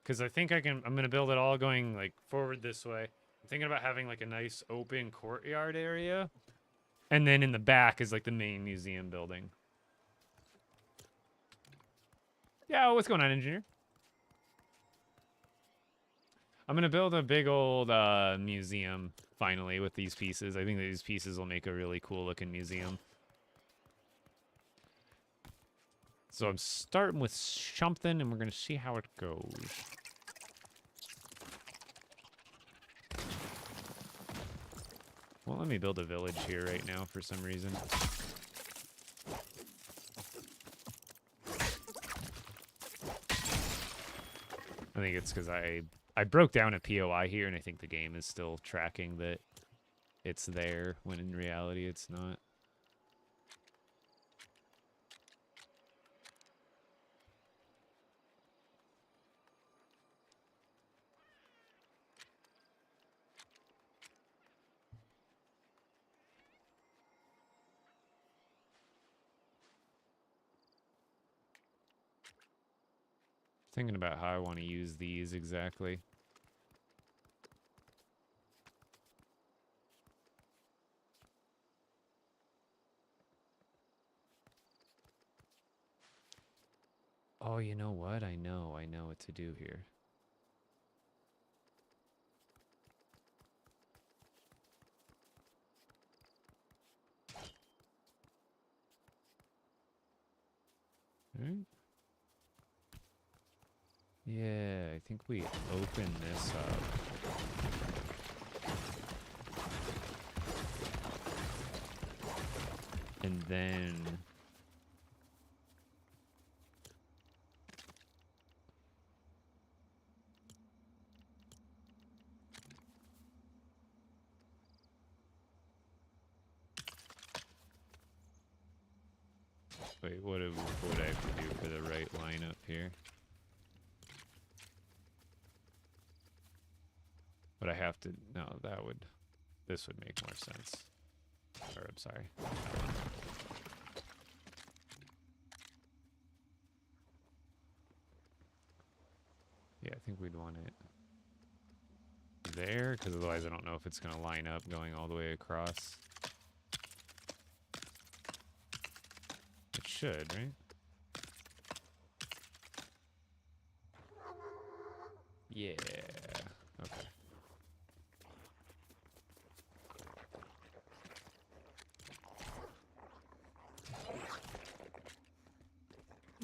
Because I think I'm gonna build it all going like forward this way. I'm thinking about having like a nice open courtyard area. And then in the back is like the main museum building. Yeah, what's going on, engineer? I'm gonna build a big old museum finally with these pieces. I think these pieces will make a really cool looking museum. So I'm starting with something and we're gonna see how it goes. Well, let me build a village here right now for some reason. I think it's because I broke down a POI here, and I think the game is still tracking that it's there, when in reality it's not. Thinking about how I want to use these exactly. Oh, you know what? I know what to do here. Alright. Yeah, I think we open this up. And then... Wait, what would I have to do for the right lineup here? Would I have to... No, that would... This would make more sense. Or, I'm sorry. Yeah, I think we'd want it there, because otherwise I don't know if it's going to line up going all the way across. It should, right? Yeah. Okay.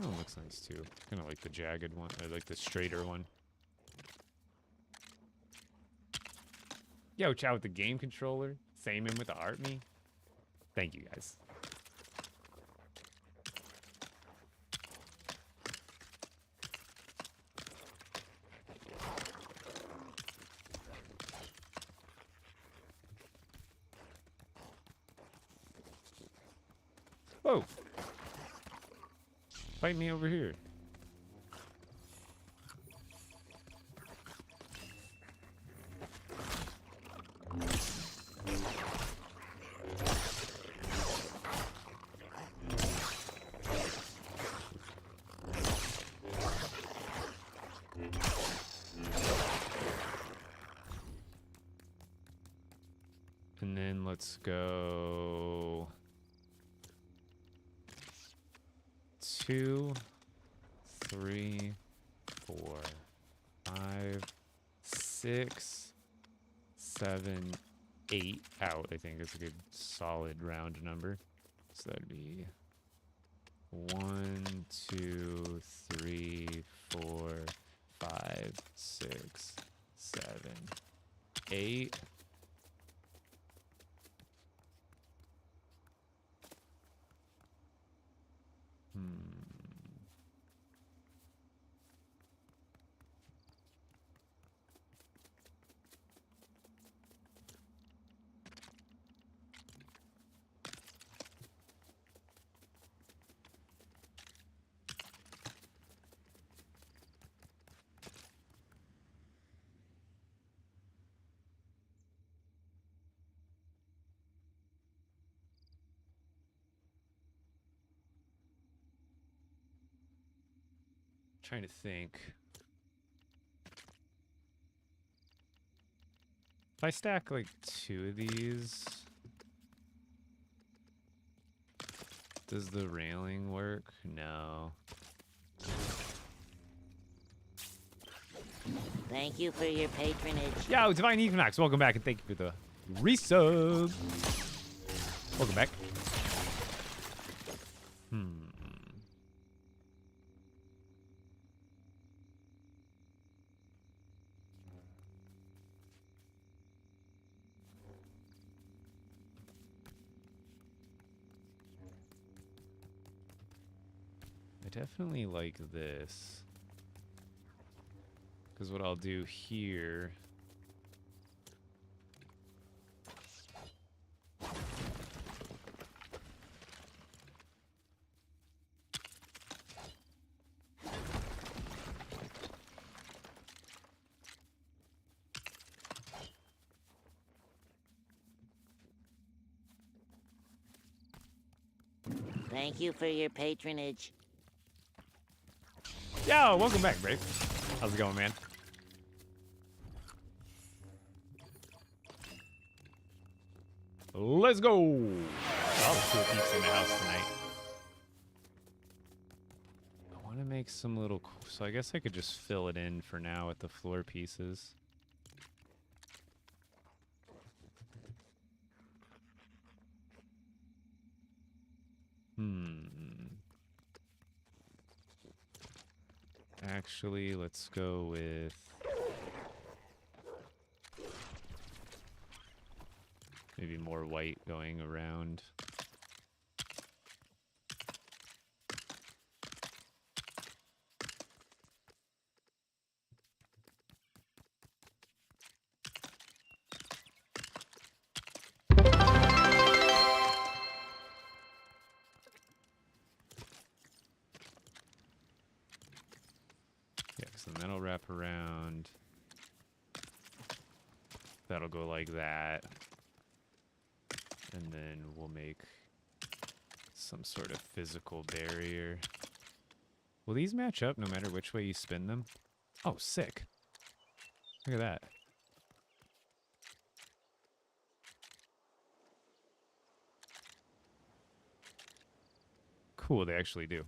Oh, it looks nice too. Kind of like the jagged one, or like the straighter one. Yo, chat with the game controller. Same in with the art me. Thank you guys. Whoa. Fight me over here. And then let's go 2, 3, 4, 5, 6, 7, 8 out. I think is a good solid round number. So that'd be 1, 2, 3, 4, 5, 6, 7, 8. Trying to think. If I stack like 2 of these, does the railing work? No. Thank you for your patronage. Yo, Divine Equinox, welcome back and thank you for the resub. Welcome back. I definitely like this. Because what I'll do here... Thank you for your patronage. Yo, welcome back, Brave. How's it going, man? Let's go! All the cool peeps in the house tonight. I want to make some little... So I guess I could just fill it in for now with the floor pieces. Actually, let's go with... maybe more white going around. Yeah, so then that'll wrap around. That'll go like that. And then we'll make some sort of physical barrier. Will these match up no matter which way you spin them? Oh, sick. Look at that. Cool, they actually do.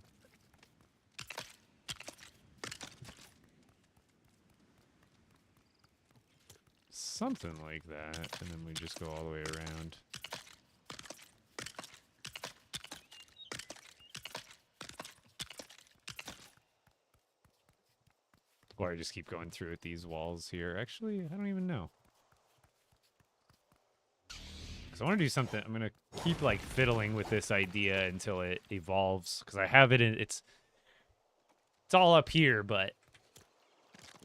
Something like that, and then we just go all the way around. Or I just keep going through with these walls here. Actually, I don't even know. Because I want to do something. I'm going to keep, like, fiddling with this idea until it evolves. Because I have it in... It's all up here, but...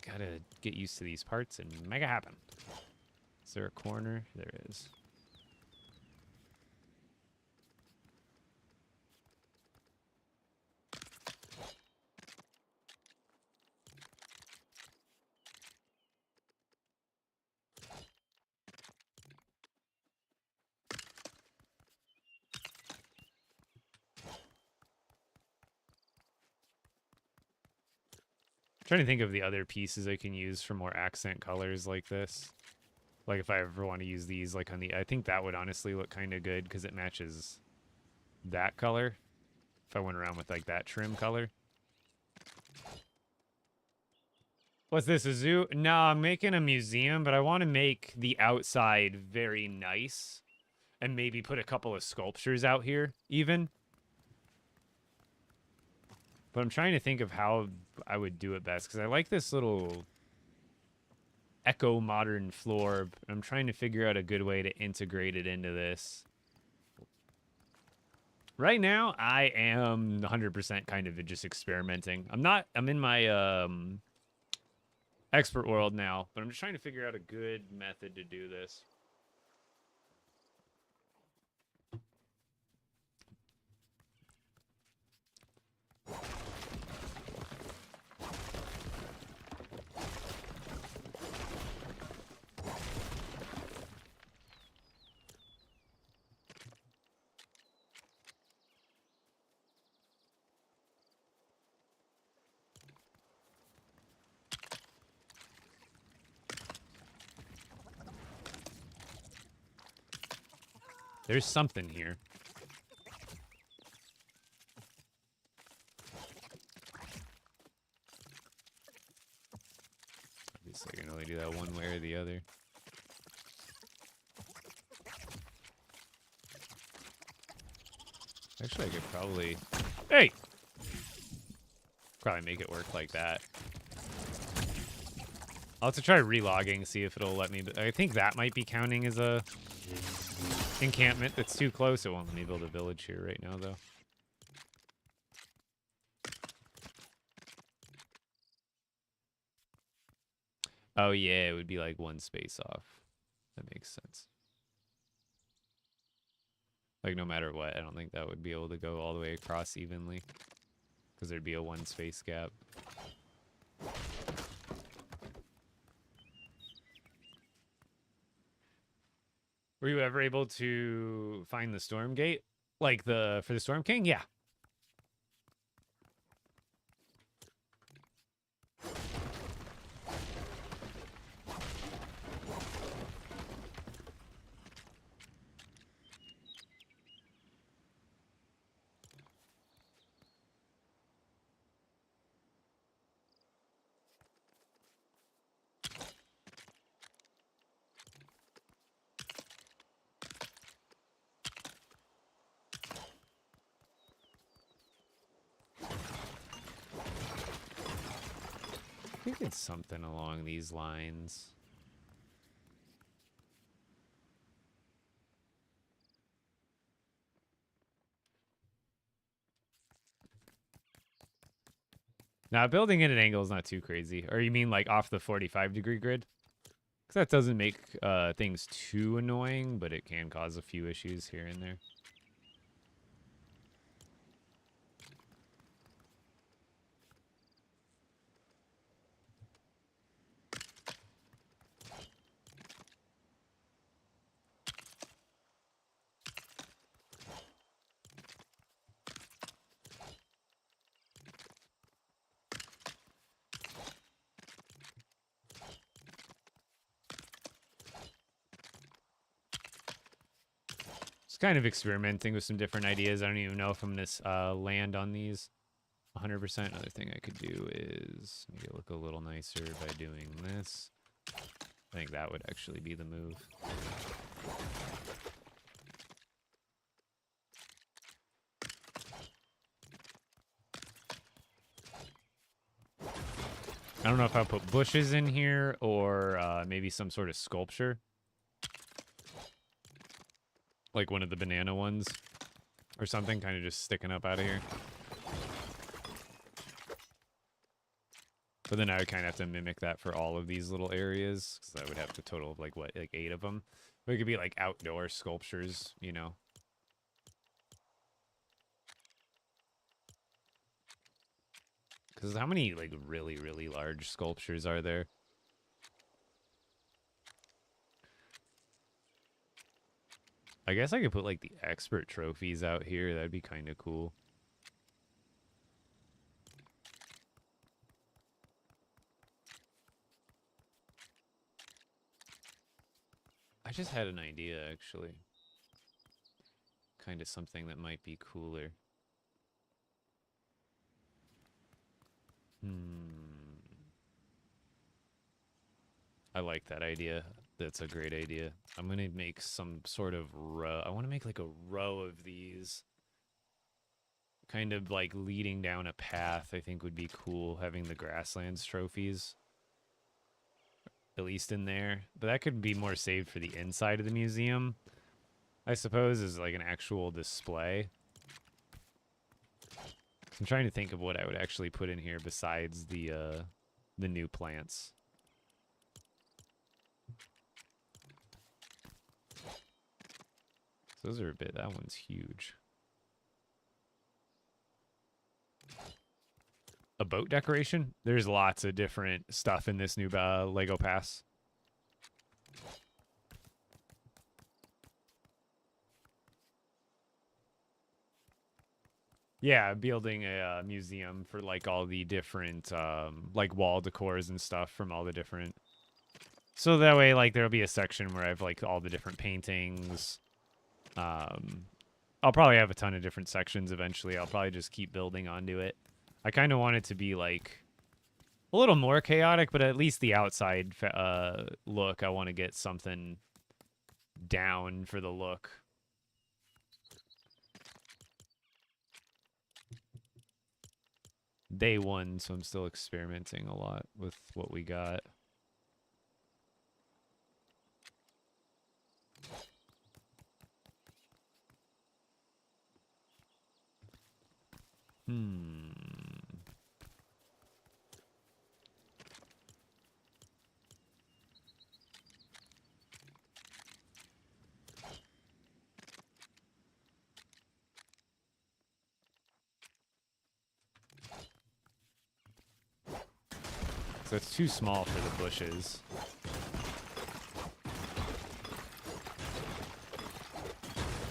Gotta get used to these parts and make it happen. Is there a corner? There is. Trying to think of the other pieces I can use for more accent colors like this. Like if I ever want to use these like on the... I think that would honestly look kind of good because it matches that color. If I went around with like that trim color. What's this, a zoo? No, I'm making a museum, but I want to make the outside very nice. And maybe put a couple of sculptures out here even. But I'm trying to think of how I would do it best, because I like this little eco-modern floor. I'm trying to figure out a good way to integrate it into this. Right now, I am 100% kind of just experimenting. I'm in my expert world now, but I'm just trying to figure out a good method to do this. There's something here. Obviously, I can only do that one way or the other. Actually, I could probably... Hey! Probably make it work like that. I'll have to try relogging, see if it'll let me... I think that might be counting as a... encampment that's too close. It won't let me build a village here right now, though. Oh, yeah, it would be like one space off. That makes sense. Like, no matter what, I don't think that would be able to go all the way across evenly. Because there'd be a one space gap. Were you ever able to find the storm gate? Like for the Storm King? Yeah. I think it's something along these lines. Now, building it at an angle is not too crazy. Or you mean like off the 45-degree grid? Because that doesn't make things too annoying, but it can cause a few issues here and there. Kind of experimenting with some different ideas. I don't even know if I'm gonna land on these 100%. Another thing I could do is make it look a little nicer by doing this. I think that would actually be the move. I don't know if I'll put bushes in here or maybe some sort of sculpture. Like one of the banana ones or something, kind of just sticking up out of here. But then I would kind of have to mimic that for all of these little areas, because I would have to total of like, what, like 8 of them. But it could be like outdoor sculptures, you know. Because how many like really, really large sculptures are there? I guess I could put like the expert trophies out here. That'd be kind of cool. I just had an idea, actually. Kind of something that might be cooler. I like that idea. That's a great idea. I'm going to make some sort of row. I want to make like a row of these. Kind of like leading down a path, I think would be cool, having the grasslands trophies. At least in there. But that could be more saved for the inside of the museum, I suppose, as like an actual display. I'm trying to think of what I would actually put in here besides the new plants. So those are a bit, that one's huge. A boat decoration? There's lots of different stuff in this new Lego Pass. Yeah, building a museum for like all the different like wall decors and stuff from all the different. So that way, like there'll be a section where I have like all the different paintings. I'll probably have a ton of different sections eventually. I'll probably just keep building onto it. I kind of want it to be like a little more chaotic, but at least the outside look, I want to get something down for the look. Day one, so I'm still experimenting a lot with what we got. So it's too small for the bushes.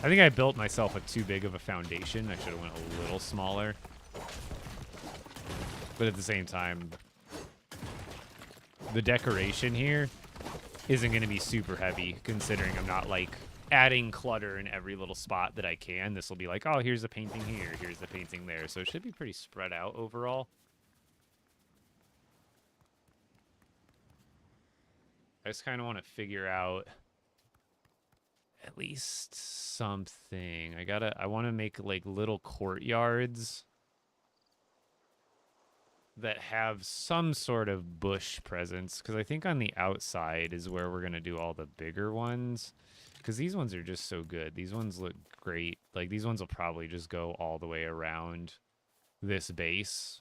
I think I built myself a too big of a foundation. I should have went a little smaller. But at the same time, the decoration here isn't going to be super heavy, considering I'm not, like, adding clutter in every little spot that I can. This will be like, oh, here's a painting here, here's the painting there. So it should be pretty spread out overall. I just kind of want to figure out at least something. I want to make, like, little courtyards that have some sort of bush presence, because I think on the outside is where we're going to do all the bigger ones, because these ones are just so good. These ones look great. Like, these ones will probably just go all the way around this base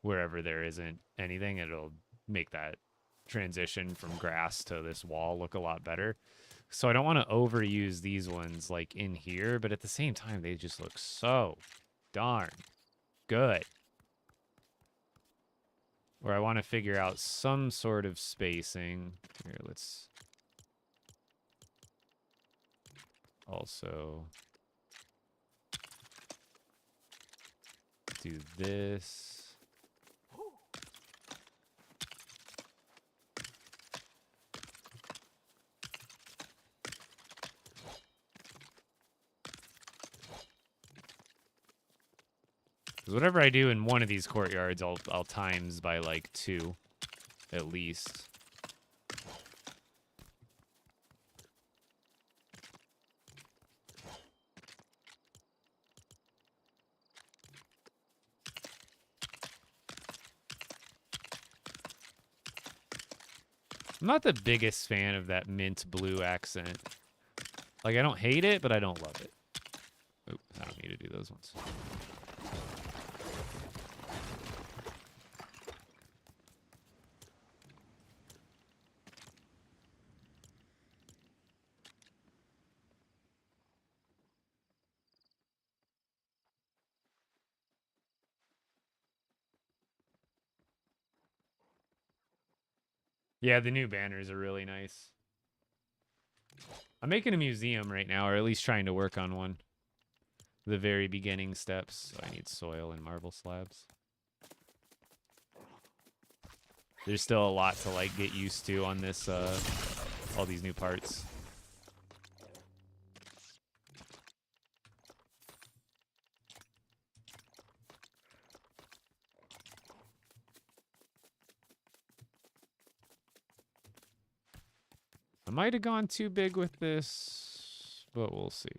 wherever there isn't anything. It'll make that transition from grass to this wall look a lot better. So I don't want to overuse these ones, like, in here, but at the same time, they just look so darn good. Or I want to figure out some sort of spacing. Here, let's also do this. Because whatever I do in one of these courtyards, I'll times by, like, 2, at least. I'm not the biggest fan of that mint blue accent. Like, I don't hate it, but I don't love it. Oop, I don't need to do those ones. Yeah, the new banners are really nice. I'm making a museum right now, or at least trying to work on one. The very beginning steps. So I need soil and marble slabs. There's still a lot to, like, get used to on this, all these new parts. I might have gone too big with this, but we'll see.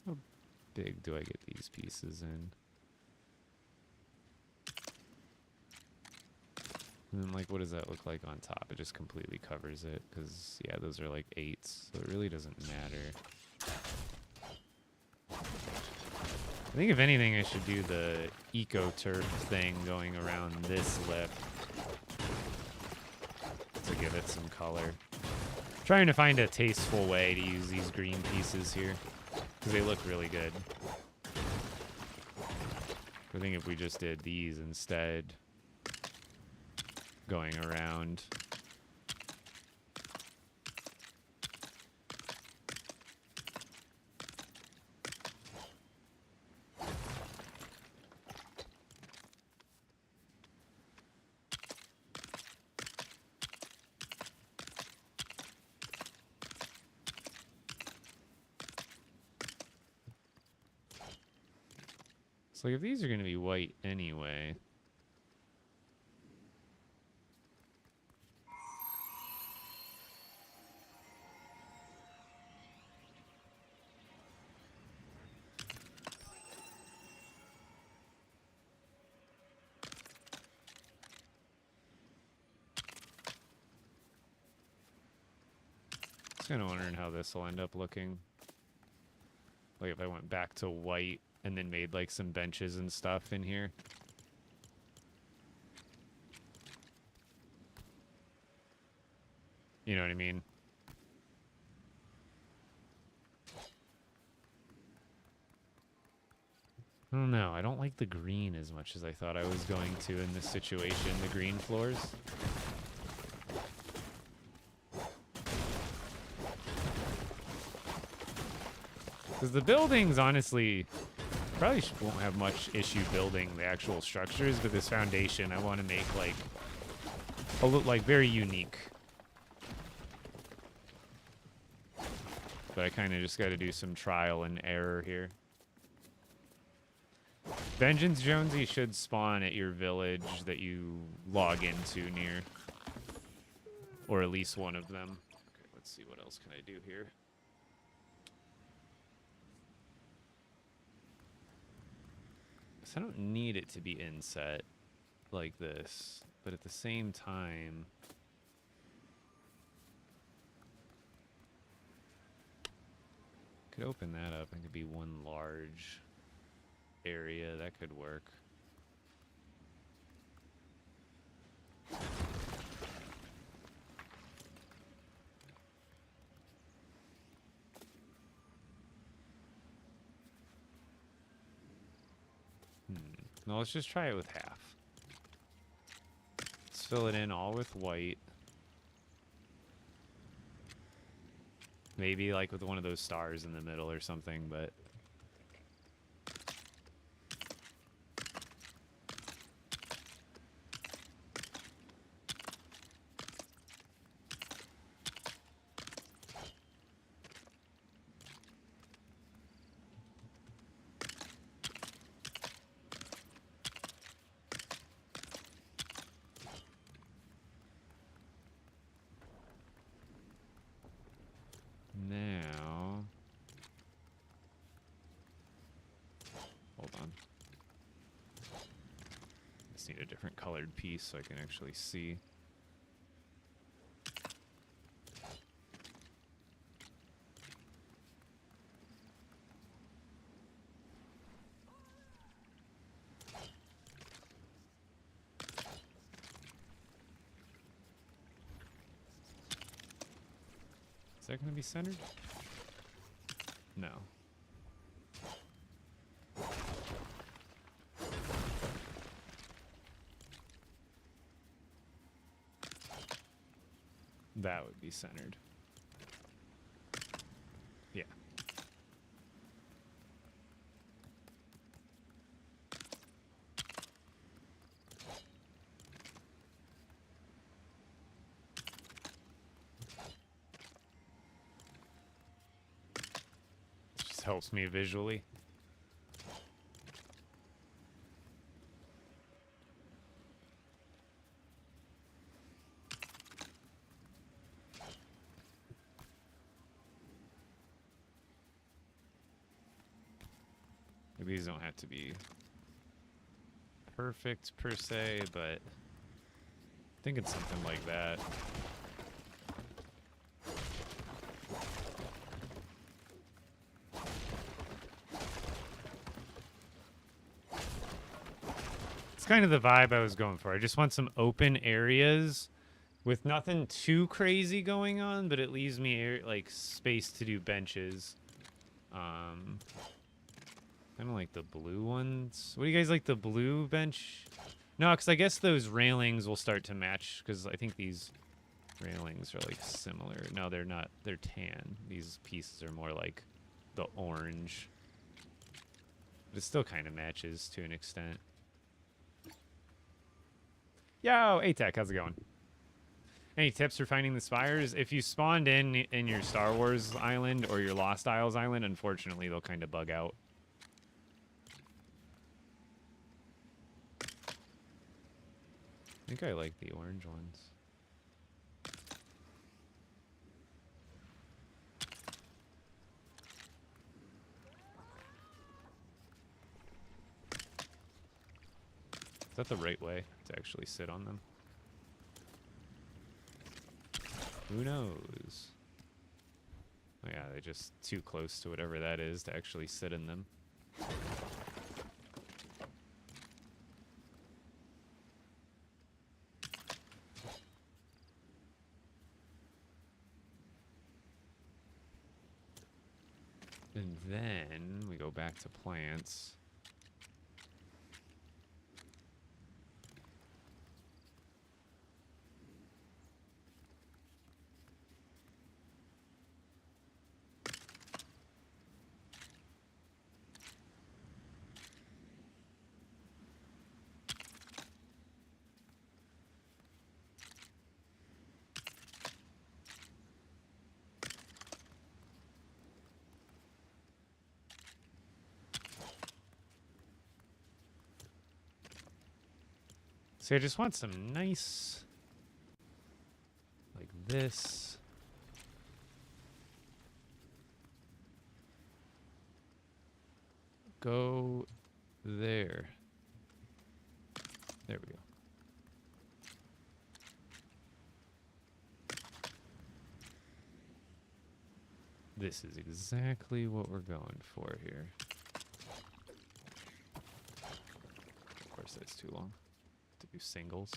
How big do I get these pieces in? And then, like, what does that look like on top? It just completely covers it, because, yeah, those are, like, 8s, so it really doesn't matter. I think if anything, I should do the eco-turf thing going around this lip to give it some color. Trying to find a tasteful way to use these green pieces here, because they look really good. I think if we just did these instead, going around. Like, if these are going to be white anyway. Just kind of wondering how this will end up looking. Like, if I went back to white and then made, like, some benches and stuff in here. You know what I mean? I don't know. I don't like the green as much as I thought I was going to in this situation. The green floors. Because the buildings, honestly, probably won't have much issue building the actual structures, but this foundation I want to make like a little like very unique. But I kind of just got to do some trial and error here. Vengeance Jonesy should spawn at your village that you log into near. Or at least one of them. Okay, let's see what else can I do here. I don't need it to be inset like this, but at the same time, could open that up and it could be one large area. That could work. No, let's just try it with half. Let's fill it in all with white. Maybe like with one of those stars in the middle or something, but... Now... Hold on. Just need a different colored piece so I can actually see. Is that going to be centered? No. That would be centered. Yeah. Just helps me visually. These don't have to be perfect per se, but I think it's something like that. It's kind of the vibe I was going for. I just want some open areas with nothing too crazy going on, but it leaves me like space to do benches. I don't like the blue ones. What do you guys like, the blue bench? No, because I guess those railings will start to match, because I think these railings are like similar. No, they're not. They're tan. These pieces are more like the orange. But it still kind of matches to an extent. Yo, ATEC, how's it going? Any tips for finding the spires? If you spawned in your Star Wars island or your Lost Isles island, unfortunately, they'll kind of bug out. I think I like the orange ones. Is that the right way to actually sit on them? Who knows? Oh yeah, they're just too close to whatever that is to actually sit in them. And then we go back to plants. See, I just want some nice, like this. Go there. There we go. This is exactly what we're going for here. Of course, that's too long to do singles.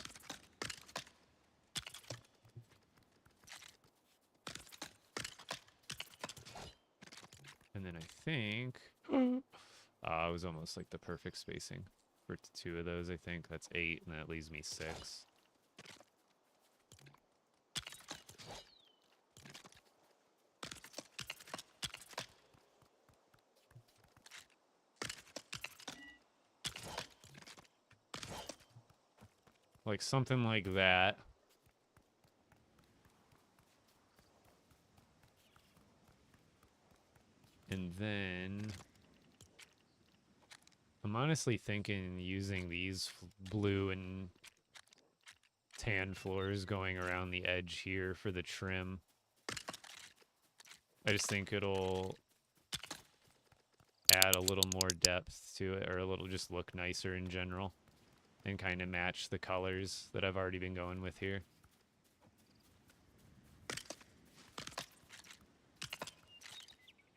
And then I think it was almost like the perfect spacing for two of those. I think that's 8, and that leaves me 6. Like something like that. And then I'm honestly thinking using these blue and tan floors going around the edge here for the trim. I just think it'll add a little more depth to it, or a little just look nicer in general, and kind of match the colors that I've already been going with here.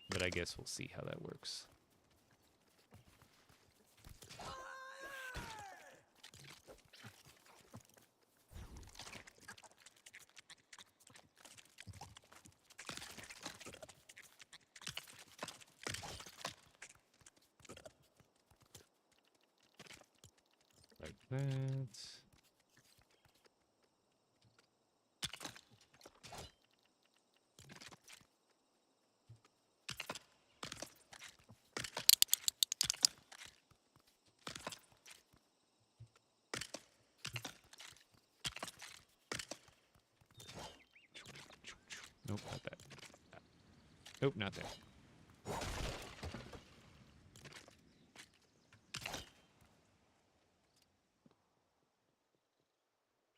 But I guess we'll see how that works. Like that. Nope, not that. Nope, not there.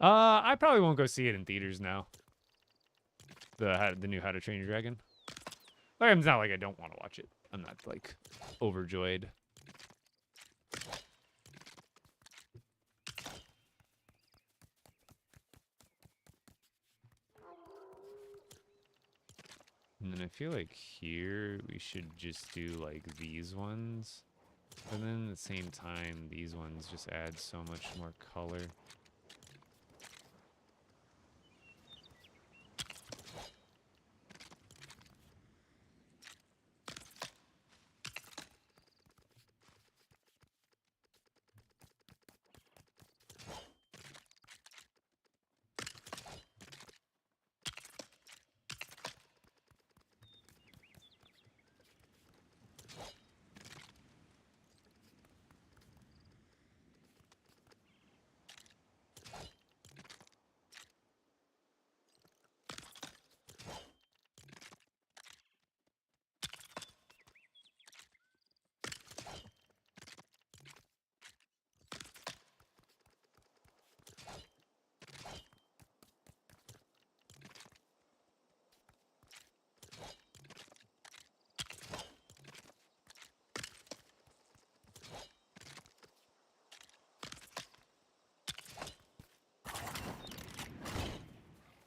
I probably won't go see it in theaters now. The new How to Train Your Dragon. Like, it's not like I don't want to watch it. I'm not like overjoyed. And then I feel like here we should just do like these ones. But then at the same time, these ones just add so much more color.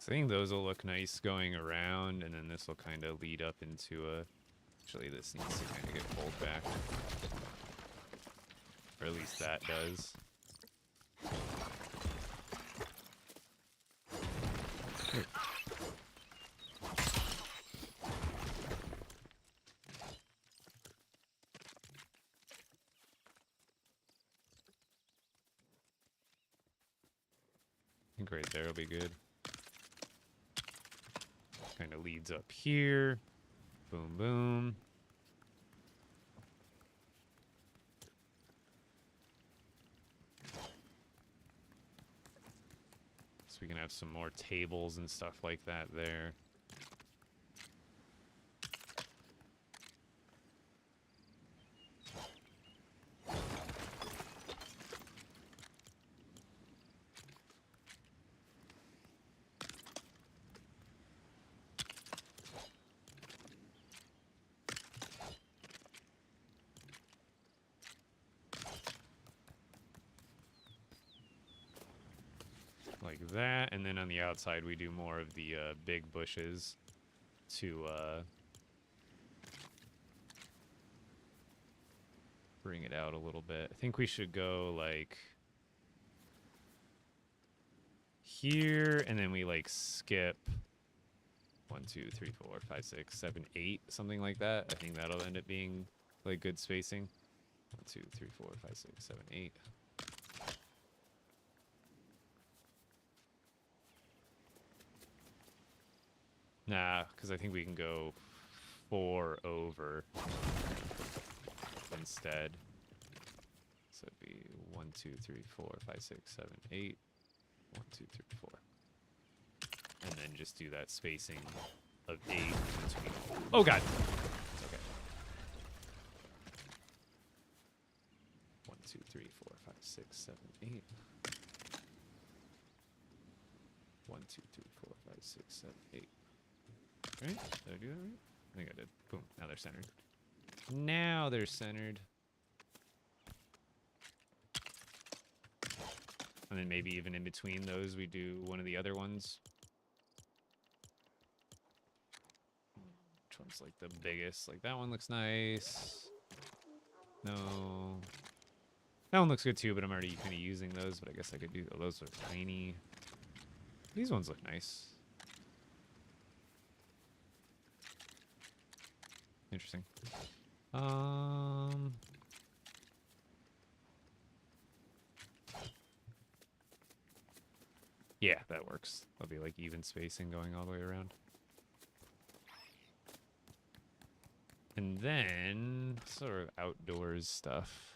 I think those will look nice going around, and then this will kind of lead up into a... Actually, this needs to kind of get pulled back. Or at least that does. Here. I think right there will be good. Kind of leads up here. Boom, boom. So we can have some more tables and stuff like that there. like that, and then on the outside we do more of the big bushes to bring it out a little bit. I think we should go like here, and then we like skip 1, 2, 3, 4, 5, 6, 7, 8, something like that. I think that'll end up being like good spacing. 1, 2, 3, 4, 5, 6, 7, 8. Nah, because I think we can go 4 over instead. So it'd be 1, 2, 3, 4, 5, 6, 7, 8. 1, 2, 3, 4. And then just do that spacing of 8 between. Oh god! It's okay. 1, 2, 3, 4, 5, 6, 7, 8. 1, 2, 3, 4, 5, 6, 7, 8. Right? Did I do that right? I think I did. Boom. Now they're centered. Now they're centered. And then maybe even in between those, we do one of the other ones. Which one's like the biggest? Like that one looks nice. No. That one looks good too, but I'm already kind of using those. But I guess I could do. Oh, those are tiny. These ones look nice. Interesting. Yeah, that works. That'll be like even spacing going all the way around. And then sort of outdoors stuff.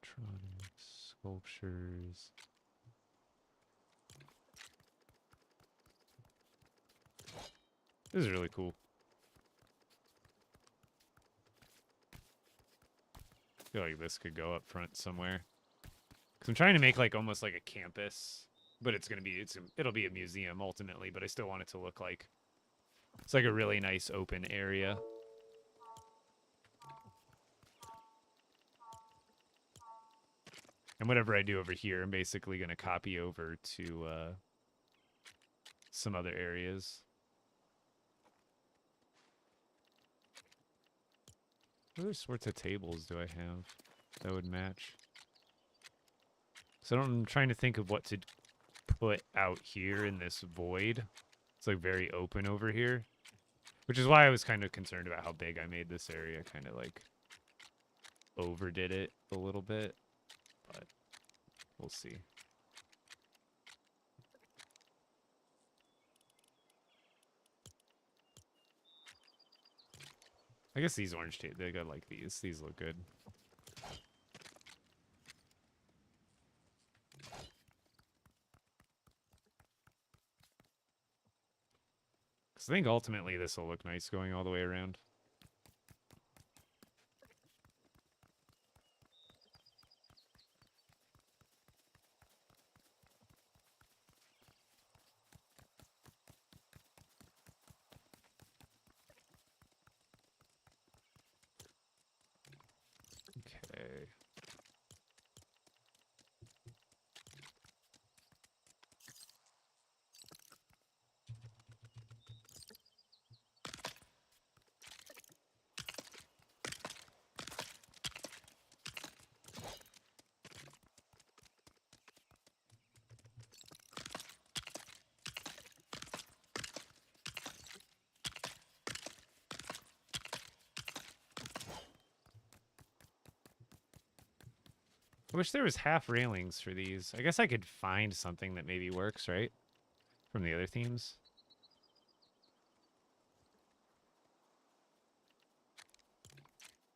Electronics, sculptures. This is really cool. I feel like this could go up front somewhere. Cause I'm trying to make like almost like a campus, but it's gonna be it'll be a museum ultimately. But I still want it to look like it's like a really nice open area. And whatever I do over here, I'm basically gonna copy over to some other areas. What other sorts of tables do I have that would match? So I'm trying to think of what to put out here in this void. It's like very open over here. Which is why I was kind of concerned about how big I made this area. Kind of like overdid it a little bit. But we'll see. I guess these orange tape, they got like these. These look good. Because I think ultimately this will look nice going all the way around. Okay. I wish there was half railings for these. I guess I could find something that maybe works, right? From the other themes.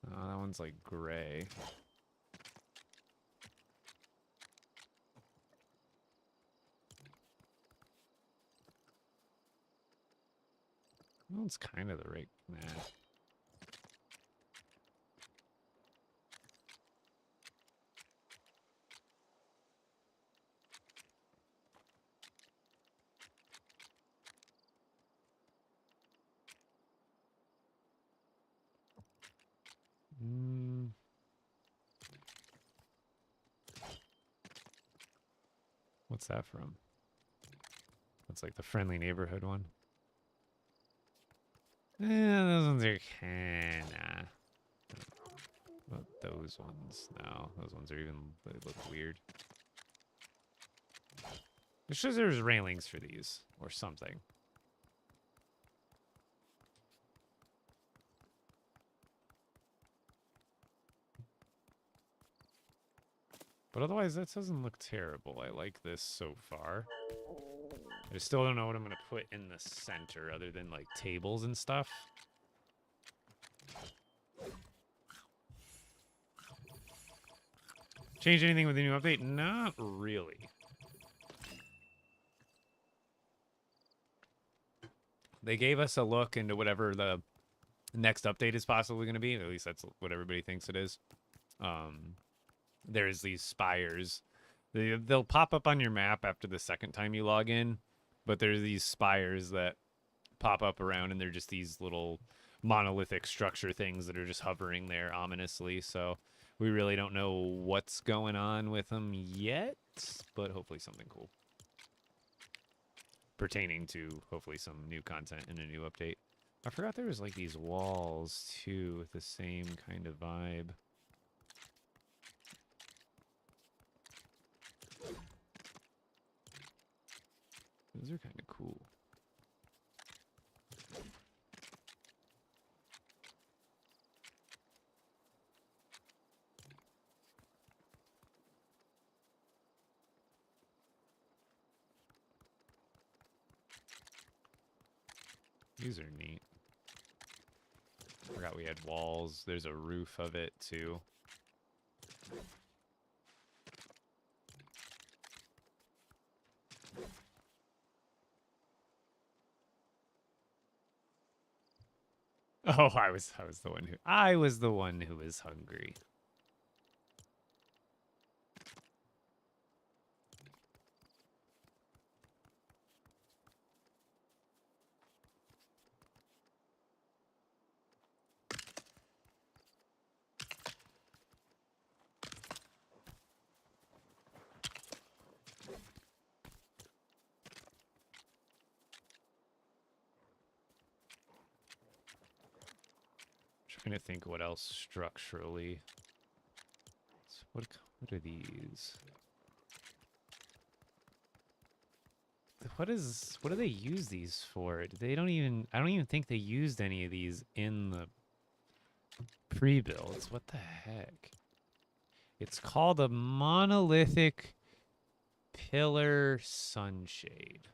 Oh, that one's like gray. That one's kind of the right... Nah. What's that from? That's like the friendly neighborhood one. Those ones are kinda. What those ones? No, those ones are even, they look weird. It shows there's railings for these or something. But otherwise, that doesn't look terrible. I like this so far. I still don't know what I'm going to put in the center other than like tables and stuff. Change anything with the new update? Not really. They gave us a look into whatever the next update is possibly going to be. At least that's what everybody thinks it is. There's these spires. They'll pop up on your map after the second time you log in, but there's these spires that pop up around, and they're just these little monolithic structure things that are just hovering there ominously. So we really don't know what's going on with them yet, but hopefully something cool. Pertaining to hopefully some new content in a new update. I forgot there was like these walls too with the same kind of vibe. Those are kind of cool. These are neat. Forgot we had walls. There's a roof of it too. Oh, I was the one who was hungry. Trying to think what else structurally. So what are these? What do they use these for? I don't even think they used any of these in the pre-builds. What the heck? It's called a monolithic pillar sunshade.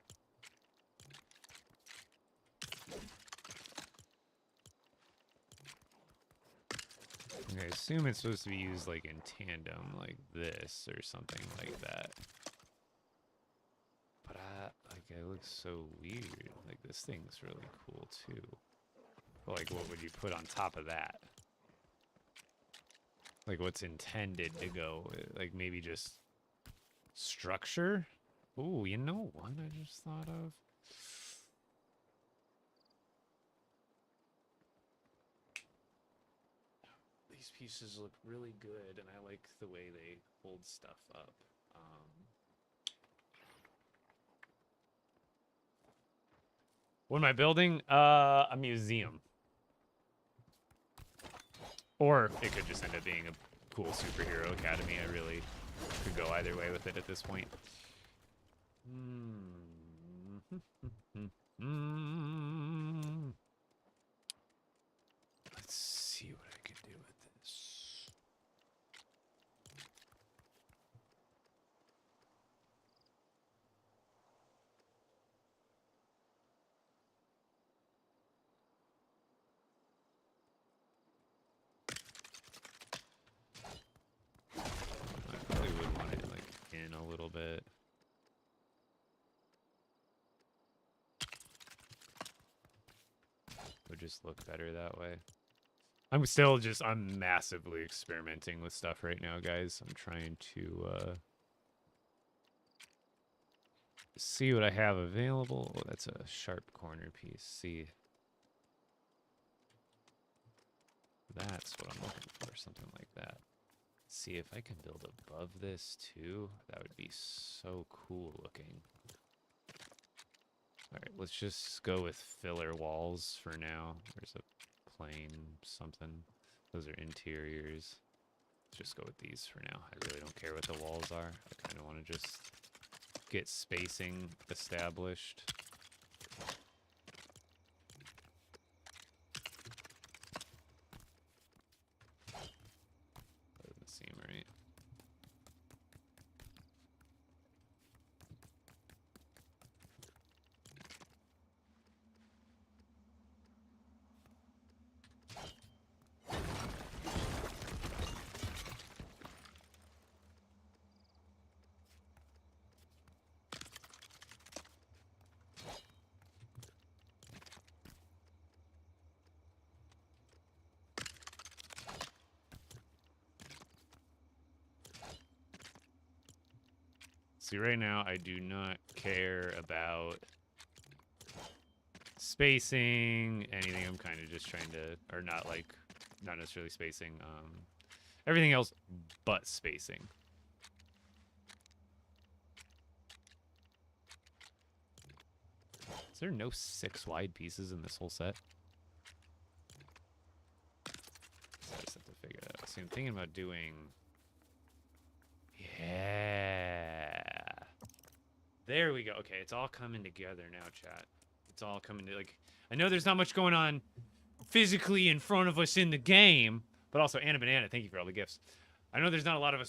I assume it's supposed to be used like in tandem like this or something like that. But like it looks so weird. Like this thing's really cool too. But like what would you put on top of that? Like what's intended to go? Like maybe just structure? Ooh, you know what I just thought of? These pieces look really good, and I like the way they hold stuff up. What am I building? A museum. Or it could just end up being a cool superhero academy. I really could go either way with it at this point. Let's see what I can do with this. I probably would want it like in a little bit. Would just look better that way. I'm massively experimenting with stuff right now, guys. I'm trying to see what I have available. Oh, that's a sharp corner piece. See. That's what I'm looking for, something like that. See if I can build above this too. That would be so cool looking. Alright, let's just go with filler walls for now. There's a plain something. Those are interiors. Let's just go with these for now. I really don't care what the walls are. I kind of want to just get spacing established. Doesn't seem right. See, right now, I do not care about spacing, anything. I'm kind of just trying to, or not like, not necessarily spacing, everything else but spacing. Is there no 6 wide pieces in this whole set? So I just have to figure it out. See, I'm thinking about doing... Yeah. There we go. Okay, it's all coming together now, chat. It's all coming to, like... I know there's not much going on physically in front of us in the game, but also, Anna Banana, thank you for all the gifts. I know there's not a lot of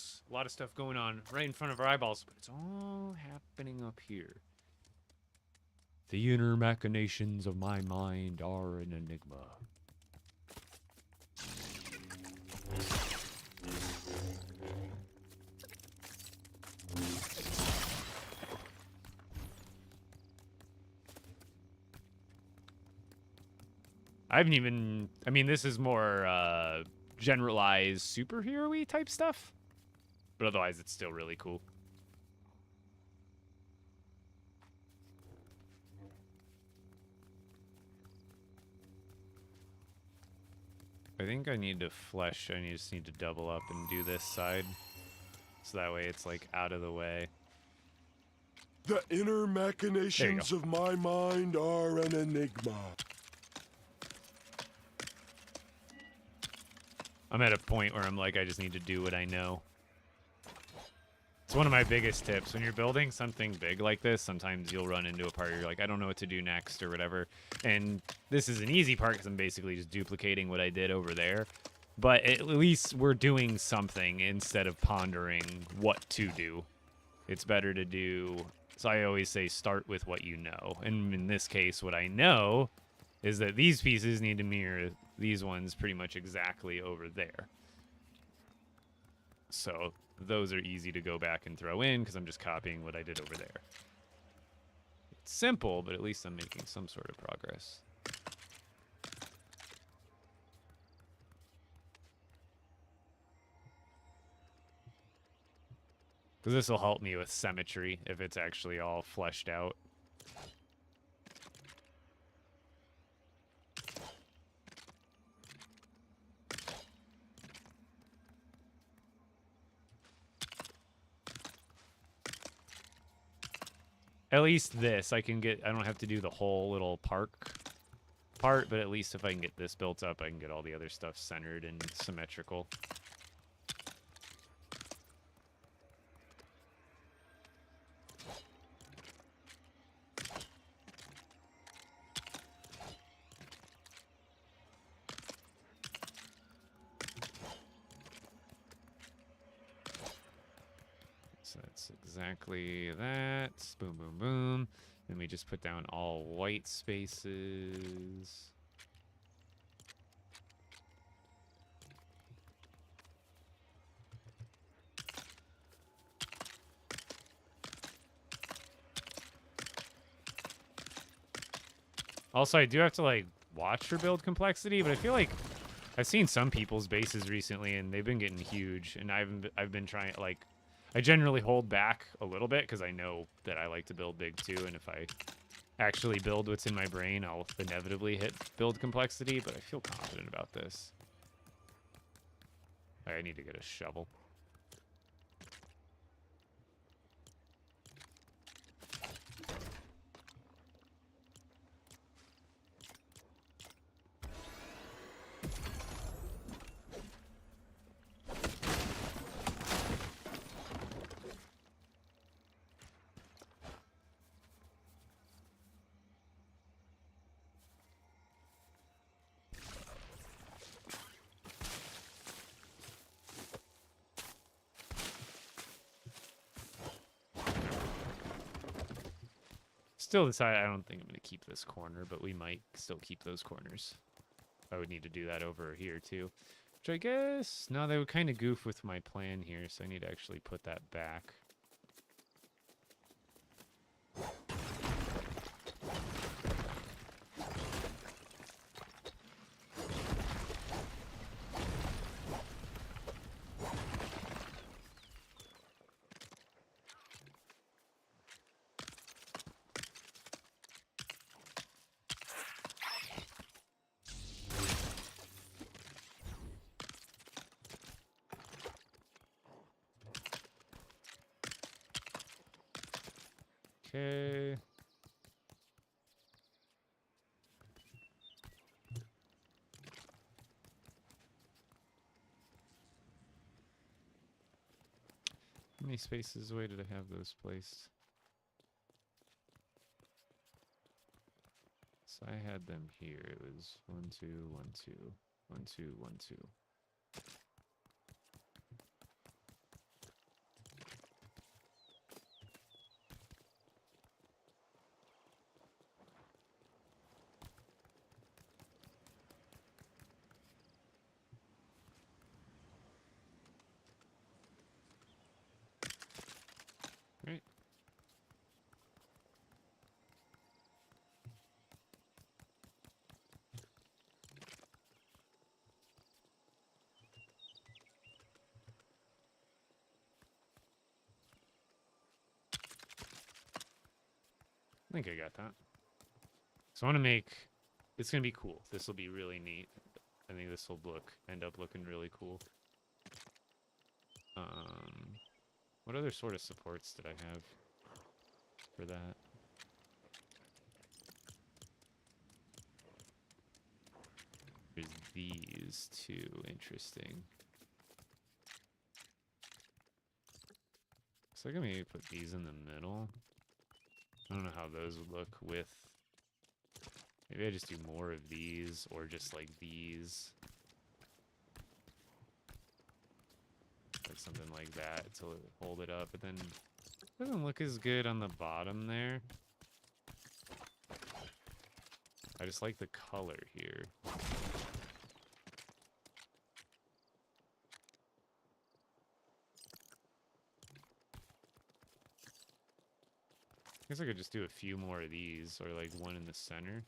stuff going on right in front of our eyeballs, but it's all happening up here. The inner machinations of my mind are an enigma. I haven't even... I mean, this is more generalized superhero-y type stuff. But otherwise, it's still really cool. I think I need to flesh. I just need to double up and do this side. So that way it's, like, out of the way. The inner machinations of my mind are an enigma. I'm at a point where I'm like, I just need to do what I know. It's one of my biggest tips. When you're building something big like this, sometimes you'll run into a part where you're like, I don't know what to do next or whatever. And this is an easy part because I'm basically just duplicating what I did over there. But at least we're doing something instead of pondering what to do. It's better to do... So I always say start with what you know. And in this case, what I know is that these pieces need to mirror these ones pretty much exactly over there. So those are easy to go back and throw in because I'm just copying what I did over there. It's simple, but at least I'm making some sort of progress. Because this will help me with symmetry if it's actually all fleshed out. At least this, I can get, I don't have to do the whole little park part, but at least if I can get this built up, I can get all the other stuff centered and symmetrical. So that's exactly that. Boom, boom, boom. Then we just put down all white spaces. Also, I do have to, like, watch for build complexity, but I feel like I've seen some people's bases recently, and they've been getting huge, and I've been trying, like, I generally hold back a little bit, because I know that I like to build big, too, and if I actually build what's in my brain, I'll inevitably hit build complexity, but I feel confident about this. I need to get a shovel. Still decide I don't think I'm going to keep this corner, but we might still keep those corners. I would need to do that over here too. Which I guess, no, they would kind of goof with my plan here, so I need to actually put that back. Okay. How many spaces away did I have those placed? So I had them here. It was 1, 2, 1, 2, 1, 2, 1, 2. Right. I think I got that. So I want to make, it's going to be cool. This will be really neat. I think this will end up looking really cool. What other sort of supports did I have for that? There's these two, interesting. So I can maybe put these in the middle. I don't know how those would look with, maybe I just do more of these, or just like these. Like something like that to hold it up, but then it doesn't look as good on the bottom there. I just like the color here. I guess I could just do a few more of these, or like one in the center.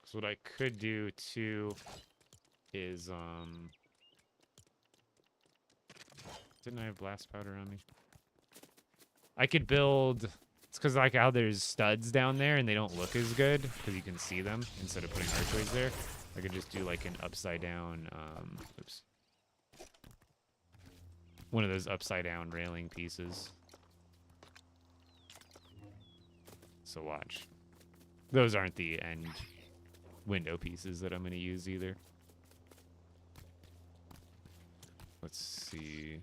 So what I could do too is, didn't I have blast powder on me? I could build, it's because like how there's studs down there and they don't look as good because you can see them instead of putting archways there. I could just do like an upside down, oops. One of those upside down railing pieces. So watch. Those aren't the end window pieces that I'm going to use either. Let's see.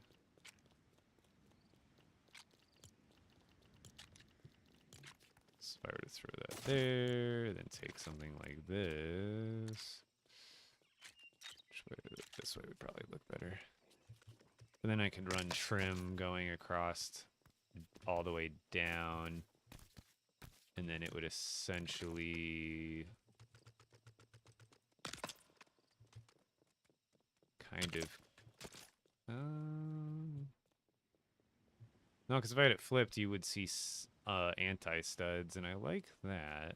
So if I were to throw that there, then take something like this. This way would probably look better. But then I can run trim going across all the way down. And then it would essentially kind of no, because if I had it flipped, you would see anti-studs, and I like that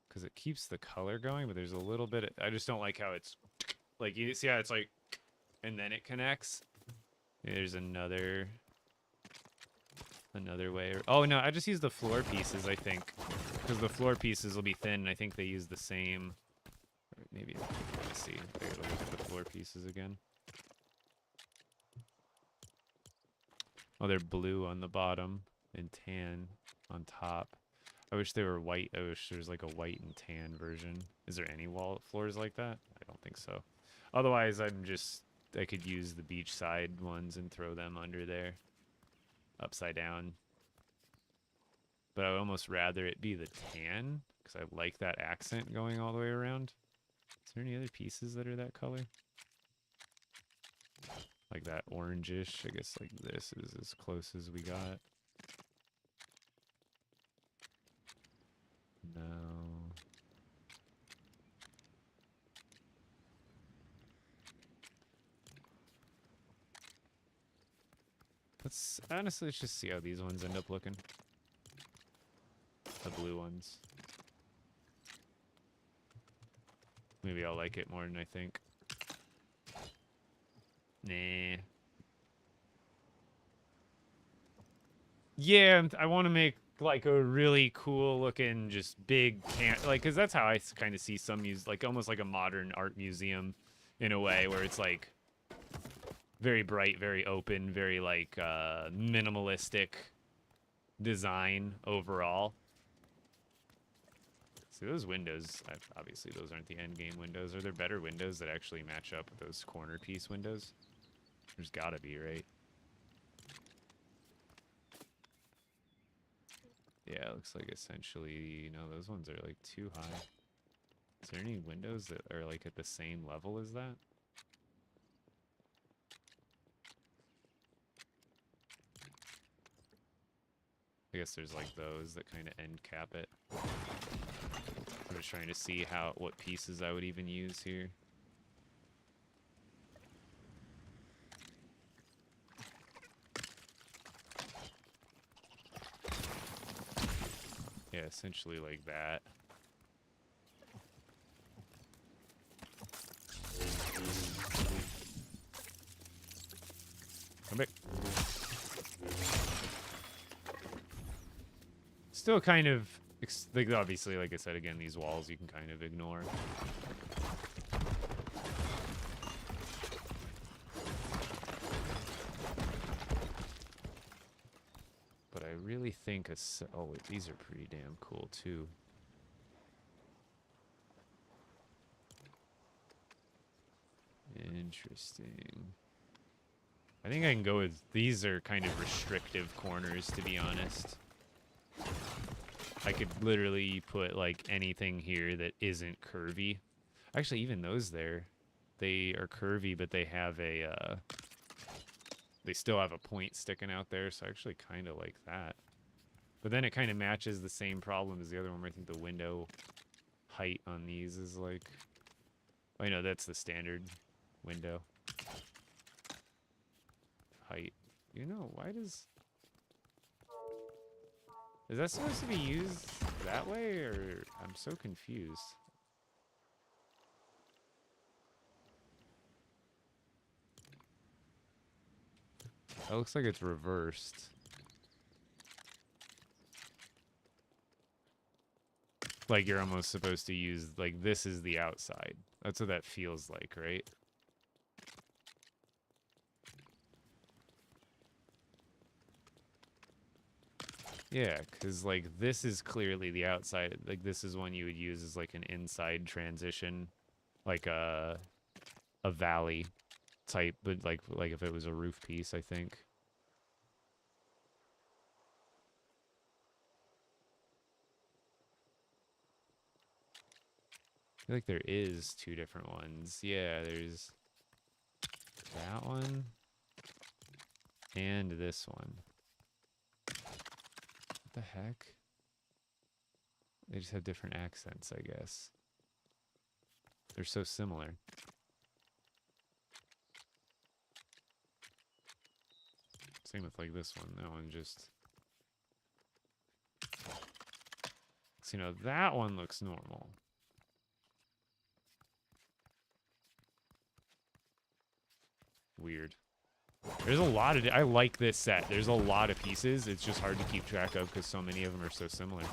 because it keeps the color going, but there's a little bit I just don't like how it's like, you see how it's like, and then it connects. There's another way. Oh no, I just use the floor pieces, I think, because the floor pieces will be thin, and I think they use the same. Or maybe, let's see. I gotta look at the floor pieces again. Oh, they're blue on the bottom and tan on top. I wish they were white. I wish there was like a white and tan version. Is there any wall floors like that? I don't think so. Otherwise, I could use the beachside ones and throw them under there, upside down. But I would almost rather it be the tan, because I like that accent going all the way around. Is there any other pieces that are that color? Like that orangish. I guess like this is as close as we got. No. Let's just see how these ones end up looking. The blue ones. Maybe I'll like it more than I think. Nah. Yeah, I want to make like a really cool looking, just big like, cause that's how I kind of see some like almost like a modern art museum, in a way where it's like very bright, very open, very like minimalistic design overall. See those windows? Obviously, those aren't the end game windows. Are there better windows that actually match up with those corner piece windows? There's gotta be, right? Yeah, it looks like essentially, those ones are like too high. Is there any windows that are like at the same level as that? I guess there's like those that kind of end cap it. I'm just trying to see what pieces I would even use here. Yeah, essentially like that. Come back. Still kind of, like, obviously, like I said, again, these walls you can kind of ignore. But I really think oh, wait, these are pretty damn cool too. Interesting. I think I can go with, these are kind of restrictive corners, to be honest. I could literally put like anything here that isn't curvy. Actually, even those there, they are curvy, but they have a, they still have a point sticking out there, so I actually kind of like that. But then it kind of matches the same problem as the other one, where I think the window height on these is like... I know that's the standard window height. Why does... Is that supposed to be used that way, or... I'm so confused. That looks like it's reversed. Like you're almost supposed to use, like, this is the outside. That's what that feels like, right? Yeah, because, like, this is clearly the outside. Like, this is one you would use as, like, an inside transition. Like a valley type, but, like if it was a roof piece, I think. I feel like there is two different ones. Yeah, there's that one and this one. What the heck? They just have different accents, I guess. They're so similar. Same with like this one. That one just... So, that one looks normal. Weird. There's a lot of... I like this set. There's a lot of pieces. It's just hard to keep track of because so many of them are so similar.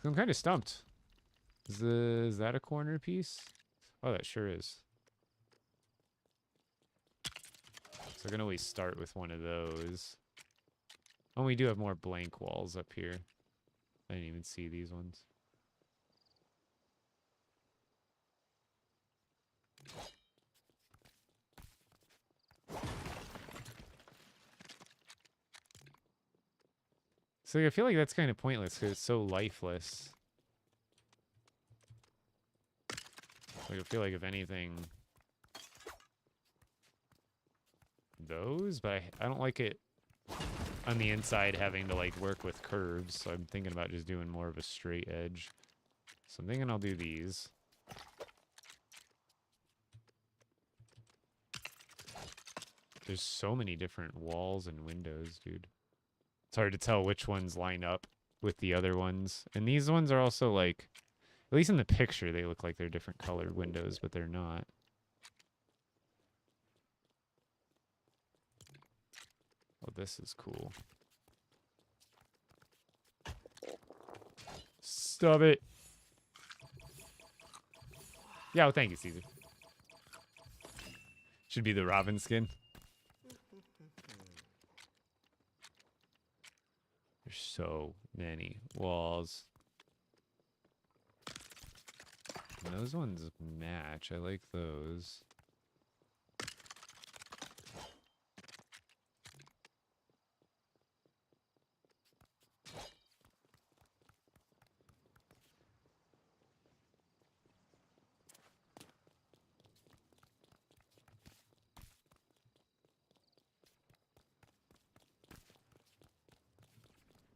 I'm kind of stumped. Is that a corner piece? Oh, that sure is. So I can always start with one of those. Oh, we do have more blank walls up here. I didn't even see these ones. So I feel like that's kind of pointless because it's so lifeless. Like I feel like if anything, those, but I don't like it on the inside having to like work with curves. So I'm thinking about just doing more of a straight edge. So I'm thinking I'll do these. There's so many different walls and windows, dude. It's hard to tell which ones line up with the other ones. And these ones are also like, at least in the picture, they look like they're different colored windows, but they're not. Oh, this is cool. Stop it. Yeah, well, thank you, Caesar. Should be the Robin skin. There's so many walls. And those ones match. I like those.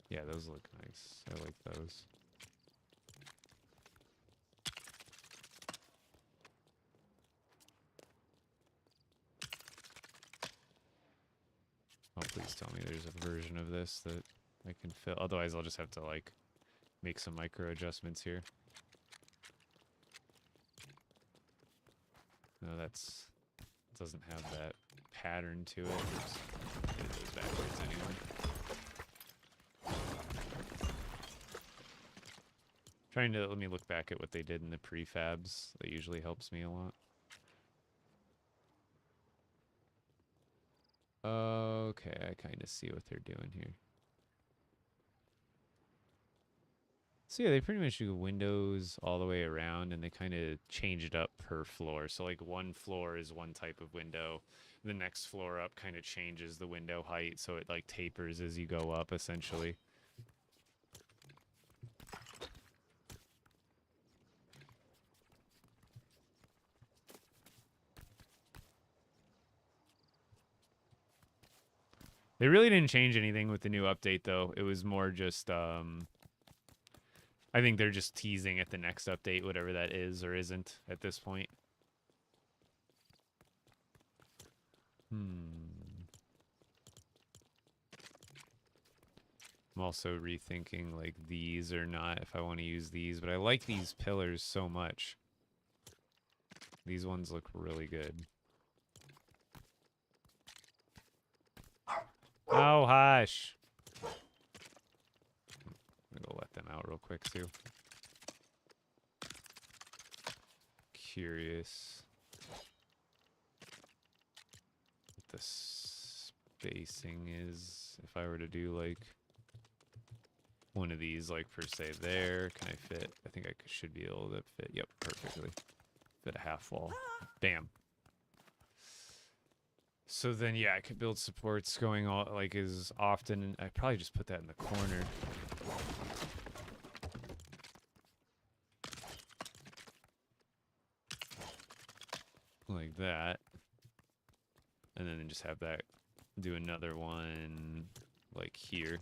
Yeah, those look nice. I like those. Oh, please tell me there's a version of this that I can fill. Otherwise, I'll just have to, like, make some micro adjustments here. No, that's... doesn't have that pattern to it. Oops. It goes backwards anyway. Trying to let me look back at what they did in the prefabs. That usually helps me a lot. Okay, I kind of see what they're doing here. So yeah, they pretty much do windows all the way around, and they kind of change it up per floor. So like one floor is one type of window. The next floor up kind of changes the window height, so it like tapers as you go up, essentially. They really didn't change anything with the new update, though. It was more just, I think they're just teasing at the next update, whatever that is or isn't at this point. I'm also rethinking, like, these or not, if I want to use these. But I like these pillars so much. These ones look really good. Oh, hush. I'm gonna let them out real quick, too. Curious what the spacing is. If I were to do, like, one of these, like, per se there. Can I fit? I think I should be able to fit. Yep, perfectly. Fit a half wall. Bam. So then, yeah, I could build supports going all like as often. I probably just put that in the corner. Like that. And then just have that do another one like here.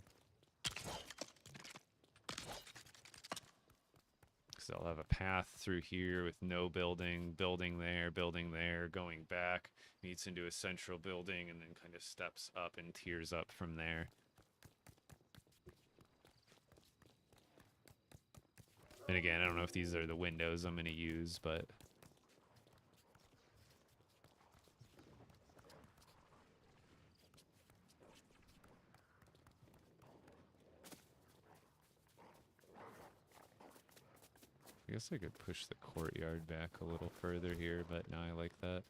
Because I'll have a path through here with no building, building there, going back. Meets into a central building and then kind of steps up and tiers up from there. And again, I don't know if these are the windows I'm going to use, but... I guess I could push the courtyard back a little further here, but now I like that.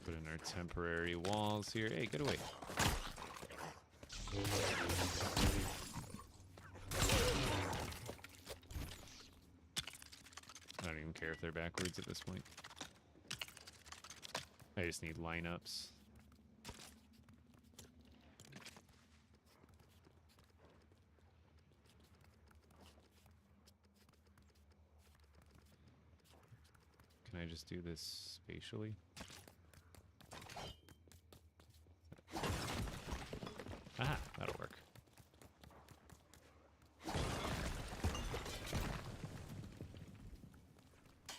Put in our temporary walls here. Hey, get away. I don't even care if they're backwards at this point. I just need lineups. Can I just do this spatially? Ah, that'll work.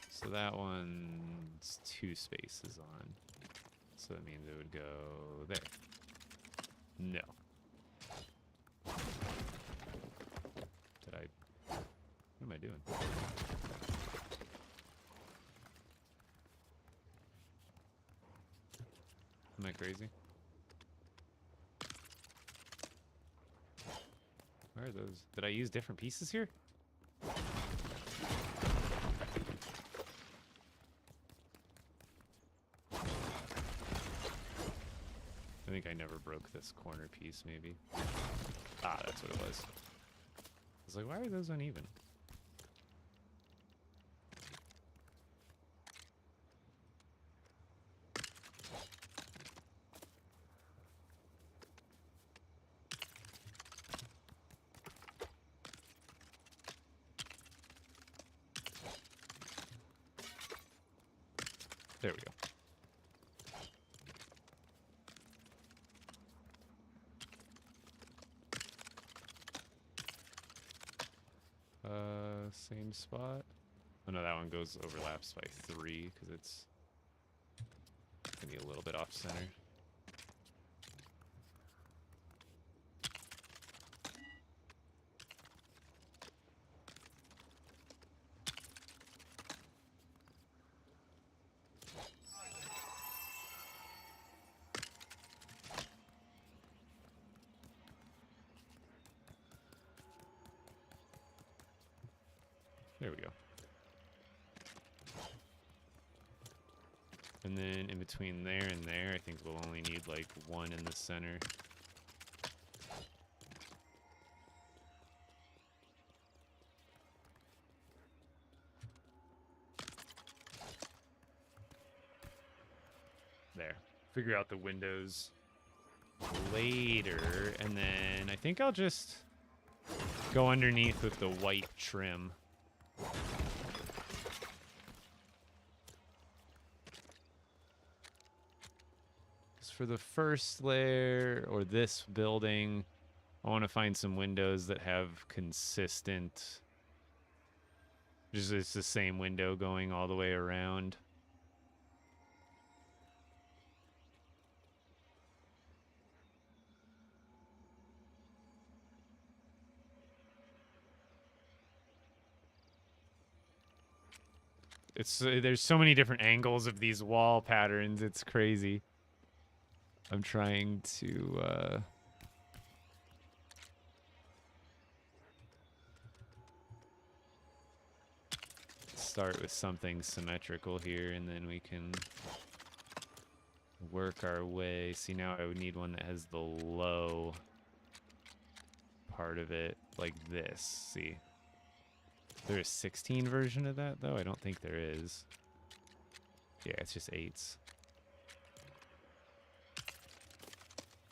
So that one's 2 spaces on. So that means it would go there. No. Did I... What am I doing? Am I crazy? Where are those? Did I use different pieces here? I think I never broke this corner piece, maybe. Ah, that's what it was. I was like, why are those uneven? There we go. Same spot. Oh no, that one overlaps by 3 because it's gonna be a little bit off center. There we go. And then in between there and there, I think we'll only need like 1 in the center. There. Figure out the windows later, and then I think I'll just go underneath with the white trim. For the first layer, or this building, I want to find some windows that have consistent, just it's the same window going all the way around. There's so many different angles of these wall patterns, it's crazy. I'm trying to start with something symmetrical here, and then we can work our way. See, now I would need one that has the low part of it, like this. See? Is there a 16 version of that, though? I don't think there is. Yeah, it's just 8s.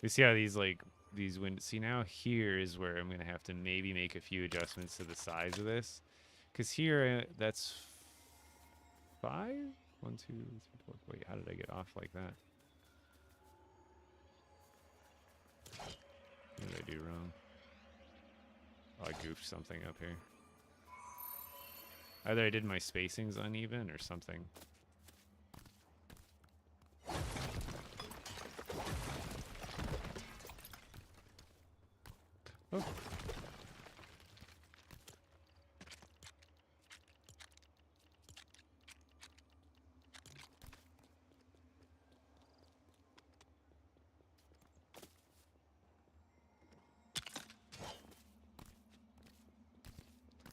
You see how these windows, see now here is where I'm gonna have to maybe make a few adjustments to the size of this, because here that's 5. 1, 2, 3, 4. Wait, how did I get off like that? What did I do wrong? Oh, I goofed something up here. Either I did my spacings uneven or something. Oh.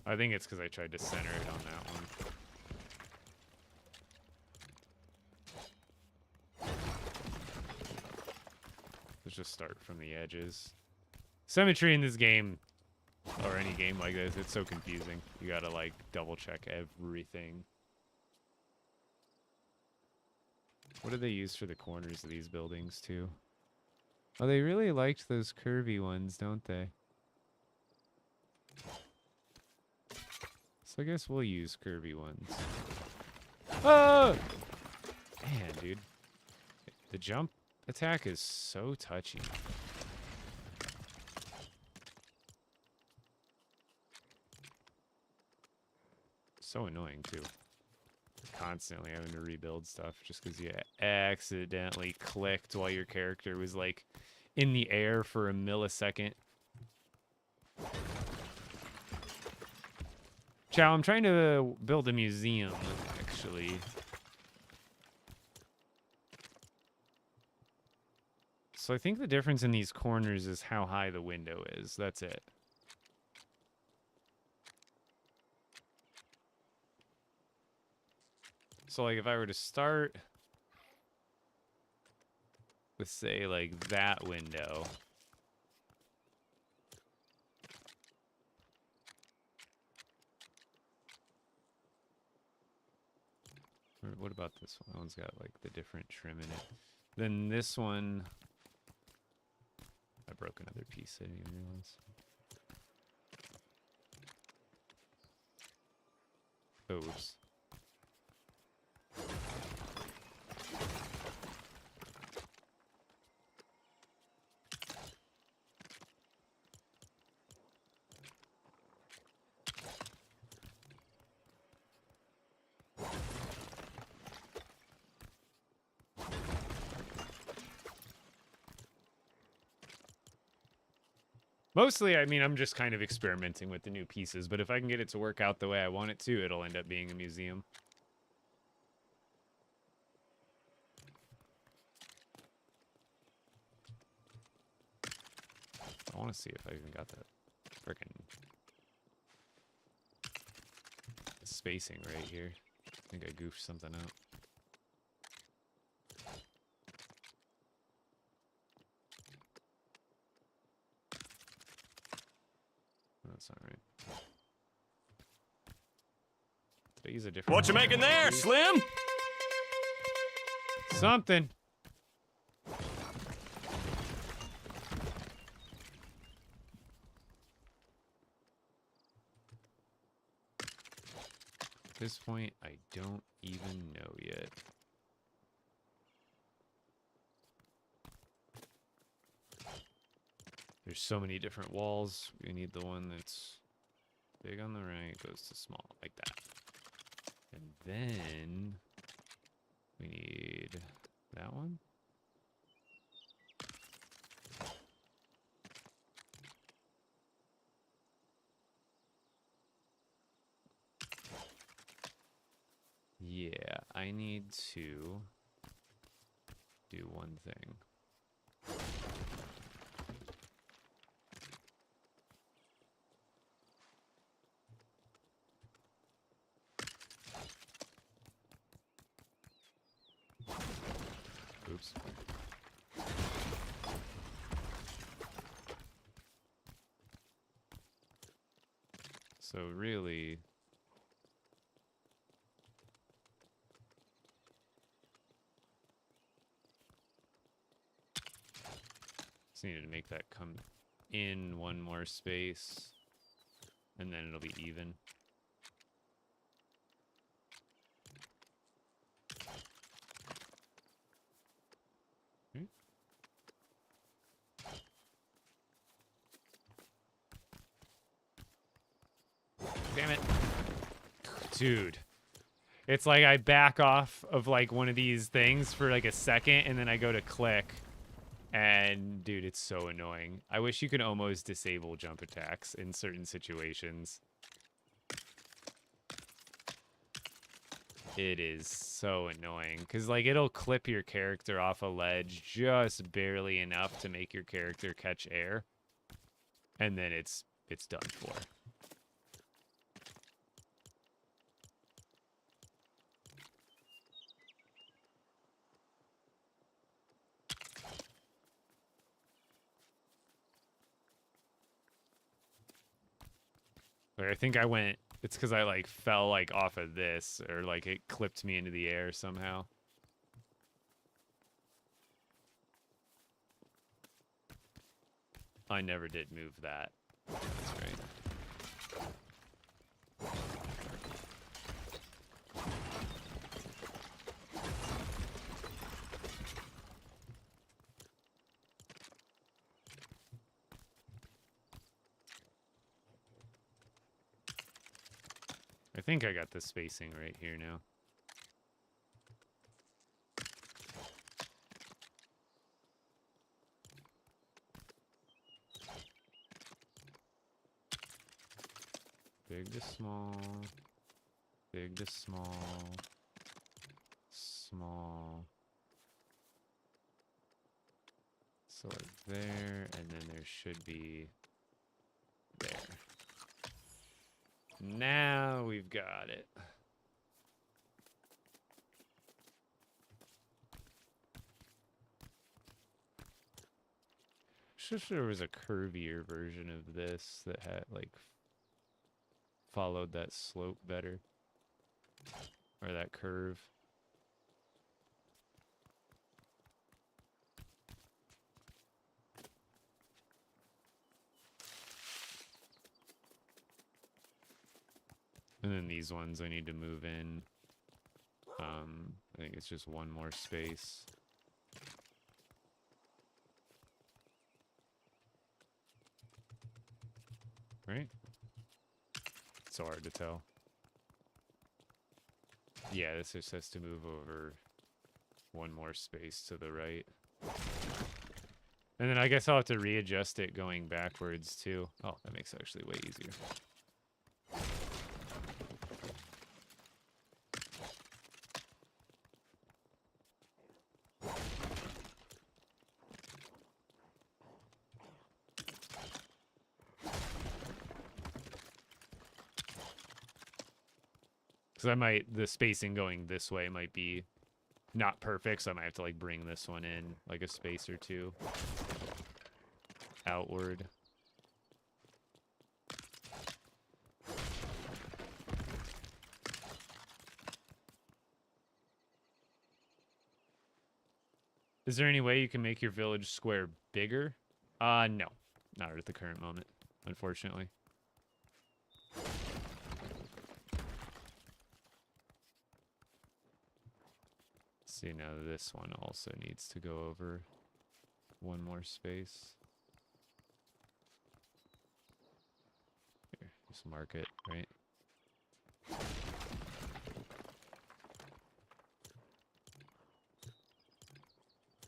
I think it's because I tried to center it on that one. Let's just start from the edges. Symmetry in this game, or any game like this, it's so confusing. You gotta like double check everything. What do they use for the corners of these buildings too? Oh, they really liked those curvy ones, don't they? So I guess we'll use curvy ones. Oh! Man, dude. The jump attack is so touchy. So annoying, too. Constantly having to rebuild stuff just because you accidentally clicked while your character was, like, in the air for a millisecond. Chow, I'm trying to build a museum, actually. So I think the difference in these corners is how high the window is. That's it. So, like, if I were to start with, say, like, that window. Or what about this one? That one's got, like, the different trim in it. Then this one... I broke another piece, I didn't even realize. Oops. Mostly, I mean, I'm just kind of experimenting with the new pieces, but if I can get it to work out the way I want it to, it'll end up being a museum. I want to see if I even got that frickin' spacing right here. I think I goofed something up. That's not right. Did I use a different... What you making there, Slim? Something. At this point, I don't even know yet. There's so many different walls. We need the one that's big on the right, goes to small, like that. And then we need that one. Yeah, I need to do one thing. Oops. So really, just needed to make that come in one more space, and then it'll be even. Damn it. Dude. It's like I back off of like one of these things for like a second and then I go to click. And dude, it's so annoying. I wish you could almost disable jump attacks in certain situations. It is so annoying because like it'll clip your character off a ledge just barely enough to make your character catch air. And then it's done for. Like, I think I went... It's because I, like, fell, like, off of this. Or, like, it clipped me into the air somehow. I never did move that. That's right. I think I got the spacing right here now. Big to small. Big to small. Small. So like there, and then there should be there. Now we've got it. Wish there was a curvier version of this that had like followed that slope better. Or that curve. And then these ones I need to move in. I think it's just one more space. Right? It's so hard to tell. Yeah, this just has to move over one more space to the right. And then I guess I'll have to readjust it going backwards too. Oh, that makes it actually way easier. Because the spacing going this way might be not perfect, so I might have to like bring this one in like a space or two outward. Is there any way you can make your village square bigger? No. Not at the current moment, unfortunately. See, now this one also needs to go over one more space. Here, just mark it, right?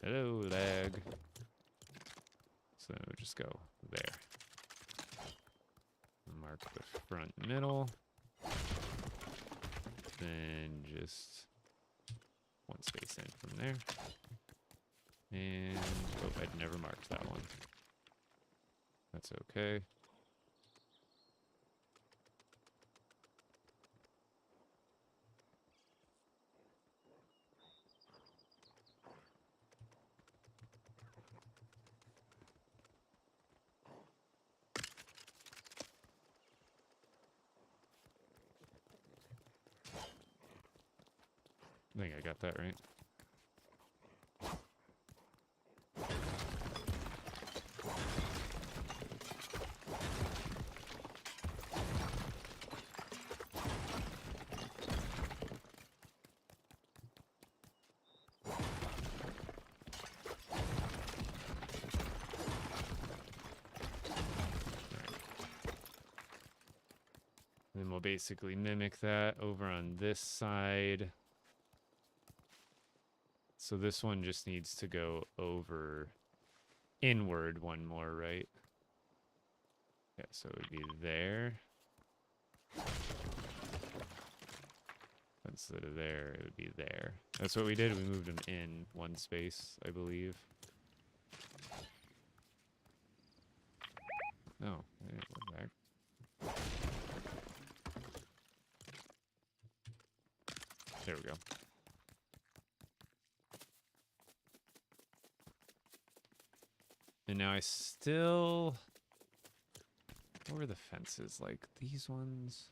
Hello, lag. So we'll just go there. Mark the front middle. Then just one space in from there. And, oh, I'd never marked that one. That's okay. I think I got that right. And then we'll basically mimic that over on this side. So this one just needs to go over inward one more, right? Yeah, so it would be there. Instead of there, it would be there. That's what we did. We moved them in one space, I believe. No, I didn't go back. There we go. And now I still What were the fences like? These ones?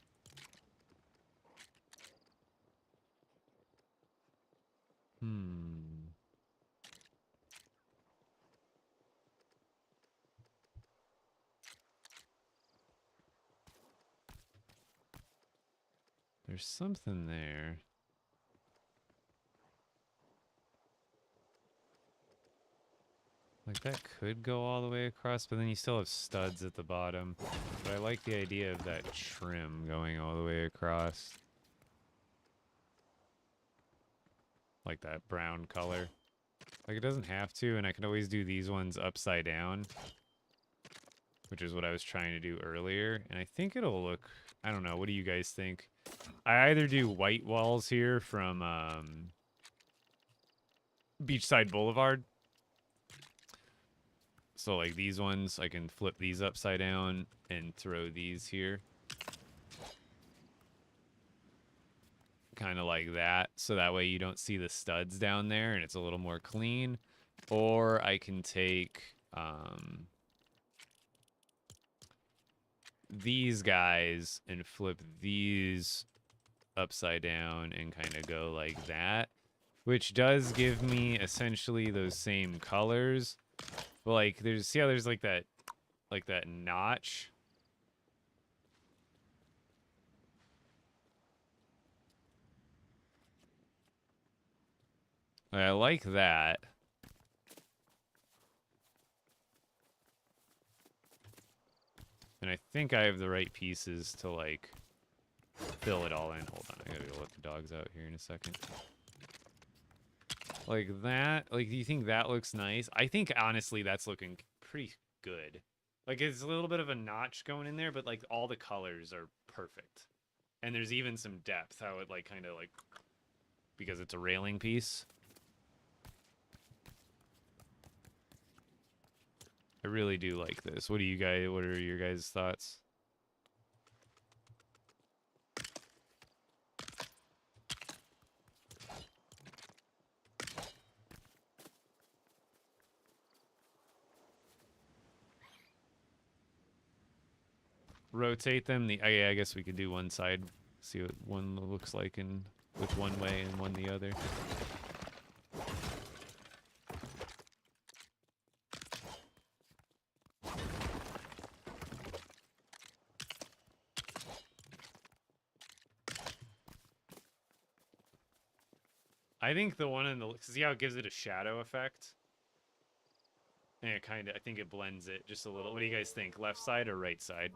There's something there. Like that could go all the way across, but then you still have studs at the bottom. But I like the idea of that trim going all the way across. Like that brown color. Like it doesn't have to, and I can always do these ones upside down. Which is what I was trying to do earlier. And I think it'll look, I don't know, what do you guys think? I either do white walls here from Beachside Boulevard. So like these ones, I can flip these upside down and throw these here. Kind of like that. So that way you don't see the studs down there and it's a little more clean. Or I can take these guys and flip these upside down and kind of go like that. Which does give me essentially those same colors. But like there's, see how there's like that notch? I like that. And I think I have the right pieces to like fill it all in. Hold on, I gotta go let the dogs out here in a second. Like that. Like, do you think that looks nice? I think honestly that's looking pretty good. Like it's a little bit of a notch going in there, but like all the colors are perfect. And there's even some depth how it like kind of like, because it's a railing piece. I really do like this. What are your guys' thoughts? Rotate them. Yeah, I guess we could do one side. See what one looks like in with one way and one the other. I think the one in the, see how it gives it a shadow effect? And it kind of, I think it blends it just a little. What do you guys think? Left side or right side?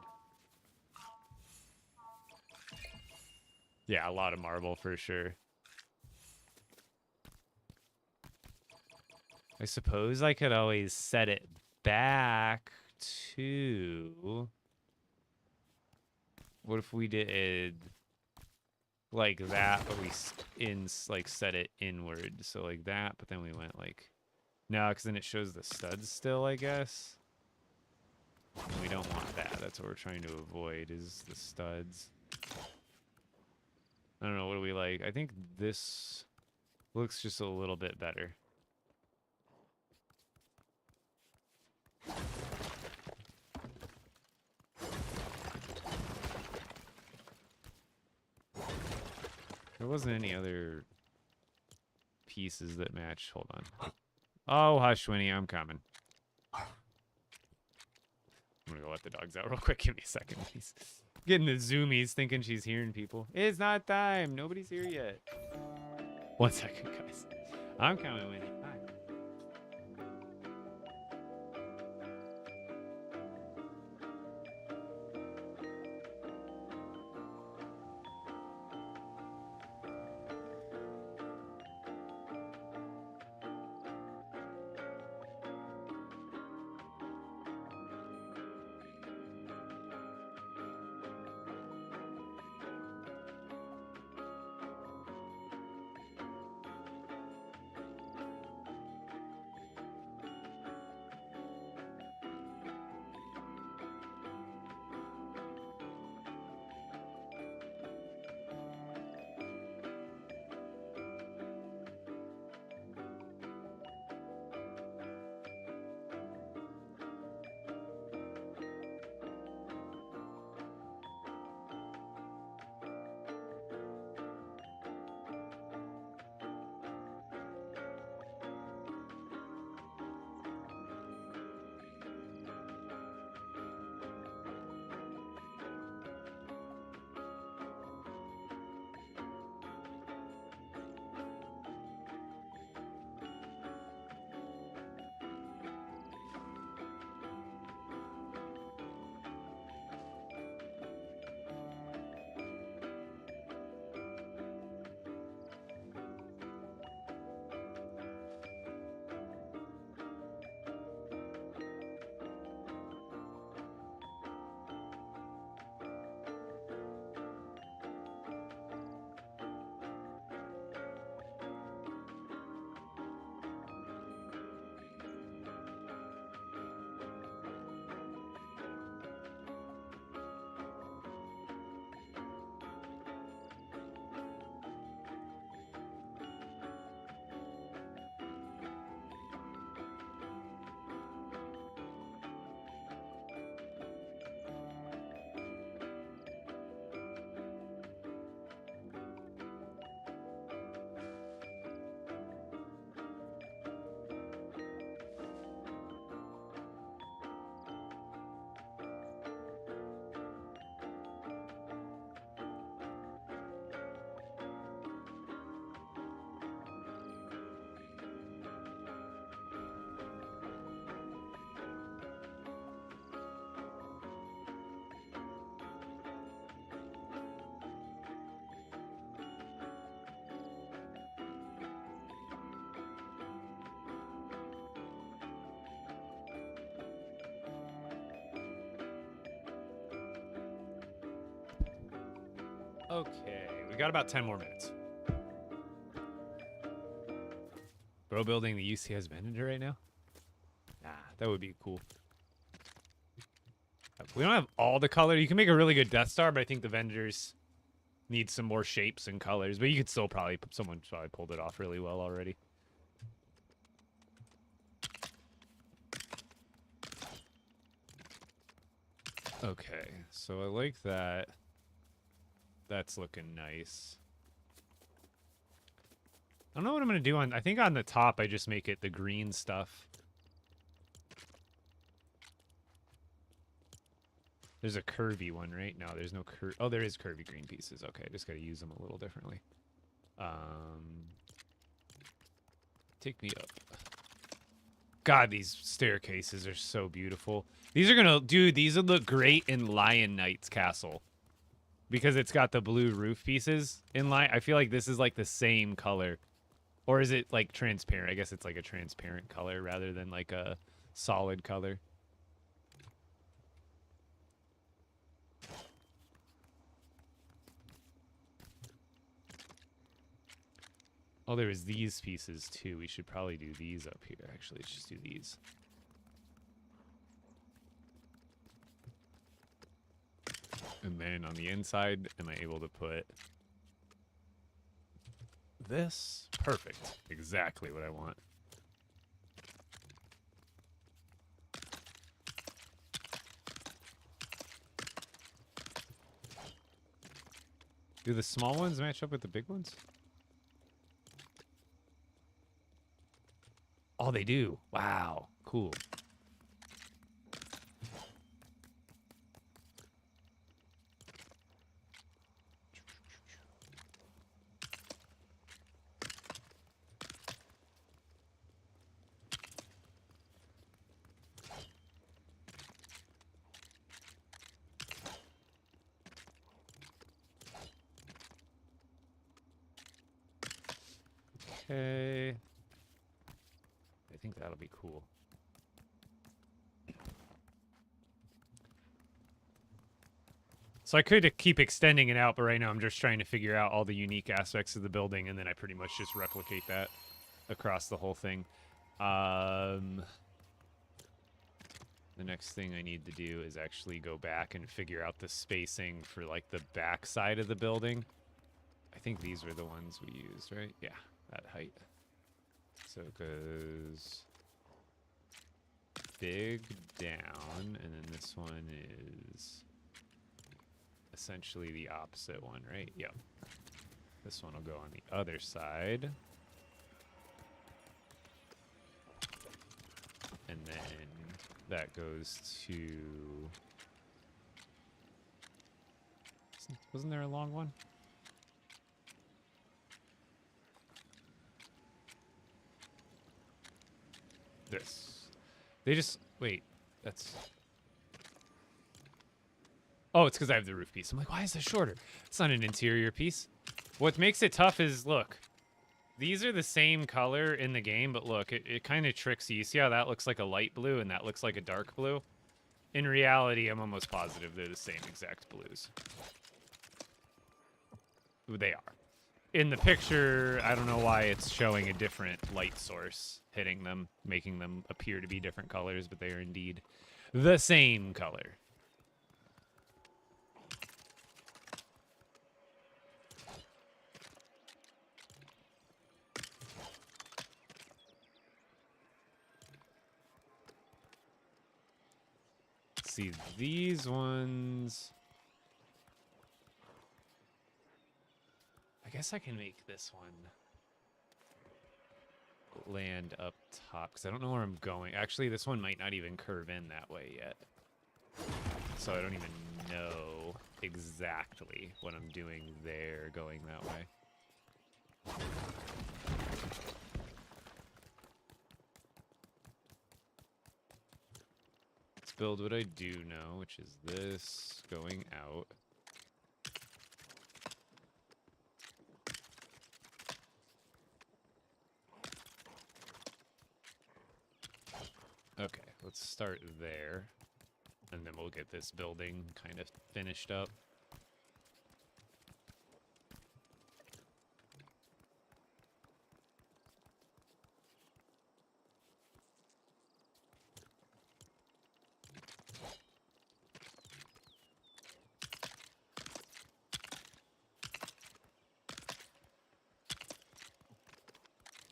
Yeah, a lot of marble for sure. I suppose I could always set it back to... What if we did like that, but we like set it inward? So like that, but then we went like... No, because then it shows the studs still, I guess. And we don't want that. That's what we're trying to avoid, is the studs. I don't know, what do we like? I think this looks just a little bit better. There wasn't any other pieces that matched. Hold on. Oh, hush, Winnie, I'm coming. I'm gonna go let the dogs out real quick. Give me a second, please. Getting the zoomies, thinking she's hearing people. It's not time. Nobody's here yet. 1 second, guys. I'm coming, Winnie. Hi. Okay, we got about 10 more minutes. Bro building the UCS Venator right now? Nah, that would be cool. We don't have all the color. You can make a really good Death Star, but I think the Venators need some more shapes and colors. But you could still probably, someone probably pulled it off really well already. Okay, so I like that. That's looking nice. I don't know what I'm going to do on... I think on the top, I just make it the green stuff. There's a curvy one, right? No, there's no Oh, there is curvy green pieces. Okay, just got to use them a little differently. Take me up. God, these staircases are so beautiful. These are going to... Dude, these would look great in Lion Knight's castle. Because it's got the blue roof pieces in line. I feel like this is like the same color. Or is it like transparent? I guess it's like a transparent color rather than like a solid color. Oh, there was these pieces too. We should probably do these up here. Actually, let's just do these. And then on the inside, am I able to put this? Perfect. Exactly what I want. Do the small ones match up with the big ones? Oh, they do. Wow. Cool. Okay. I think that'll be cool. So I could keep extending it out, but right now I'm just trying to figure out all the unique aspects of the building, and then I pretty much just replicate that across the whole thing. The next thing I need to do is actually go back and figure out the spacing for like the back side of the building. I think these were the ones we used, right? Yeah, that height. So it goes big down, and then this one is essentially the opposite one, right? Yep. This one will go on the other side. And then that goes to... Wasn't there a long one? This. They just... Wait. That's... Oh, it's because I have the roof piece. I'm like, why is this shorter? It's not an interior piece. What makes it tough is, look. These are the same color in the game, but look, it kind of tricks you. You see how that looks like a light blue and that looks like a dark blue? In reality, I'm almost positive they're the same exact blues. They are. In the picture, I don't know why it's showing a different light source hitting them, making them appear to be different colors, but they are indeed the same color. See, these ones... I guess I can make this one land up top, because I don't know where I'm going. Actually, this one might not even curve in that way yet. So I don't even know exactly what I'm doing there going that way. Let's build what I do know, which is this going out. Okay, let's start there, and then we'll get this building kind of finished up.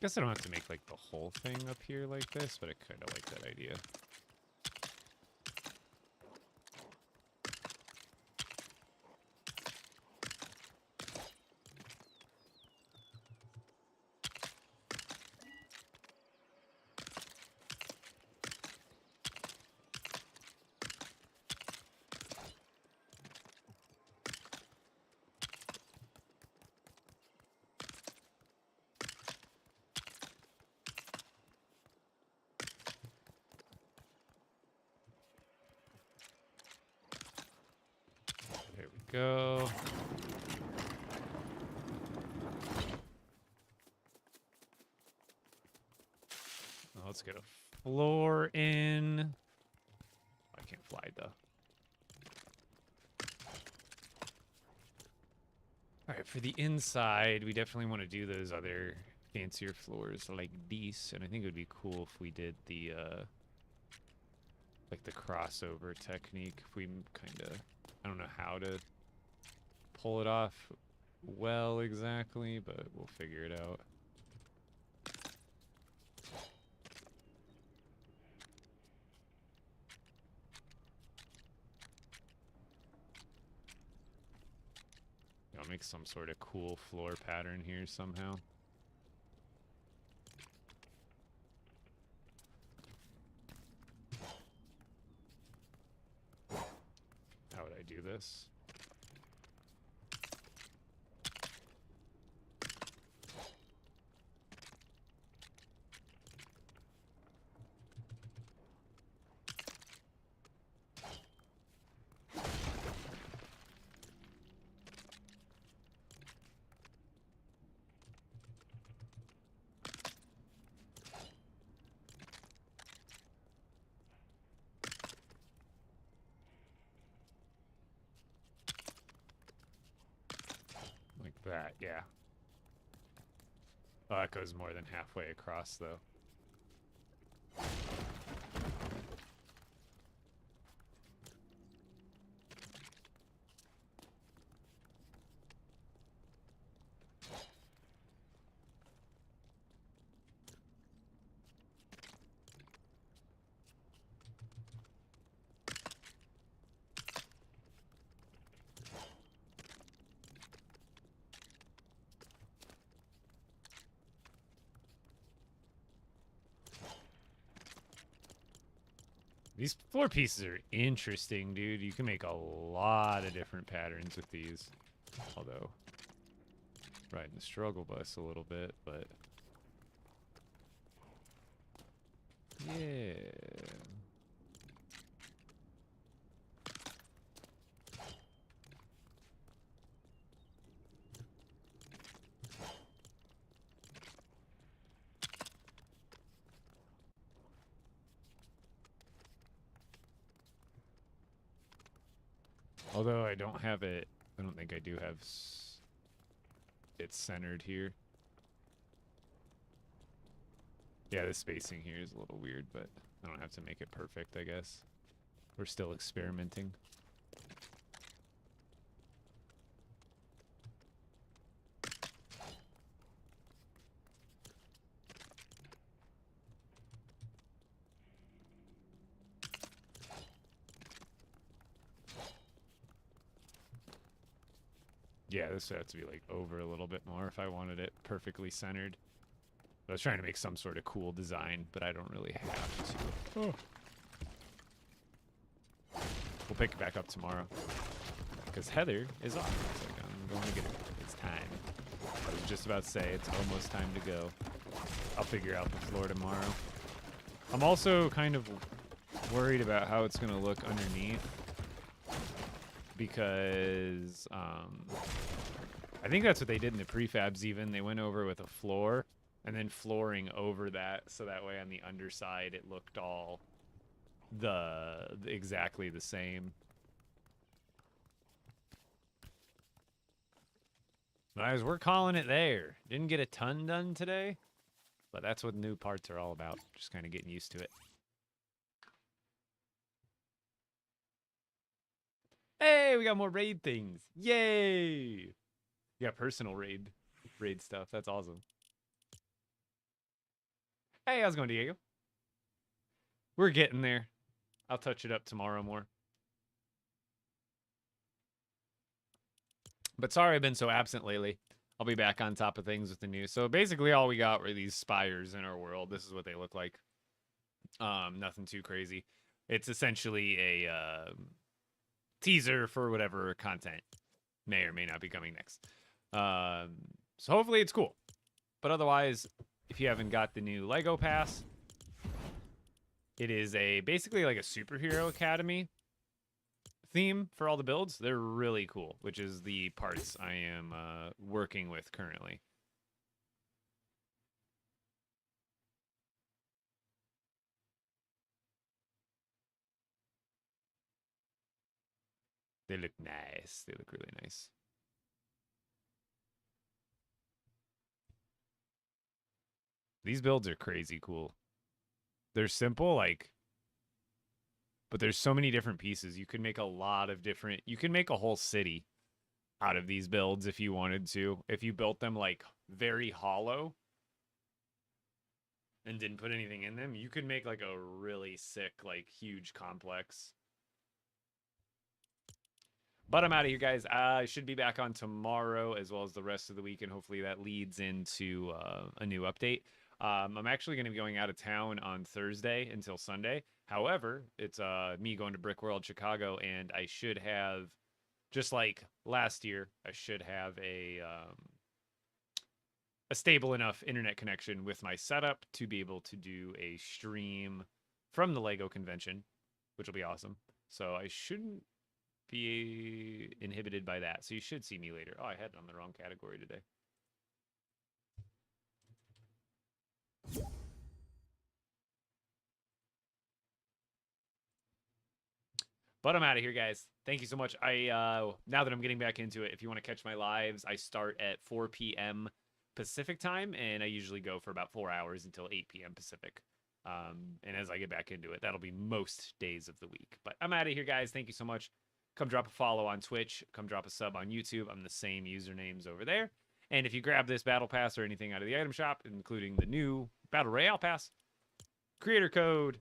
Guess I don't have to make like the whole thing up here like this, but I kind of like that idea. There we go. Now let's get a floor in. I can't fly though. All right, for the inside, we definitely want to do those other fancier floors like these, and I think it would be cool if we did the like the crossover technique. If we kind of, I don't know how to pull it off well exactly, but we'll figure it out. I'll make some sort of cool floor pattern here somehow. How would I do this? Like that, yeah. Oh, that goes more than halfway across, though. These floor pieces are interesting, dude. You can make a lot of different patterns with these. Although, riding the struggle bus a little bit, but... yeah. Although I don't have it, I don't think I do have it centered here. Yeah, the spacing here is a little weird, but I don't have to make it perfect, I guess. We're still experimenting. Yeah, this would have to be like over a little bit more if I wanted it perfectly centered. I was trying to make some sort of cool design, but I don't really have to. Oh. We'll pick it back up tomorrow. Because Heather is off. It's like, I'm going to get her. It's time. I was just about to say, it's almost time to go. I'll figure out the floor tomorrow. I'm also kind of worried about how it's going to look underneath. Because I think that's what they did in the prefabs even. They went over with a floor and then flooring over that, so that way on the underside it looked all exactly the same. Guys, we're calling it there. Didn't get a ton done today, but that's what new parts are all about. Just kind of getting used to it. Hey, we got more raid things. Yay! We got personal raid stuff. That's awesome. Hey, how's it going, Diego? We're getting there. I'll touch it up tomorrow more. But sorry I've been so absent lately. I'll be back on top of things with the news. So basically all we got were these spires in our world. This is what they look like. Nothing too crazy. It's essentially a teaser for whatever content may or may not be coming next. So hopefully it's cool. But otherwise, if you haven't got the new LEGO Pass, it is basically like a superhero academy theme for all the builds. They're really cool, which is the parts I am working with currently. They look nice. They look really nice. These builds are crazy cool. They're simple, like, but there's so many different pieces. You could make a lot of different, you can make a whole city out of these builds if you wanted to. If you built them like very hollow and didn't put anything in them, you could make like a really sick, like huge complex. But I'm out of here, guys. I should be back on tomorrow as well as the rest of the week, and hopefully that leads into a new update. I'm actually going to be going out of town on Thursday until Sunday. However, it's me going to Brick World Chicago, and I should have, just like last year, I should have a stable enough internet connection with my setup to be able to do a stream from the LEGO convention, which will be awesome. So I shouldn't be inhibited by that. So you should see me later. Oh, I had it on the wrong category today. But I'm out of here, guys. Thank you so much. Now that I'm getting back into it, if you want to catch my lives, I start at 4 p.m. Pacific time, and I usually go for about 4 hours until 8 p.m. Pacific. And as I get back into it, that'll be most days of the week. But I'm out of here, guys. Thank you so much. Come drop a follow on Twitch. Come drop a sub on YouTube. I'm the same usernames over there. And if you grab this Battle Pass or anything out of the item shop, including the new Battle Royale Pass, creator code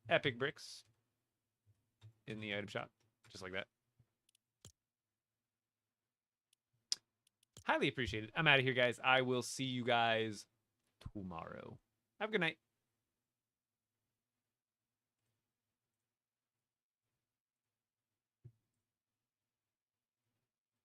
Epic Bricks in the item shop, just like that. Highly appreciated. I'm out of here, guys. I will see you guys tomorrow. Have a good night.